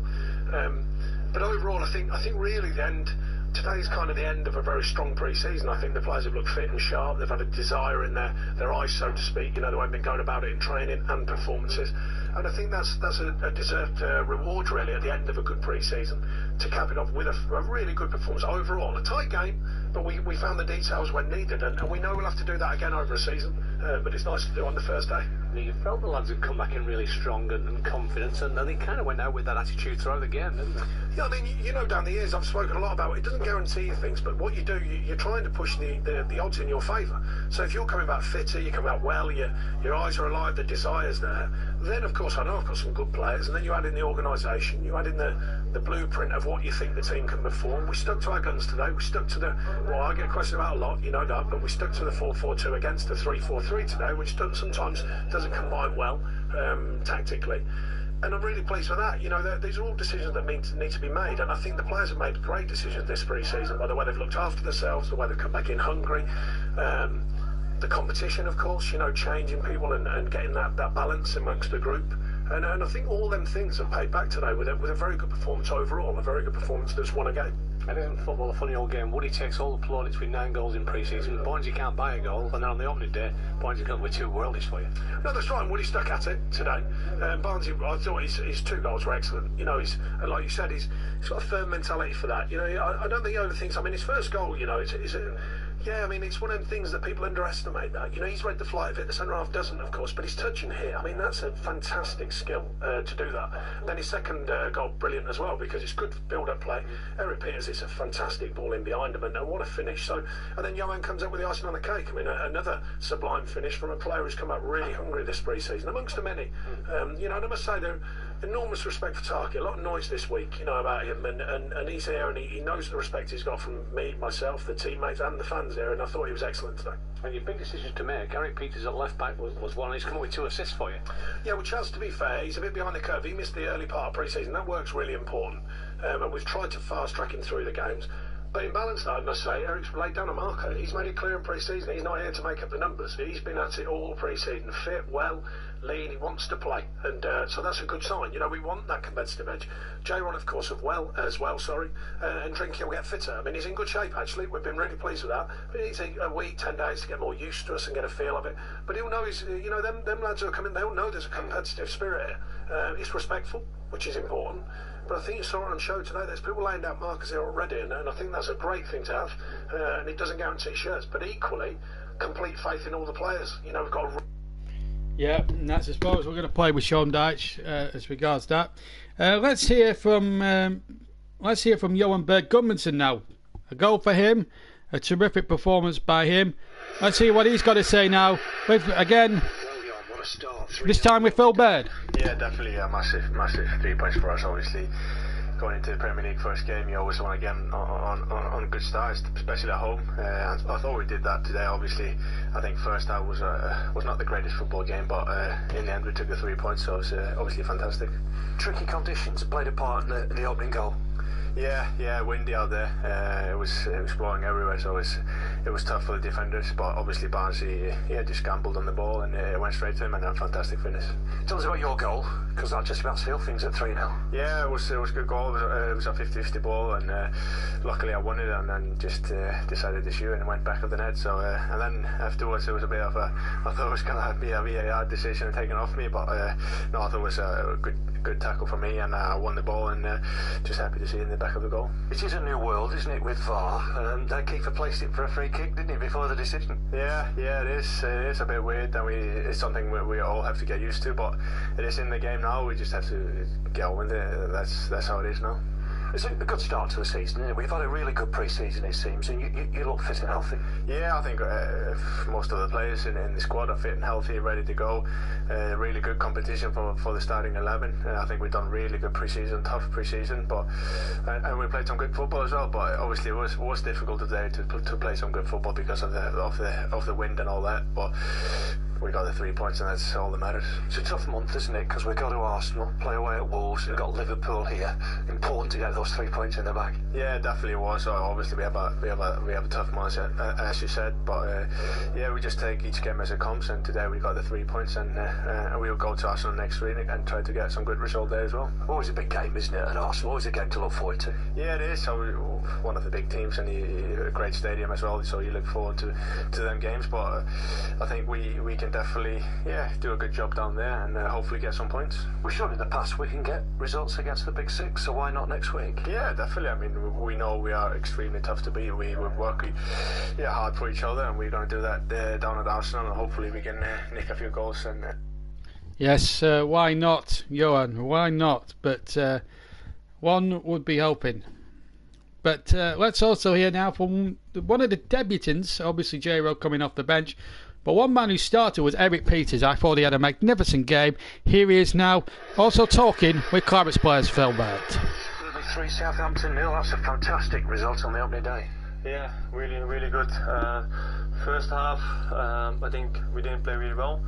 But overall, I think really the end, today's kind of the end of a very strong pre-season. I think the players have looked fit and sharp. They've had a desire in their eyes, so to speak. You know, the way they've been going about it in training and performances. And I think that's a deserved reward, really, at the end of a good pre-season, to cap it off with a really good performance overall. A tight game, but we found the details when needed, and we know we'll have to do that again over a season. But it's nice to do on the first day. You felt the lads had come back in really strong and confident, and they kind of went out with that attitude throughout the game, didn't they? Yeah, I mean, you know, down the years I've spoken a lot about it. It doesn't guarantee you things, but what you do, you're trying to push the odds in your favour. So if you're coming back fitter, you come out well, your eyes are alive, the desire's there, then of course I know I've got some good players, and then you add in the organisation, you add in the blueprint of what you think the team can perform. We stuck to our guns today. We stuck to well, I get questioned about a lot, you know that, but we stuck to the 4-4-2 against the 3-4-3 today, which sometimes doesn't combine well tactically. And I'm really pleased with that. You know, these are all decisions that need to be made, and I think the players have made great decisions this pre-season by the way they've looked after themselves, the way they've come back in hungry. The competition, of course, you know, changing people and getting that balance amongst the group. And I think all them things have paid back today with a very good performance overall, a very good performance that's won a game. And isn't football a funny old game? Woody takes all the plaudits with 9 goals in pre-season. Barnsley can't buy a goal, and then on the opening day, Barnsley got with 2 worldies for you. No, that's right. Woody stuck at it today. Barnsley, I thought his 2 goals were excellent. You know, and like you said, he's got a firm mentality for that. You know, I don't think he overthinks. I mean, his first goal, you know, yeah, I mean, it's one of them things that people underestimate that. You know, he's read the flight of it, the centre half doesn't, of course, but he's touching here. I mean, that's a fantastic skill to do that. Then his second goal, brilliant as well, because it's good build-up play. Eric Peters, it's a fantastic ball in behind him, and what a finish. So, and then Johan comes up with the icing on the cake. I mean, another sublime finish from a player who's come up really hungry this pre-season, amongst the many. You know, and I must say, there enormous respect for Tarky. A lot of noise this week, you know, about him, and he's here, and he knows the respect he's got from me, myself, the teammates, and the fans here, and I thought he was excellent today. And your big decision to make, Eric Peters at left back was one, and he's come up with 2 assists for you. Yeah, well, Chaz, to be fair, he's a bit behind the curve. He missed the early part of pre-season. That work's really important, and we've tried to fast track him through the games. But in balance, though, I must say, Eric's laid down a marker. He's made it clear in pre-season. He's not here to make up the numbers. He's been at it all pre-season. Fit, well, lean, he wants to play. And so that's a good sign. You know, we want that competitive edge. J-Ron, of course, and Drinky will get fitter. I mean, he's in good shape, actually. We've been really pleased with that. But he needs a week, 10 days to get more used to us and get a feel of it. But he'll know you know, them lads who are coming, they'll know there's a competitive spirit here. It's respectful, which is important. But I think you saw it on show today. There's people laying down markers here already, and I think that's a great thing to have. And it doesn't guarantee shirts, but equally, complete faith in all the players. You know, we've got. Yeah, and that's as far as we're going to play with Sean Dyche as regards that. Let's hear from Johan Berg Gudmundsson now. A goal for him, a terrific performance by him. Let's hear what he's got to say now. Again, this time with Phil Baird. Yeah, definitely a massive 3 points for us. Obviously, going into the Premier League first game, you always want to get on good starts, especially at home. And I thought we did that today. Obviously, I think first half was not the greatest football game, but in the end we took the 3 points, so it was obviously fantastic. Tricky conditions played a part in the opening goal. Yeah, windy out there. It was blowing everywhere, so it was tough for the defenders. But obviously Barnsley, just gambled on the ball and it went straight to him, and a fantastic finish. Tell us about your goal, because that just about sealed things at 3-0. Yeah, it was a good goal. It was a 50-50 ball, and luckily I won it, and then just decided to shoot and went back of the net. So and then afterwards it was a bit of I thought it was going to be a VAR decision taken off me, but no, I thought it was a good tackle for me, and I won the ball, and just happy to see it in the back of the goal. It is a new world, isn't it, with VAR? That keeper placed it for a free kick, didn't it, before the decision? Yeah, it is. It's a bit weird, and it's something we all have to get used to, but it is in the game now. We just have to get on with it. That's how it is now. It's a good start to the season, isn't it? We've had a really good pre-season, it seems, and you look fit and healthy. Yeah, I think most of the players in the squad are fit and healthy, ready to go. Really good competition for the starting 11. I think we've done really good pre-season, tough pre-season, but and we played some good football as well. But obviously, it was difficult today to play some good football because of the wind and all that. But we got the 3 points, and that's all that matters. It's a tough month, isn't it? Because we go to Arsenal, play away at Wolves, we've got Liverpool here. Important to get those 3 points in the bag. Yeah, definitely was. So obviously we have a tough month, as you said, but yeah, we just take each game as it comes, and today we got the 3 points, and we'll go to Arsenal next week and try to get some good result there as well. Always a big game, isn't it, at Arsenal? Always a game to look forward to. Yeah, it is. So one of the big teams, and a great stadium as well, so you look forward to them games, but I think we can definitely do a good job down there, and hopefully get some points. We've shown in the past we can get results against the Big Six, so why not next week? Yeah, definitely. I mean, we know we are extremely tough to beat. We work hard for each other, and we're going to do that down at Arsenal, and hopefully we can nick a few goals. And yes, why not, Johan? Why not? But one would be hoping. But let's also hear now from one of the debutants, obviously J-Ro coming off the bench. But one man who started was Eric Peters. I thought he had a magnificent game. Here he is now, also talking with Clarets players Phil Burt. 3 Southampton 0. That's a fantastic result on the opening day. Yeah, really, really good. First half, I think we didn't play really well.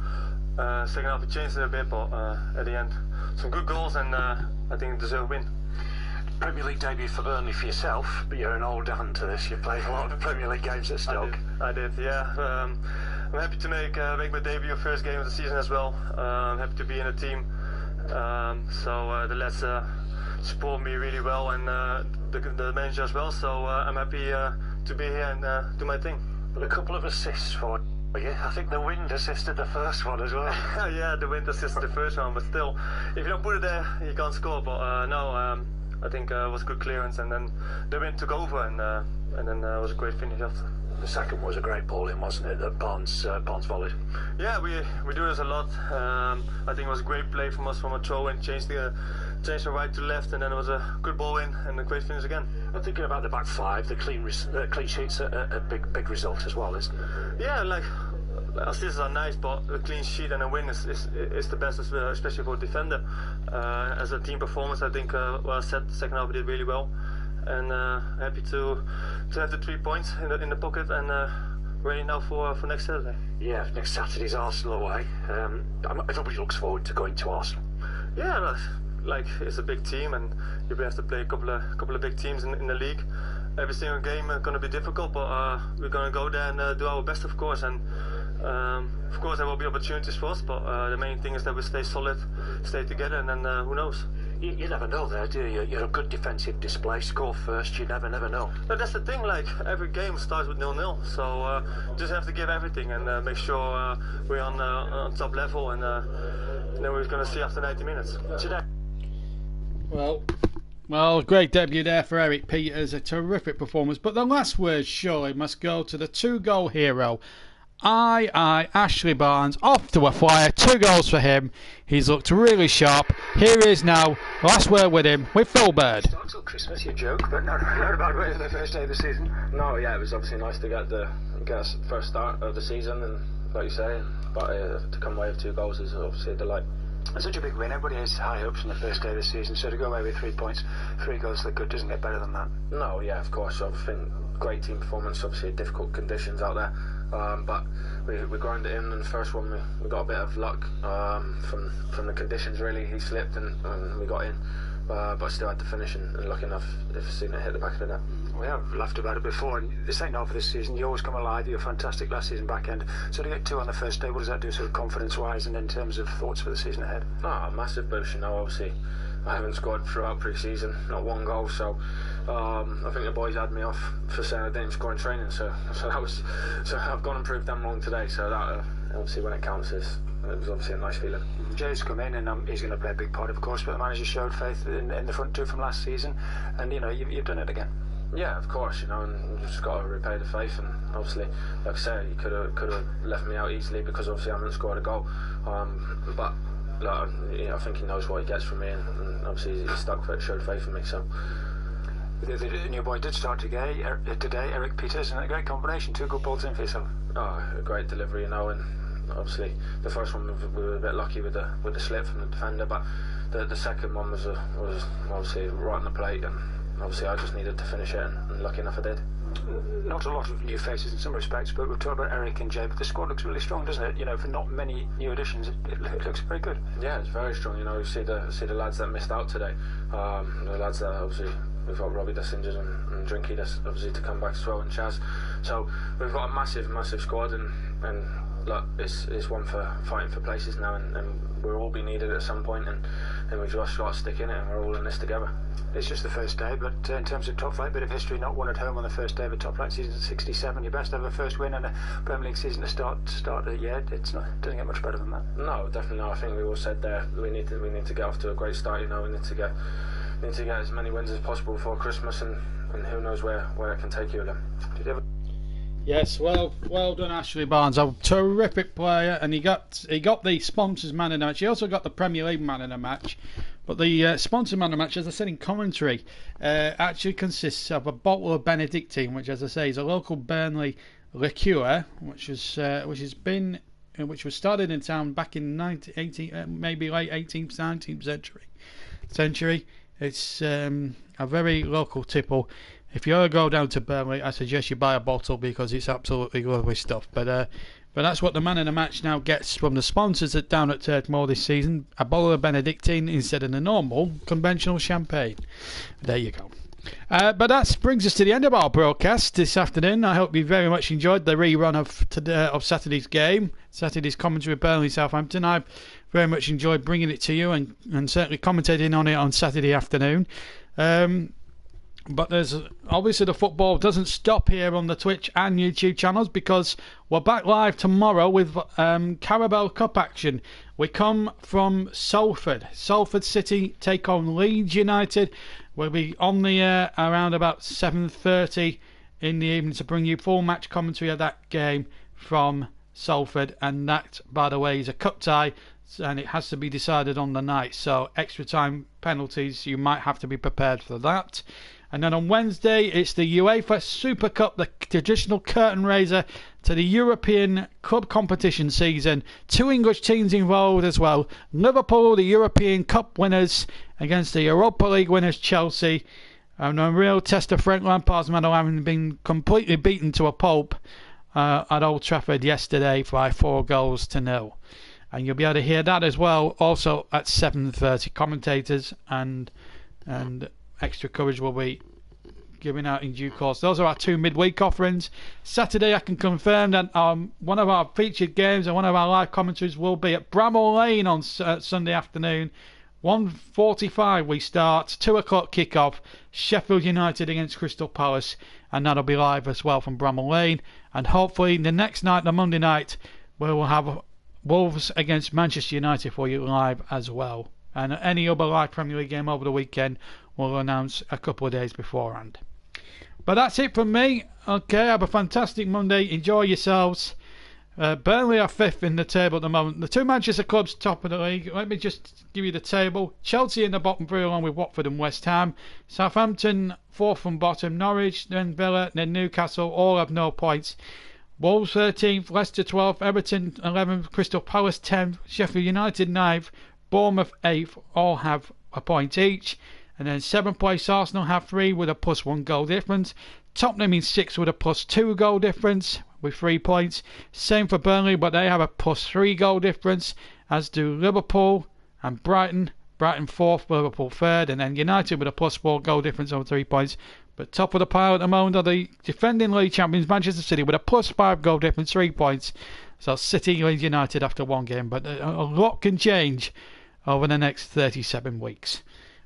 Second half we changed it a bit, but at the end, some good goals, and I think deserve a win. Premier League debut for Burnley for yourself, but you're an old hand to this. You played a lot of Premier League games at Stoke. I did, yeah. I'm happy to make my debut, first game of the season as well. I'm happy to be in a team. So the lads support me really well, and the manager as well. So I'm happy to be here and do my thing. But a couple of assists for you. I think the wind assisted the first one as well. Yeah, the wind assisted the first one, but still, if you don't put it there, you can't score. But no. I think it was good clearance, and then the wind took over, and then it was a great finish after. The second was a great ball in, wasn't it, that Barnes volleyed? Yeah, we do this a lot. I think it was a great play from us from a throw-in, changed the right to left, and then it was a good ball in and a great finish again. I'm thinking about the back five, the clean sheet's a big result as well, isn't it? Yeah, like assists are nice, but a clean sheet and a win is the best, especially for a defender. As a team performance, I think second half we did really well, and happy to have the 3 points in the pocket, and ready now for next Saturday. Yeah, next Saturday's Arsenal away. Everybody looks forward to going to Arsenal. Yeah, like it's a big team, and you have to play a couple of big teams in the league. Every single game is going to be difficult, but we're going to go there and do our best, of course. And of course there will be opportunities for us, but the main thing is that we stay solid, stay together, and then who knows. You never know there, do you? You're a good defensive display, score first, you never know. But that's the thing, like every game starts with 0-0, so just have to give everything and make sure we're on top level, and then we're going to see after 90 minutes. Today. Well, great debut there for Eric Peters, a terrific performance, but the last word surely must go to the 2-goal hero. Ashley Barnes, off to a flyer, 2 goals for him. He's looked really sharp. Here he is now, last word with him, with Phil Bird. Not till Christmas, you joke, but not a bad way for the first day of the season. No, yeah, it was obviously nice to get a first start of the season, and like you say, but to come away with 2 goals is obviously a delight. It's such a big win. Everybody has high hopes on the first day of the season, so to go away with 3 points, 3 goals look good, doesn't get better than that. No, yeah, of course. I think great team performance, obviously difficult conditions out there, but we ground it in the first one. We got a bit of luck from the conditions, really. He slipped and we got in, but still had to finish, and lucky enough if seen it hit the back of the net. We have laughed about it before, and this ain't over this season. You always come alive. You were fantastic last season back end. So to get 2 on the first day, what does that do sort of confidence wise and in terms of thoughts for the season ahead? Massive boost, obviously I haven't scored throughout pre-season, not 1 goal, so I think the boys had me off for saying I didn't score in training, so I've gone and proved them wrong today, so that obviously when it counts it was obviously a nice feeling. Jay's come in, and he's going to play a big part, of course, but the manager showed faith in the front 2 from last season, and you've done it again. Yeah, of course, and you've just got to repay the faith, and obviously, like I say, he could have left me out easily because obviously I haven't scored a goal, but I think he knows what he gets from me, and obviously he showed faith in me. So the new boy did start today, Eric Peters, and a great combination, 2 good balls in for yourself. A great delivery, and obviously the first one we were a bit lucky with the slip from the defender, but the second one was obviously right on the plate, and obviously I just needed to finish it, and lucky enough I did. not a lot of new faces in some respects, but we've talked about Eric and Jay, but the squad looks really strong, doesn't it? You know, for not many new additions, it looks very good. Yeah, it's very strong. You know, you see the lads that missed out today. The lads that obviously we've got Robbie that's injured and Drinky that's obviously to come back as well, and Chaz. So we've got a massive squad, and look, it's one for fighting for places now, and we'll all be needed at some point, and we've just got to stick in it, and we're all in this together. It's just the first day, but in terms of top flight, bit of history, not won at home on the first day of a top flight season, 67, your best ever first win and a Premier League season to start the year. It's not, doesn't get much better than that. No, definitely not. I think we all said there we need to get off to a great start. You know, we need to get as many wins as possible before Christmas, and who knows where it can take you again. Did you ever? Yes, well done, Ashley Barnes. A terrific player, and he got the sponsors man in the match. He also got the Premier League man in the match. But the sponsor man of the match, as I said in commentary, actually consists of a bottle of Benedictine, which, as I say, is a local Burnley liqueur, which was started in town back in maybe late 18th, 19th century. It's a very local tipple. If you ever go down to Burnley, I suggest you buy a bottle because it's absolutely lovely stuff. But that's what the man in the match now gets from the sponsors down at Turf Moor this season. A bottle of Benedictine instead of the normal conventional champagne. There you go. But that brings us to the end of our broadcast this afternoon. I hope you very much enjoyed the rerun of Saturday's game, Saturday's commentary with Burnley Southampton. I've very much enjoyed bringing it to you and certainly commentating on it on Saturday afternoon. But there's obviously the football doesn't stop here on the Twitch and YouTube channels, because we're back live tomorrow with Carabao Cup action. We come from Salford. Salford City take on Leeds United. We'll be on the air around about 7:30 in the evening to bring you full match commentary of that game from Salford. And that, by the way, is a cup tie, and it has to be decided on the night. So extra time penalties, you might have to be prepared for that. And then on Wednesday, it's the UEFA Super Cup, the traditional curtain raiser to the European club competition season. 2 English teams involved as well. Liverpool, the European Cup winners, against the Europa League winners Chelsea. And a real test of Frank Lampard's medal, having been completely beaten to a pulp at Old Trafford yesterday by 4-0. And you'll be able to hear that as well, also at 7:30. Commentators and extra coverage will be given out in due course. Those are our 2 midweek offerings. Saturday, I can confirm that one of our featured games and one of our live commentaries will be at Bramall Lane on Sunday afternoon. 1:45 we start, 2 o'clock kick-off, Sheffield United against Crystal Palace, and that'll be live as well from Bramall Lane. And hopefully the next night, the Monday night, we will have Wolves against Manchester United for you live as well. And any other live Premier League game over the weekend we'll announce a couple of days beforehand. But that's it from me. Okay, have a fantastic Monday. Enjoy yourselves. Burnley are 5th in the table at the moment. The 2 Manchester clubs top of the league. Let me just give you the table. Chelsea in the bottom 3 along with Watford and West Ham. Southampton 4th from bottom. Norwich, then Villa, then Newcastle all have no points. Wolves 13th, Leicester 12th, Everton 11th, Crystal Palace 10th, Sheffield United 9th, Bournemouth 8th, all have a point each. And then 7th place Arsenal have 3 with a +1 goal difference. Tottenham in 6th with a +2 goal difference with 3 points. Same for Burnley, but they have a +3 goal difference, as do Liverpool and Brighton. Brighton 4th, Liverpool 3rd, and then United with a +4 goal difference over 3 points. But top of the pile at the moment are the defending league champions Manchester City with a +5 goal difference, 3 points. So City leads United after 1 game, but a lot can change over the next 37 weeks.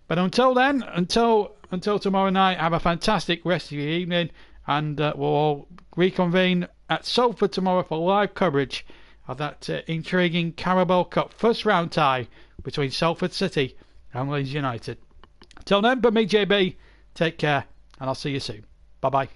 But until then, until tomorrow night, have a fantastic rest of your evening, and we'll all reconvene at Salford tomorrow for live coverage of that intriguing Carabao Cup first round tie between Salford City and Leeds United. Till then, for me, JB, take care, and I'll see you soon. Bye-bye.